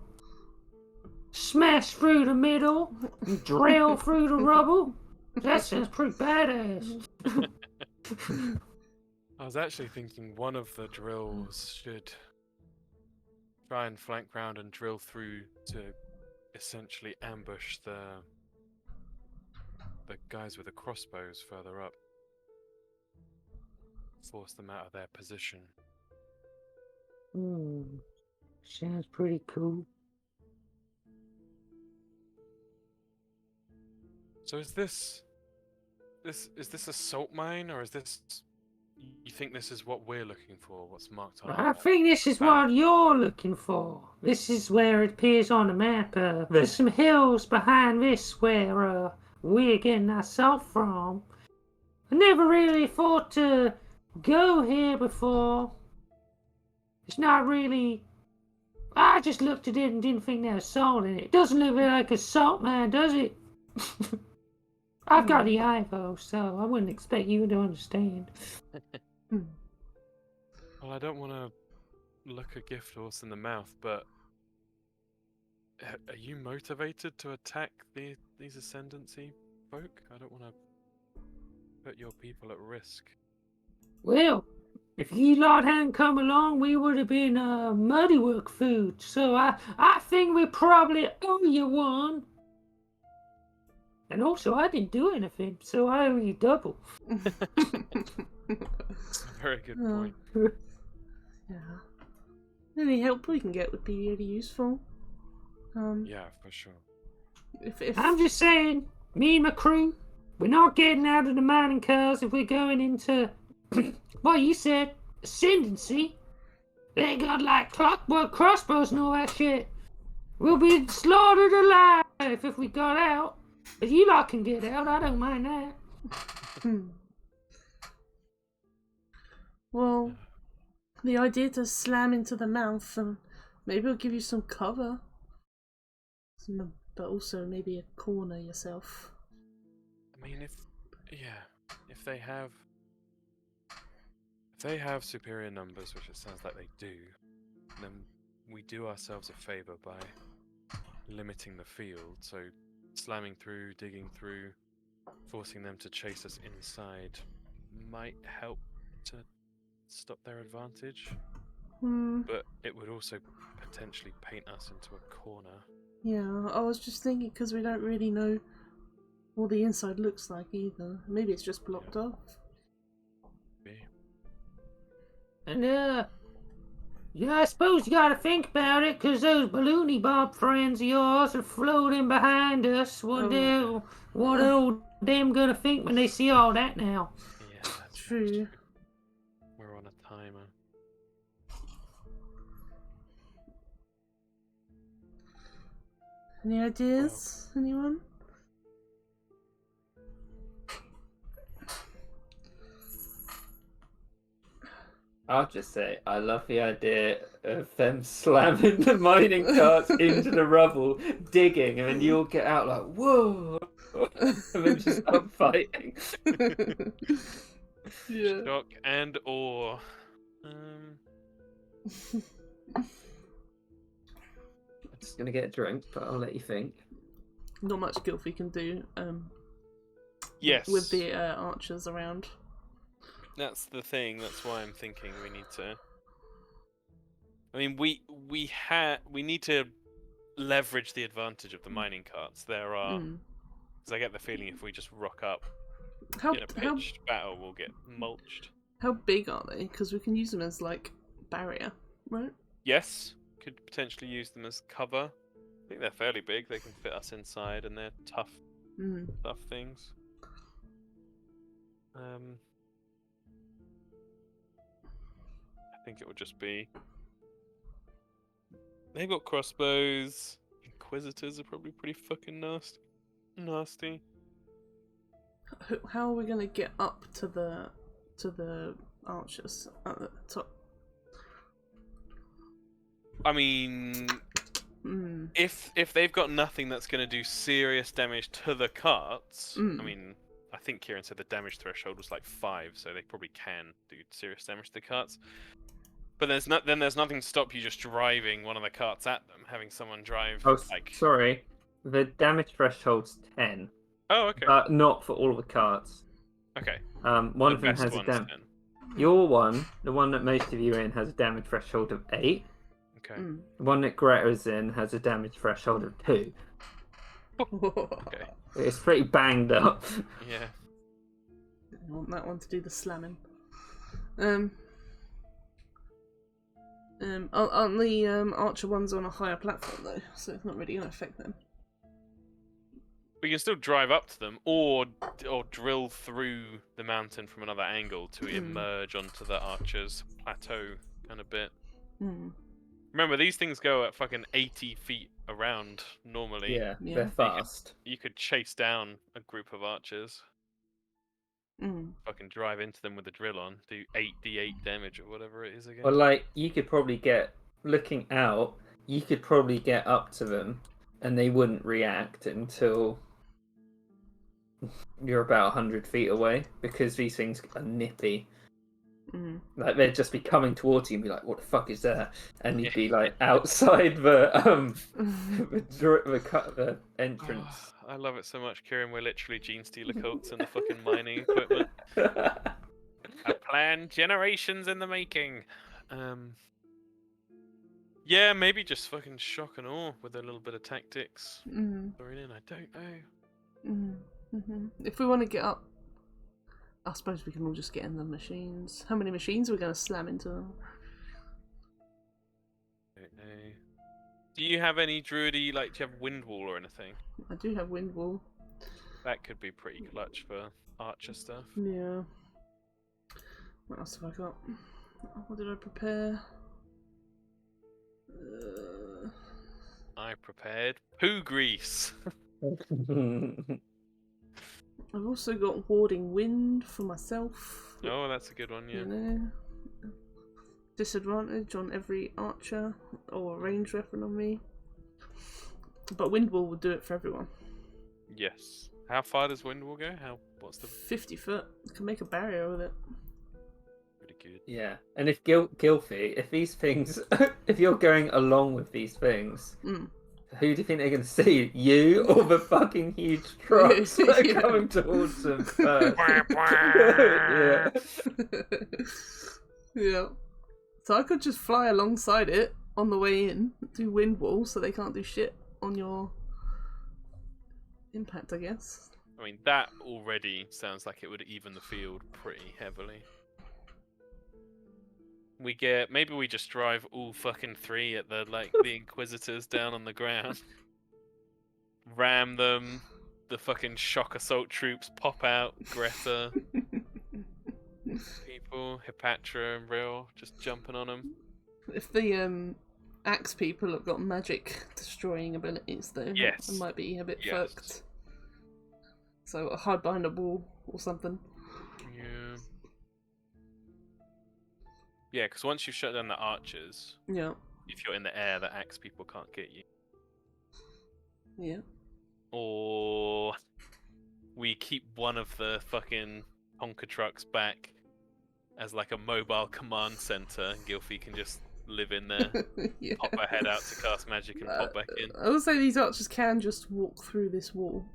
smash through the middle and drill through the rubble? That sounds pretty badass. I was actually thinking one of the drills should try and flank round and drill through to essentially ambush the guys with the crossbows further up. Force them out of their position. Sounds pretty cool. So is this a salt mine, or is this You think this is what we're looking for? What's marked on I our think this is map? what you're looking for. This is where it appears on the map. There's some hills behind this where we're getting our salt from. I never really thought to go here before. It's not really. I just looked at it and didn't think there was salt in it. It doesn't look like a salt mine, does it? I've got the eye though, so I wouldn't expect you to understand. Well, I don't want to look a gift horse in the mouth, but are you motivated to attack these ascendancy folk? I don't want to put your people at risk. Well, if you lot hadn't come along, we would have been muddy work food. So I think we probably owe you one. And also, I didn't do anything, so I owe you double. Very good Oh. point. Yeah. Any help we can get would be really useful. Yeah, for sure. If I'm just saying, me and my crew, we're not getting out of the mining cars if we're going into, what you said, ascendancy. They got like clockwork crossbows and all that shit. We'll be slaughtered alive if we got out. If you lot can get out, I don't mind that. Well, the idea to slam into the mouth, and maybe it'll give you some cover. But also maybe a corner yourself. I mean, if they have superior numbers, which it sounds like they do, then we do ourselves a favor by limiting the field. So slamming through, digging through, forcing them to chase us inside might help to stop their advantage. But it would also potentially paint us into a corner. Yeah, I was just thinking because we don't really know what the inside looks like either. Maybe it's just blocked off. And yeah, I suppose you gotta think about it, 'cause those balloony bob friends of yours are floating behind us. What are them gonna think when they see all that now? Yeah, that's very True. We're on a timer. Any ideas? Anyone? I'll just say, I love the idea of them slamming the mining carts into the rubble, digging, and then you all get out like, whoa! And then just start fighting. Yeah. Shock and awe. I'm just gonna get a drink, but I'll let you think. Not much Gylfi can do. Yes. With the archers around. That's the thing. That's why I'm thinking we need to. I mean, we need to leverage the advantage of the mining carts. There are, because I get the feeling if we just rock up in a pitched battle, we'll get mulched. How big are they? Because we can use them as like barrier, right? Yes, could potentially use them as cover. I think they're fairly big. They can fit us inside, and they're tough things. I think it would just be. They've got crossbows. Inquisitors are probably pretty fucking nasty. How are we gonna get up to the archers at the top? I mean, if they've got nothing that's going to do serious damage to the carts, I mean, I think Kieran said the damage threshold was like 5, so they probably can do serious damage to the carts. But there's nothing to stop you just driving one of the carts at them, having someone drive. Oh, like... sorry. The damage threshold's 10. Oh, okay. But not for all of the carts. Okay. One of them has a damage. Your one, the one that most of you are in, has a damage threshold of 8. Okay. The one that Greta's in has a damage threshold of 2. Okay. It's pretty banged up. Yeah. I want that one to do the slamming. Aren't the archer ones on a higher platform though, so it's not really going to affect them. We can still drive up to them, or drill through the mountain from another angle to emerge onto the Archer's plateau kind of bit. Hmm. Remember, these things go at fucking 80 feet around normally. Yeah, Yeah. they're fast. You could chase down a group of archers, Hmm. fucking drive into them with a drill on, do 8d8 damage or whatever it is again. Or like you could probably looking out, you could probably get up to them, and they wouldn't react until you're about 100 feet away, because these things are nippy. Hmm. Like they'd just be coming towards you and be like, "What the fuck is that?" And you'd be like outside the the entrance. I love it so much, Kieran. We're literally gene stealer cults and the fucking mining equipment. A plan generations in the making. Yeah, maybe just fucking shock and awe with a little bit of tactics. Hmm. Thrown in, I don't know. Hmm. If we want to get up, I suppose we can all just get in the machines. How many machines are we going to slam into them? Don't know. Do you have any druidy, like, do you have wind wall or anything? I do have wind wall. That could be pretty clutch for archer stuff. Yeah. What else have I got? What did I prepare? I prepared poo grease. I've also got warding wind for myself. Oh, that's a good one, yeah. You know, disadvantage on every archer or range weapon on me. But wind wall would do it for everyone. Yes. How far does wind wall go? What's the 50 foot. You can make a barrier with it. pretty good? Yeah, and if Gilfy, if these things, if you're going along with these things, Mm. who do you think they're going to see? You or the fucking huge trucks that are Yeah. coming towards them first? Yeah. Yeah. So I could just fly alongside it on the way in, do wind wall, so they can't do shit on your impact, I guess. I mean, that already sounds like it would even the field pretty heavily. Maybe we just drive all fucking three at the Inquisitors down on the ground. Ram them, the fucking shock assault troops pop out, Greta, people, Hipatra and Real, just jumping on them. If the axe people have got magic destroying abilities, though, Yes. it might be a bit Yes. fucked. So a hard binder wall or something. Yeah. Yeah, because once you shut down the archers, Yeah. if you're in the air, the axe people can't get you. Yeah. Or we keep one of the fucking Honka trucks back as like a mobile command center, and Gilfy can just live in there, Yeah. pop her head out to cast magic and pop back in. I would say these archers can just walk through this wall.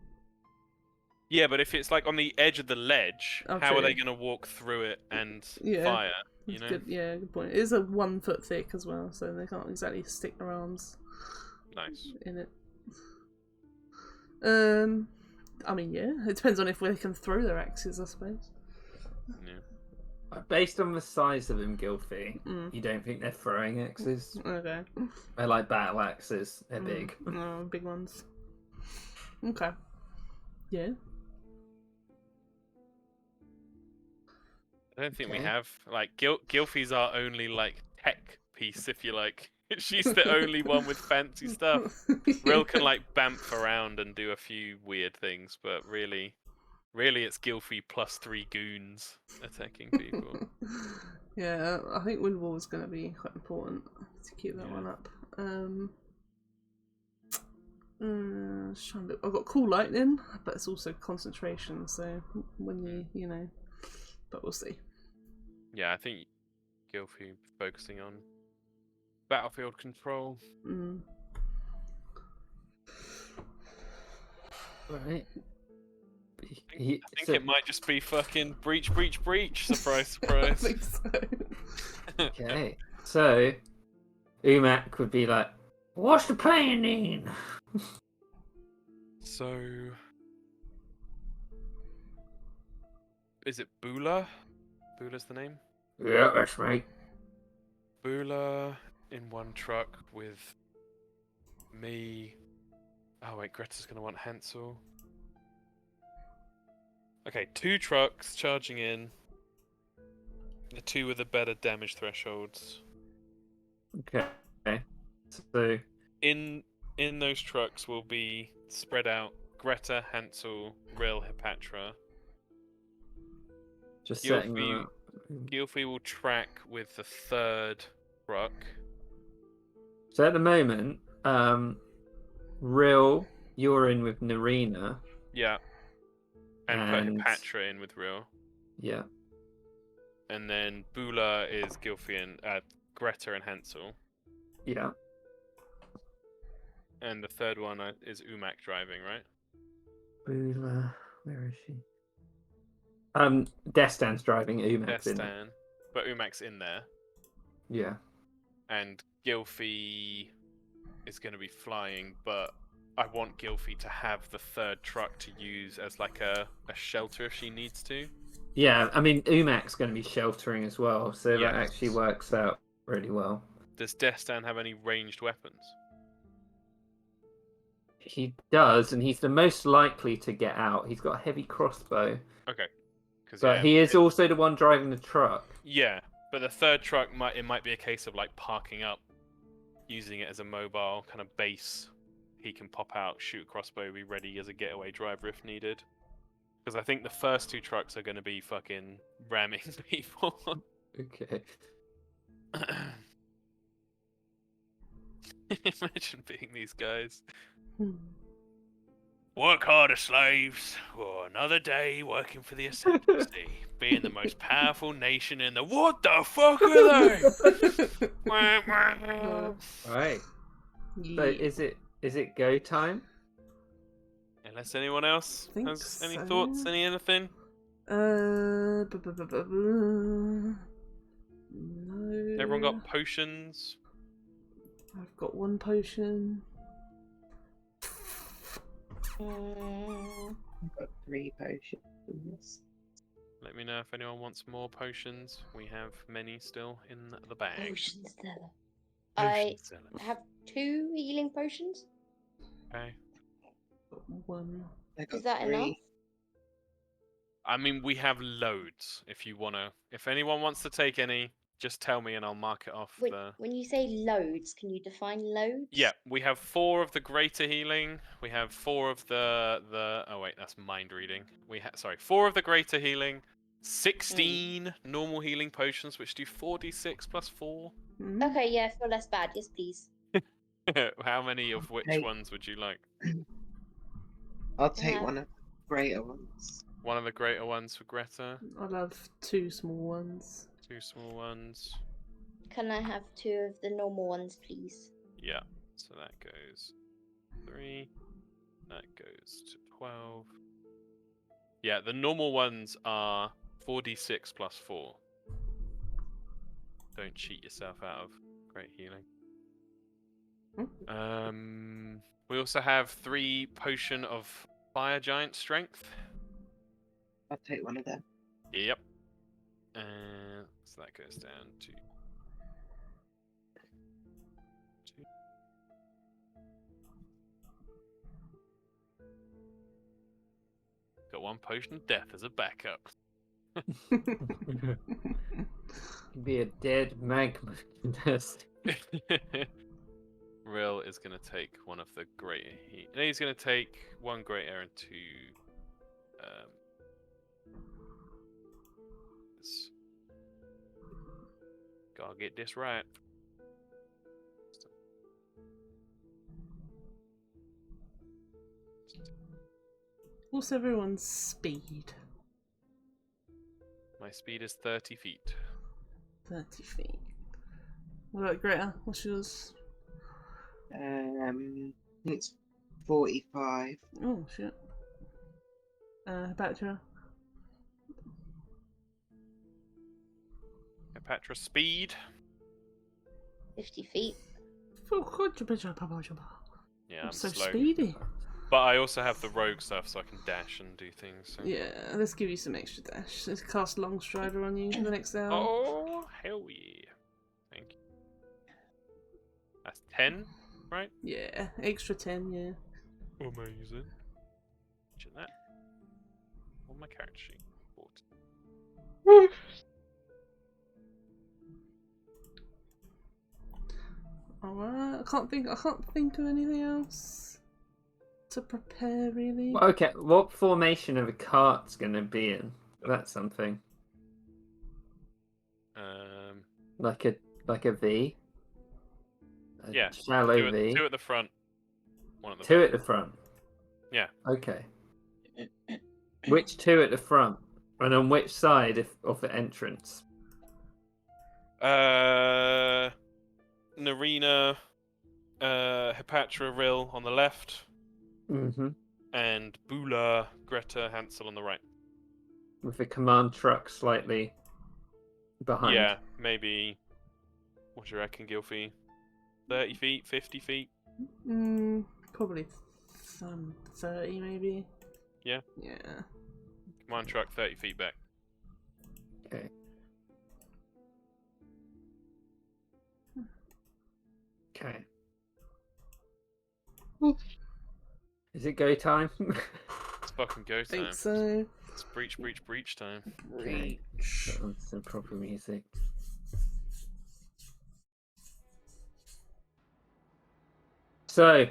Yeah, but if it's like on the edge of the ledge, Oh, how true. are they going to walk through it and Yeah. fire? You That's know? good. Yeah, good point. It is a 1 foot thick as well, so they can't exactly stick their arms Nice. in it. I mean, yeah, it depends on if they can throw their axes, I suppose. Yeah. Based on the size of them, Gilfy, Mm. you don't think they're throwing axes? Okay. They're like battle axes. They're Mm. big. Oh, big ones. Okay. Yeah. I don't think we Okay. have like Gilfy's our only like tech piece, if you like. She's the only one with fancy stuff. Rill can like bamf around and do a few weird things, but really it's Gilfy plus 3 goons attacking people. Yeah, I think wind wall is going to be quite important to keep that Yeah. one up. Just trying to look. I've got cool lightning, but it's also concentration. So when you know, but we'll see. Yeah, I think Gilfy focusing on battlefield control. Mm. Right. I think it might just be fucking breach. Surprise, I surprise. think so. Okay. So, Umak would be like, What's the plan then? So, is it Bula? Bula's the name? yeah, that's right. Bula in one truck with me. Oh wait, Greta's gonna want Hansel. Okay, 2 trucks charging in. The 2 with the better damage thresholds. Okay. So In those trucks will be spread out Greta, Hansel, Rill, Hepatra. just setting them Gilfie, up. Gilfie will track with the 3rd truck. So at the moment, Rill, you're in with Narina. Yeah. And And- put Hepatra in with Rill. Yeah. And then Bula is Gilfie and Greta and Hansel. Yeah. And the 3rd one is Umak driving, right? Bula, where is she? Destan's driving. Umak's in it. Destan. But Umak's in there. Yeah. And Gilfie is going to be flying, but I want Gilfie to have the 3rd truck to use as like a shelter if she needs to. Yeah, I mean, Umak's going to be sheltering as well, so that Yes. actually works out really well. Does Destan have any ranged weapons? He does, and he's the most likely to get out. He's got a heavy crossbow, Okay. 'Cause, but yeah, he is also the one driving the truck. Yeah, but the 3rd truck might be a case of like parking up, using it as a mobile kind of base. He can pop out, shoot a crossbow, be ready as a getaway driver if needed. Because I think the first 2 trucks are going to be fucking ramming people. Okay. Imagine being these guys. Hmm. Work harder, slaves. For another day working for the Ascendancy. Being the most powerful nation in the... What the fuck are they? Wah, wah. Right. So Yeah. is it go time? Unless anyone else Think has any so. thoughts, anything? No. Everyone got potions? I've got 1 potion. I've got 3 potions. Let me know if anyone wants more potions. We have many still in the bag. Potion seller. I Potion seller. have 2 healing potions. Okay. Got 1. I got Is that 3. enough? I mean, we have loads. If you wanna, if anyone wants to take any, just tell me and I'll mark it off. When you say loads, can you define loads? Yeah, we have 4 of the greater healing. We have 4 of the. Oh wait, that's mind reading. 4 of the greater healing. 16 normal healing potions, which do 4d6 plus 4. Mhm. Okay, yeah, feel less bad. Yes, please. How many of which Okay. ones would you like? I'll take Yeah. one of the greater ones. One of the greater ones for Greta. I'll have 2 small ones. 2 small ones. Can I have 2 of the normal ones, please? Yeah. So that goes 3. That goes to 12. Yeah, the normal ones are 4d6 plus 4. Don't cheat yourself out of great healing. We also have 3 potion of fire giant strength. I'll take one of them. Yep. And so that goes down to 2. Got 1 potion of death as a backup. Be a dead magma contestant. Rill is going to take one of the greater heat. No, he's going to take 1 greater and 2. Gotta get this right. What's everyone's speed? My speed is 30 feet. 30 feet. What about Greta? What's yours? I think it's 45. Oh, shit. Bachelor? Cleopatra speed. 50 feet. Yeah, I'm I'm so slow. speedy. But I also have the rogue stuff, so I can dash and do things. So. Yeah, let's give you some extra dash. Let's cast Long Strider on you in the next hour. Oh, hell yeah. Thank you. That's 10, right? Yeah, extra 10, yeah. Amazing. Mention that. on my character sheet. 40. Alright, I can't think of anything else to prepare really. Well, okay, what formation of a cart's gonna be in? That's something. Like a V. A Yeah, shallow two V. at the front, one at the Two back. at the front. Yeah. Okay. Which two at the front? And on which side of the entrance? Narina, Hepatra, Rill on the left, Mm-hmm. and Bula, Greta, Hansel on the right. With the command truck slightly behind. Yeah, maybe. What do you reckon, Gilfie? 30 feet, 50 feet? Probably 30 maybe. Yeah? Yeah. Command truck 30 feet back. Okay. Okay. Is it go time? It's fucking go I time. think so. It's breach time. Okay. That's some proper music. So,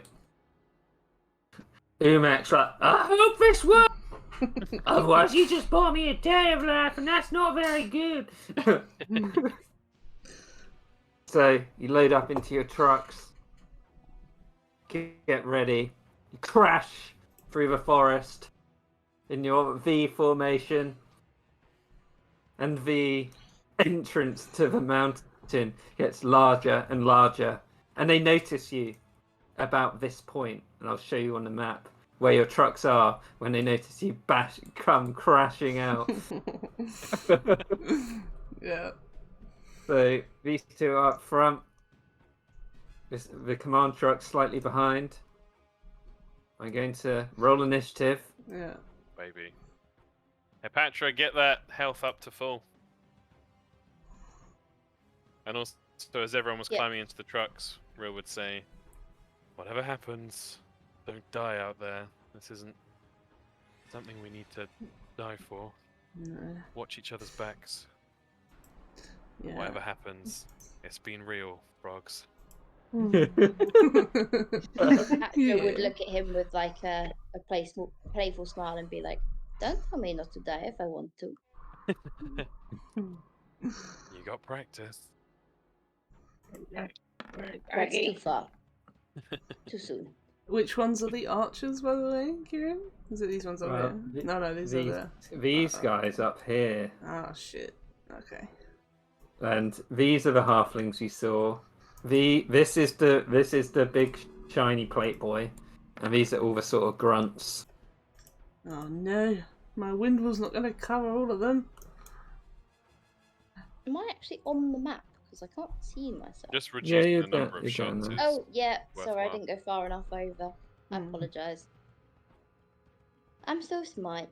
Umak's like, I hope this works. Otherwise, you just bought me a day of life, and that's not very good. So, you load up into your trucks, get ready, you crash through the forest in your V formation, and the entrance to the mountain gets larger and larger, and they notice you about this point, and I'll show you on the map where your trucks are when they notice you come crashing out. Yeah. So these two are up front. The command truck slightly behind. I'm going to roll initiative. Yeah. Baby. Hepatra, get that health up to full. And also, as everyone was Yeah. climbing into the trucks, Rill would say, whatever happens, don't die out there. This isn't something we need to die for. No. Watch each other's backs. Yeah. Whatever happens, it's been real, frogs. Hepatra Yeah. would look at him with like a playful smile and be like, "Don't tell me not to die if I want to." You got practice. That's too far. Too soon. Which ones are the archers, by the way, Kieran? Is it these ones over Well, here? No, these are there. These guys up here. Ah, shit. Okay. And these are the halflings you saw. This is the big shiny plate boy, and these are all the sort of grunts. Oh no, my Windwall's not going to cover all of them. Am I actually on the map? Because I can't see myself. Just Yeah, reduce you're the number of you're shots. down is- there. Oh, yeah. Sorry, I worthwhile. didn't go far enough over. I Hmm. apologise. I'm so smart.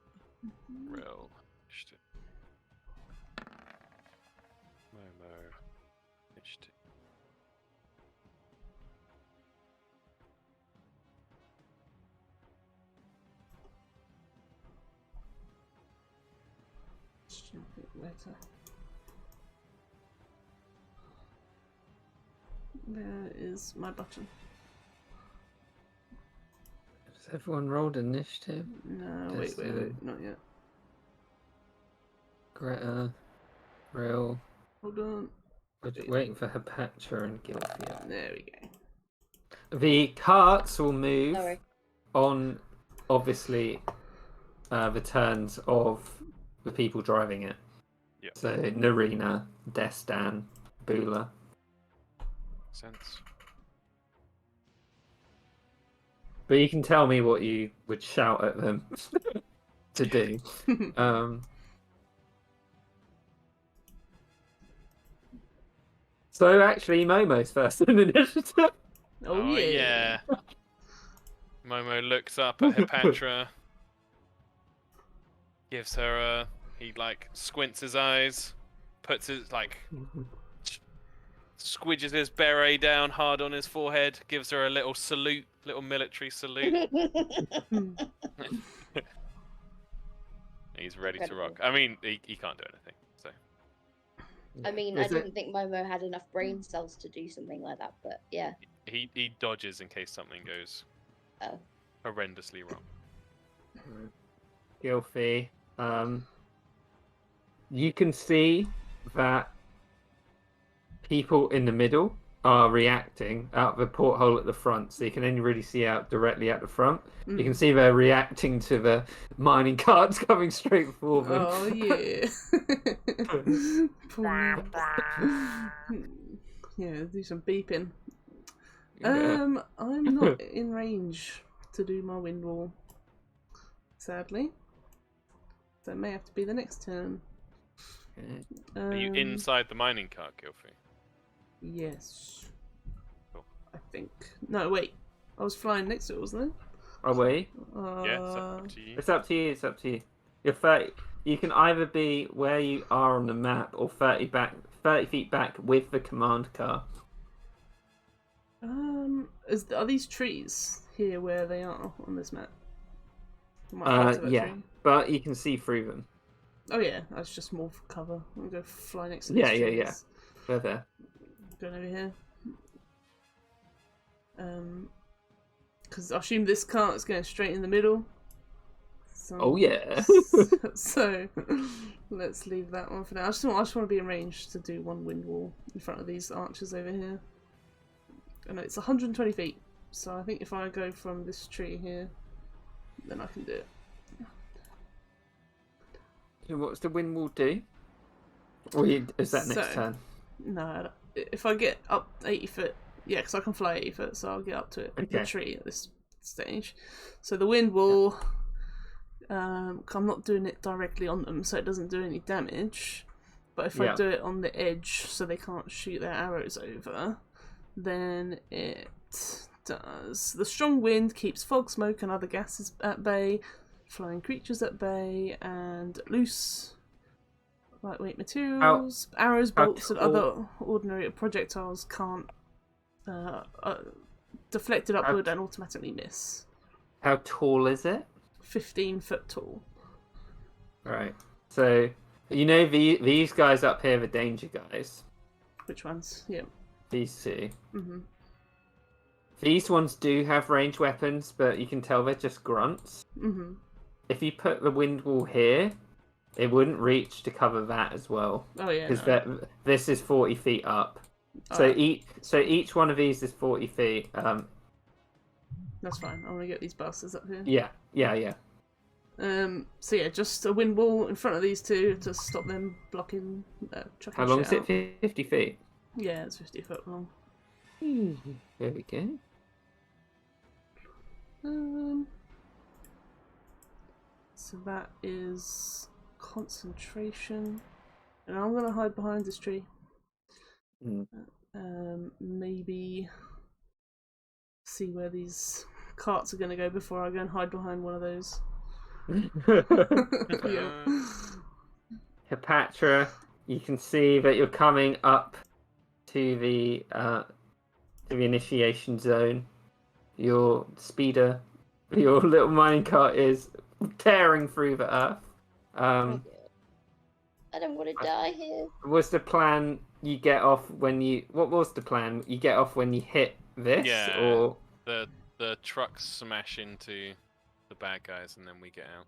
Real. Initiative. Momo. Initiative. Stupid letter. There is my button. Has everyone rolled initiative? No, Yes, wait, not yet. Greta, Rill. Hold on. We're waiting for Hepatra and Gilfia. There we go. The carts will move Sorry. on, obviously, the turns of the people driving it. Yeah. So Narina, Destan, Bula. Sense. But you can tell me what you would shout at them to do. So actually, Momo's first in initiative. Oh, yeah. Momo looks up at Hepatra. Gives her a. He like squints his eyes, puts his like squidges his beret down hard on his forehead, gives her a little salute, little military salute. He's ready to Incredible. rock. I mean, he can't do anything. So I mean, Is I it- didn't think Momo had enough brain cells to do something like that, but yeah. he dodges in case something goes Oh. horrendously wrong. Gilfie, you can see that people in the middle are reacting out the porthole at the front, so you can only really see out directly at the front. You can see they're reacting to the mining carts coming straight for them. Oh yeah. Yeah, do some beeping. Yeah. I'm not in range to do my wind wall, sadly. So it may have to be the next turn. Okay. Are you inside the mining cart, Gilfie? Yes. Cool. I think. No, wait. I was flying next to it, wasn't Are we? I? Yeah, it's up to you. It's up to you. It's up to you. You're 30. You can either be where you are on the map or 30 feet back with the command car. Are these trees here where they are on this map? I might fly to that Yeah, tree. but you can see through them. Oh yeah, that's just more for cover. I'm gonna go fly next to Yeah, these yeah, trees. yeah. They're there. Going over here. Because I assume this cart is going straight in the middle. So, Oh yeah. so let's leave that one for now. I just want to be in range to do one wind wall in front of these archers over here. And it's 120 feet, so I think if I go from this tree here, then I can do it. So what's the wind wall do? Or is that next So- turn? No, if I get up 80 foot, yeah, because I can fly 80 foot, so I'll get up to it, the Okay. tree at this stage. So the wind wall, I'm not doing it directly on them, so it doesn't do any damage. But if I Yeah. do it on the edge, so they can't shoot their arrows over, then it does. The strong wind keeps fog, smoke, and other gases at bay, flying creatures at bay, and loose lightweight materials. Arrows, how bolts, and tall- other ordinary projectiles can't deflect it upward and automatically miss. How tall is it? 15 foot tall. Right. So you know these guys up here, the danger guys. Which ones? Yeah. These two. hmm These ones do have ranged weapons, but you can tell they're just grunts. hmm If you put the wind wall here, it wouldn't reach to cover that as well, Oh yeah. because No. this is 40 feet up. So Alright, each one of these is 40 feet. that's fine. I want to get these bastards up here. Yeah. So yeah, just a wind wall in front of these two to stop them blocking. Chucking How long shit is out. it? 50 feet. Yeah, it's 50 foot long. There we go. So that is concentration, and I'm gonna hide behind this tree. Mm. Maybe see where these carts are gonna go before I go and hide behind one of those. Yeah. Hepatra, you can see that you're coming up to the initiation zone. Your speeder, your little mining cart is tearing through the earth. I don't want to die here. Was the plan you get off when you? What was the plan? You get off when you hit this, Yeah. or The trucks smash into the bad guys and then we get out.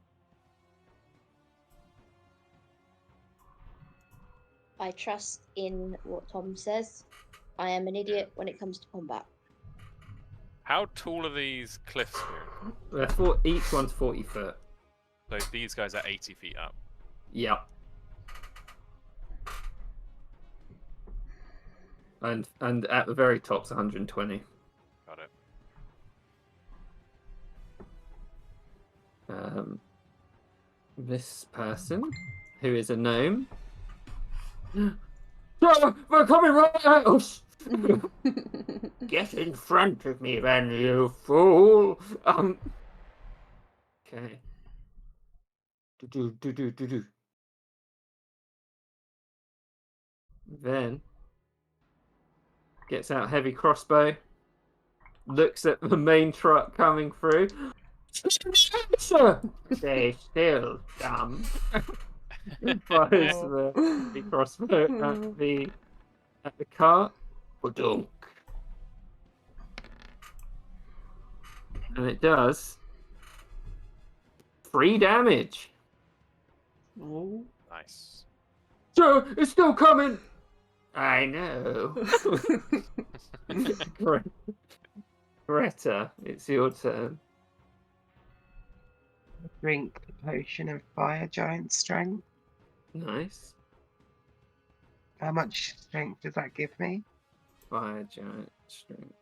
I trust in what Tom says. I am an idiot when it comes to combat. How tall are these cliffs here? each one's 40 foot. So these guys are 80 feet up. Yep. And at the very top's 120. Got it. This person, who is a gnome. Oh, they're coming right at us! Get in front of me, then, you fool! Okay. Do. Then gets out heavy crossbow. Looks at the main truck coming through. Stay still, dumb. Fires the crossbow at the cart. Badunk. And it does 3 damage. Oh. Nice. So it's still coming. I know. Greta, it's your turn. Drink the potion of fire giant strength. Nice. How much strength does that give me? Fire giant strength.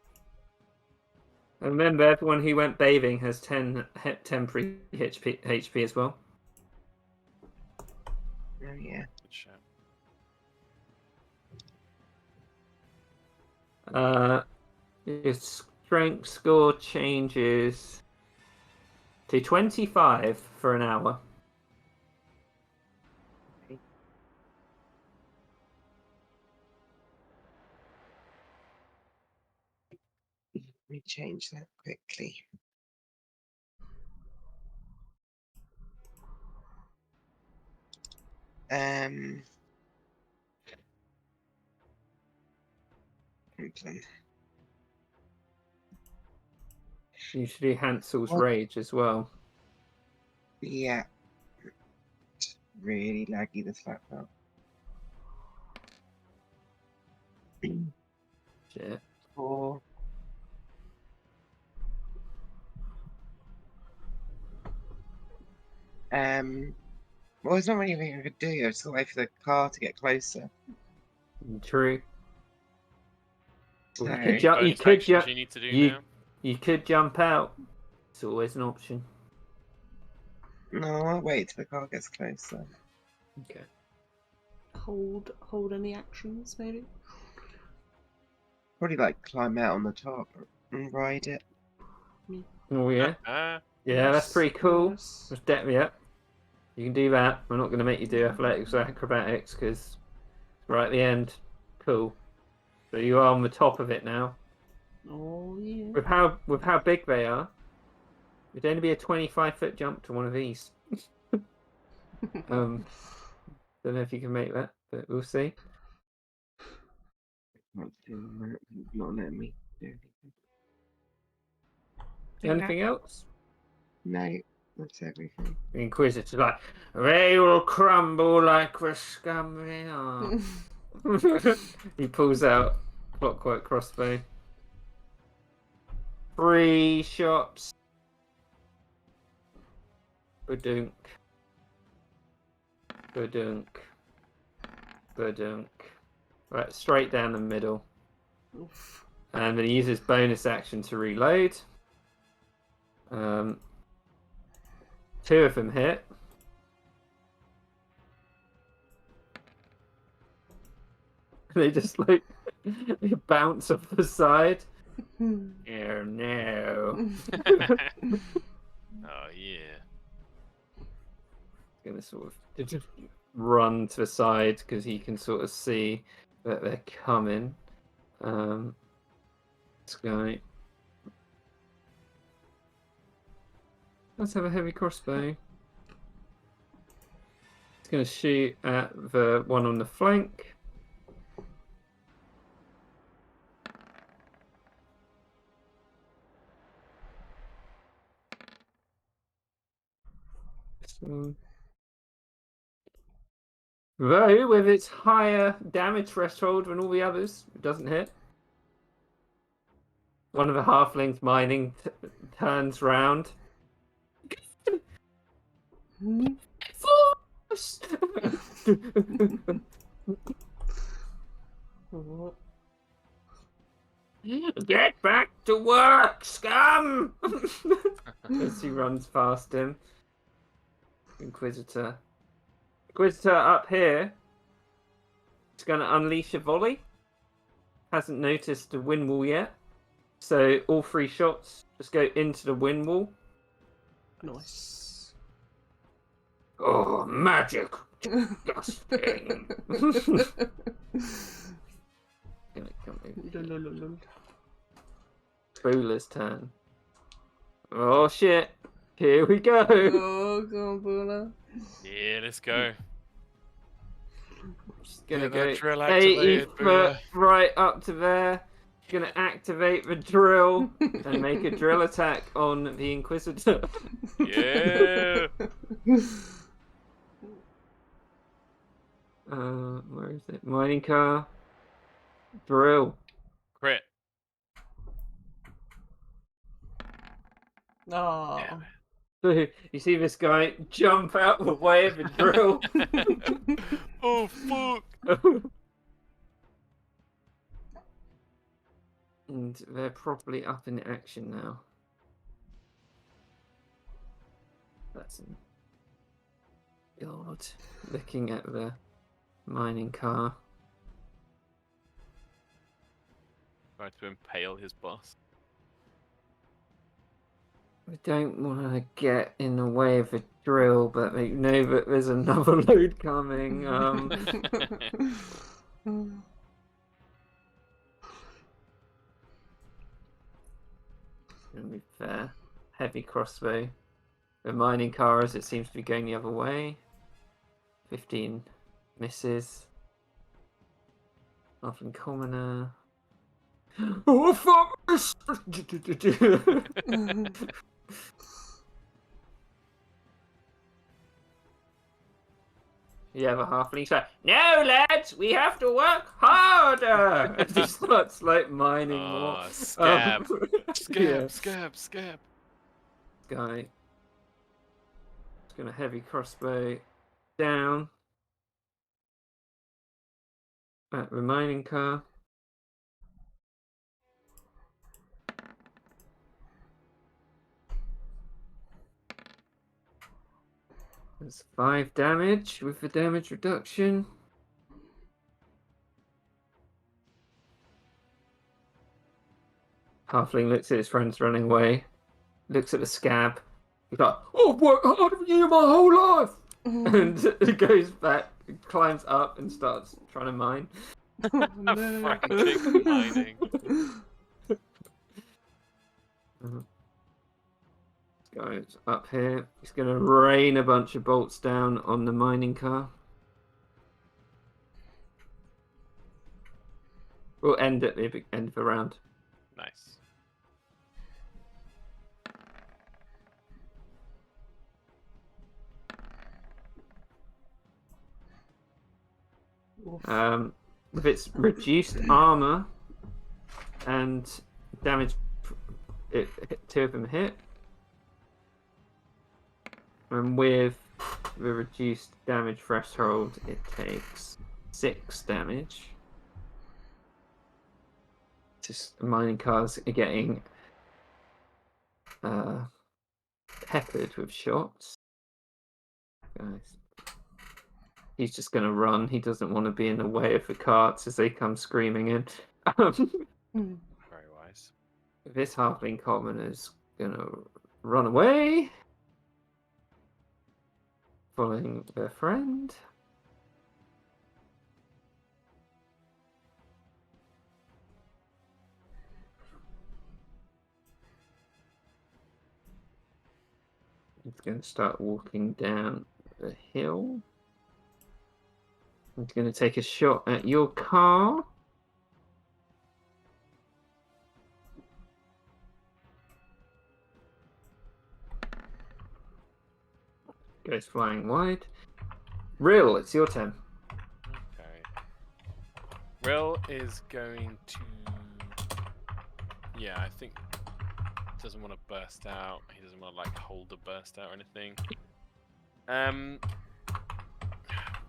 And remember, everyone who went bathing has 10 temporary HP as well. Oh yeah. Good shout. Your strength score changes to 25 for an hour. Let me change that quickly. Hold on. You should do Hansel's What? Rage as well. Yeah. It's really laggy, this laptop. Shit. 4. Well, there's not really anything I could do. I just got to wait for the car to get closer. True. So, Well, you could Bonus actions ju- you need to do you- now. You could jump out. It's always an option. no, I'll wait till the car gets closer. Okay. Hold any actions, maybe? Probably like climb out on the top and ride it. Oh yeah. Ah, Yeah, that's pretty cool. Yes. Just yeah. You can do that. I'm not going to make you do athletics or acrobatics because right at the end. Cool. So you are on the top of it now. Oh yeah. With how big they are, it'd only be a 25-foot jump to one of these. Don't know if you can make that, but we'll see. Not doing that. Not letting me do anything. Anything else? No, that's everything. The Inquisitor's like, they will crumble like the scum they are. He pulls out clockwork crossbow. 3 shots. Badunk. Badunk. Badunk. Right, straight down the middle. Oof. And then he uses bonus action to reload. 2 of them hit. They just like they bounce off the side. Oh no. oh yeah. Gonna sort of just run to the side because he can sort of see that they're coming. This guy. Let's have a heavy crossbow. He's gonna shoot at the one on the flank. So, though, with its higher damage threshold than all the others, it doesn't hit. One of the halflings mining turns round. Force! Get back to work, scum! As he runs past him. Inquisitor up here is going to unleash a volley. Hasn't noticed the wind wall yet. So all 3 shots just go into the wind wall. Nice. Oh, magic! Disgusting! Booler's turn. Oh shit! Here we go. Oh, go on, Bula. Yeah, let's go. She's gonna Get that go drill 80 activated, foot Bula. right up to there. She's gonna activate the drill and make a drill attack on the Inquisitor. Yeah. Where is it? Mining car. Drill. Crit. Oh. So you see this guy jump out the way of the drill. Oh, fuck. And they're probably up in action now. That's God. Looking at the mining car. Try to impale his boss. We don't want to get in the way of a drill, but we know that there's another load coming. And with heavy crossbow. The mining car, as it seems to be going the other way. 15 misses. Nothing commoner. Oh fuck! You have a halfling shout, "No, lads, we have to work harder!" And he starts like mining more. Scab. Scab, Yeah. scab, scab. Guy. It's gonna heavy crossbow down. At the mining car. There's 5 damage with the damage reduction. Halfling looks at his friends running away. Looks at the scab. He's like, "I've worked harder for you my whole life!" And goes back, climbs up and starts trying to mine. Frantic mining. Goes up here. He's going to rain a bunch of bolts down on the mining car. We'll end at the end of the round. Nice. With its reduced armor and damage, 2 of them hit. And with the reduced damage threshold, it takes 6 damage. Just mining cars are getting peppered with shots. Guys, he's just gonna run. He doesn't want to be in the way of the carts as they come screaming in. Very wise. This halfling commoner's gonna run away. Following their friend. He's going to start walking down the hill. He's going to take a shot at your car. Goes flying wide. Rill, it's your turn. Okay. Rill is going to. Yeah, I think. Doesn't want to burst out. He doesn't want to like hold the burst out or anything.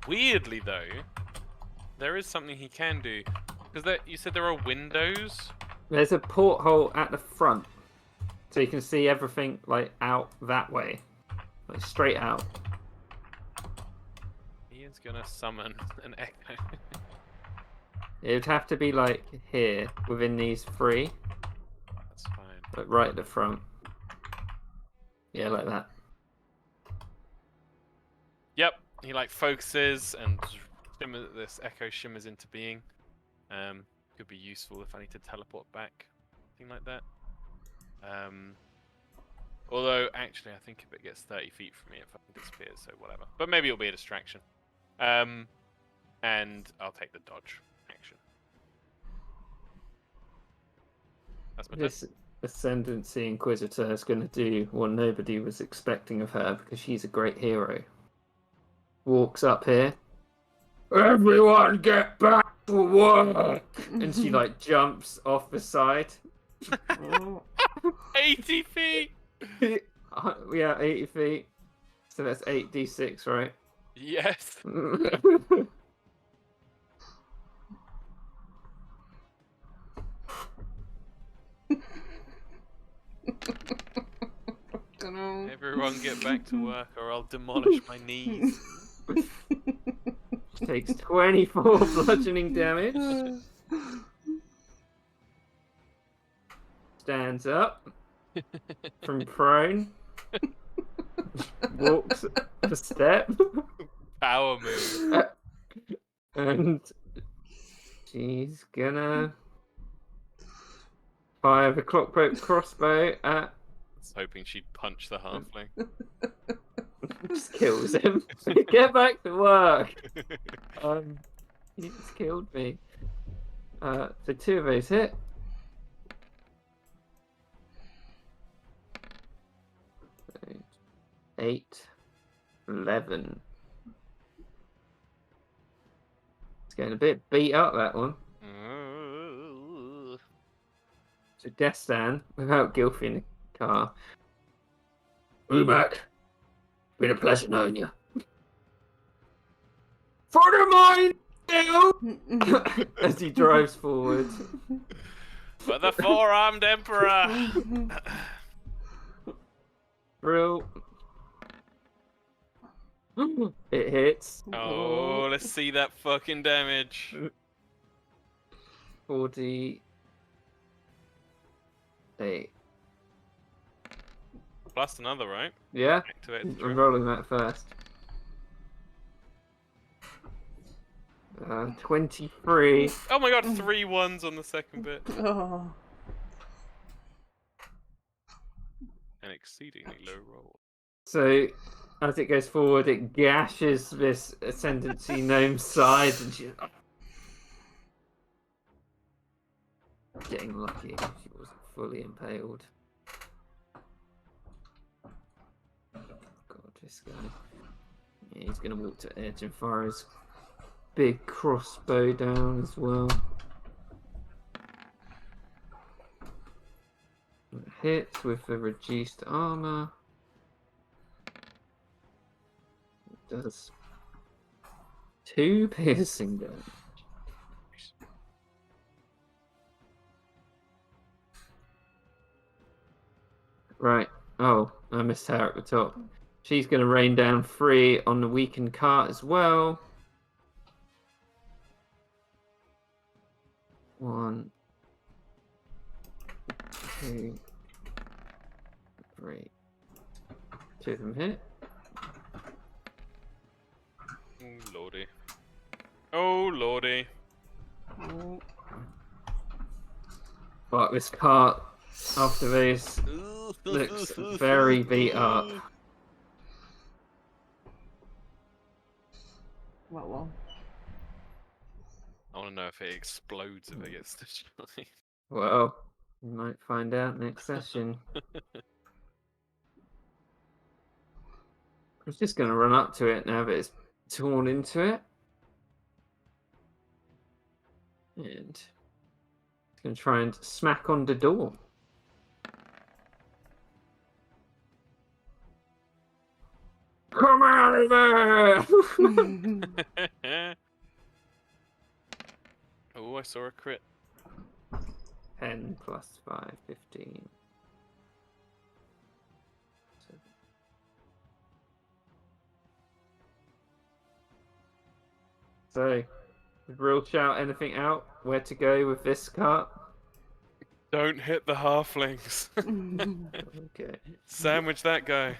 Weirdly though, there is something he can do. Because you said there are windows. There's a porthole at the front. So you can see everything like out that way. Like straight out. Ian's gonna summon an echo. It would have to be like here, within these 3. That's fine. Like right at the front. Yeah, like that. Yep, he like focuses and this echo shimmers into being. Could be useful if I need to teleport back, something like that. Although, actually, I think if it gets 30 feet from me, it fucking disappears, so whatever. But maybe it'll be a distraction. And I'll take the dodge action. That's my turn. This Ascendancy Inquisitor is going to do what nobody was expecting of her because she's a great hero. Walks up here. Everyone get back to work! And she like jumps off the side. 80 feet! Yeah, 80 feet. So that's 8d6, right? Yes. Dunno. Everyone get back to work or I'll demolish my knees. Takes 24 bludgeoning damage. Stands up from prone. Walks a step. Power move. And she's gonna fire the clockwork crossbow at. I was hoping she'd punch the halfling. Just kills him. Get back to work. He just killed me. So 2 of those hit. So 8, 11. It's getting a bit beat up, that one. So Destan, without Gilfie in the car. Umak, been a pleasure knowing you. For the mine, as he drives forward. For the four-armed emperor! Drill. It hits. Oh, let's see that fucking damage. 48. Plus another, right? Yeah? Activate the I'm drill. rolling that first. 23. Oh my god, 3 ones on the second bit. Oh. An exceedingly low roll. So, as it goes forward, it gashes this Ascendancy gnome's side, and she's getting lucky. She wasn't fully impaled. God, this guy. Yeah, he's going to walk to edge and fire his big crossbow down as well. It hits with the reduced armor. It does 2 piercing damage. Right. Oh, I missed her at the top. She's going to rain down 3 on the weakened cart as well. 1, 2, 3. 2 of them hit. Oh lordy. Oh lordy. But this cart, after this, looks very beat up. Well. I want to know if it explodes if it gets destroyed. Well, we might find out next session. I was just going to run up to it now that it's torn into it. And it's going to try and smack on the door. Come out of there! Oh, I saw a crit. 10 plus 5, 15. So, did Real shout anything out? Where to go with this cart? Don't hit the halflings. Okay. Sandwich that guy.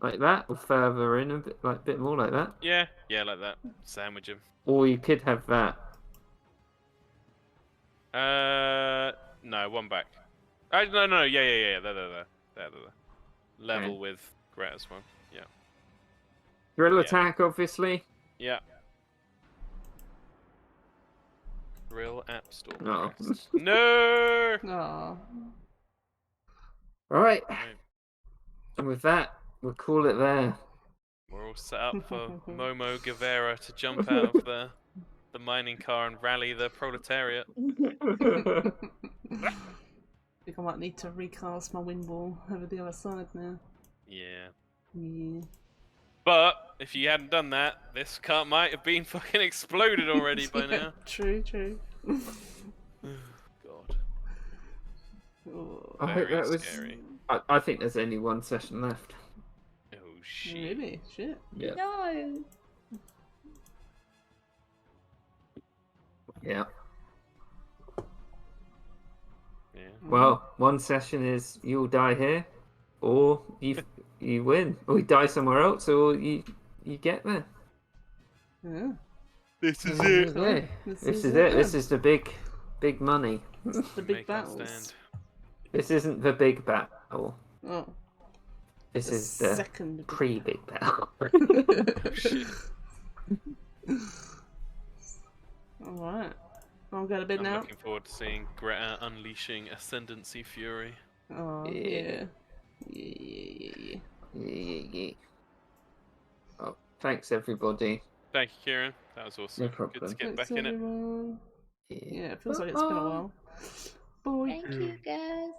Like that, or further in a bit, like bit more like that. Yeah, like that. Sandwich him. Or you could have that. No, one back. No, yeah. There. Level with Greta's one. Yeah. Drill Yeah. attack, obviously. Yeah. Drill at Storm No. Crest. No! Aw. Right. Right, And with that, we'll call it there. we're all set up for Momo Guevara to jump out of the mining car and rally the proletariat. I think I might need to recast my wind wall over the other side now. Yeah. Yeah. But if you hadn't done that, this car might have been fucking exploded already by Yeah, now. True. God. Oh, I hope Very that was. scary. I think there's only one session left. Oh shit. really? Shit. Yeah. No. Yeah. Yeah. Well, one session is you'll die here, or you win, or you die somewhere else, or you get there. Yeah. This is There you it. go. This This is is it it. This then. is the big money. The big Make our battles. stand. This isn't the big battle. Oh. This The is the second big pre-big battle. Oh shit. Alright. I'll go to bed I'm now. looking forward to seeing Greta unleashing Ascendancy Fury. Oh, Yeah. yeah. Yeah. Oh, thanks everybody. Thank you, Kieran. That was awesome. No Good problem. to get Thanks, back in it. everyone. Yeah. Yeah, it feels like it's been a while. Bye. Thank you, guys.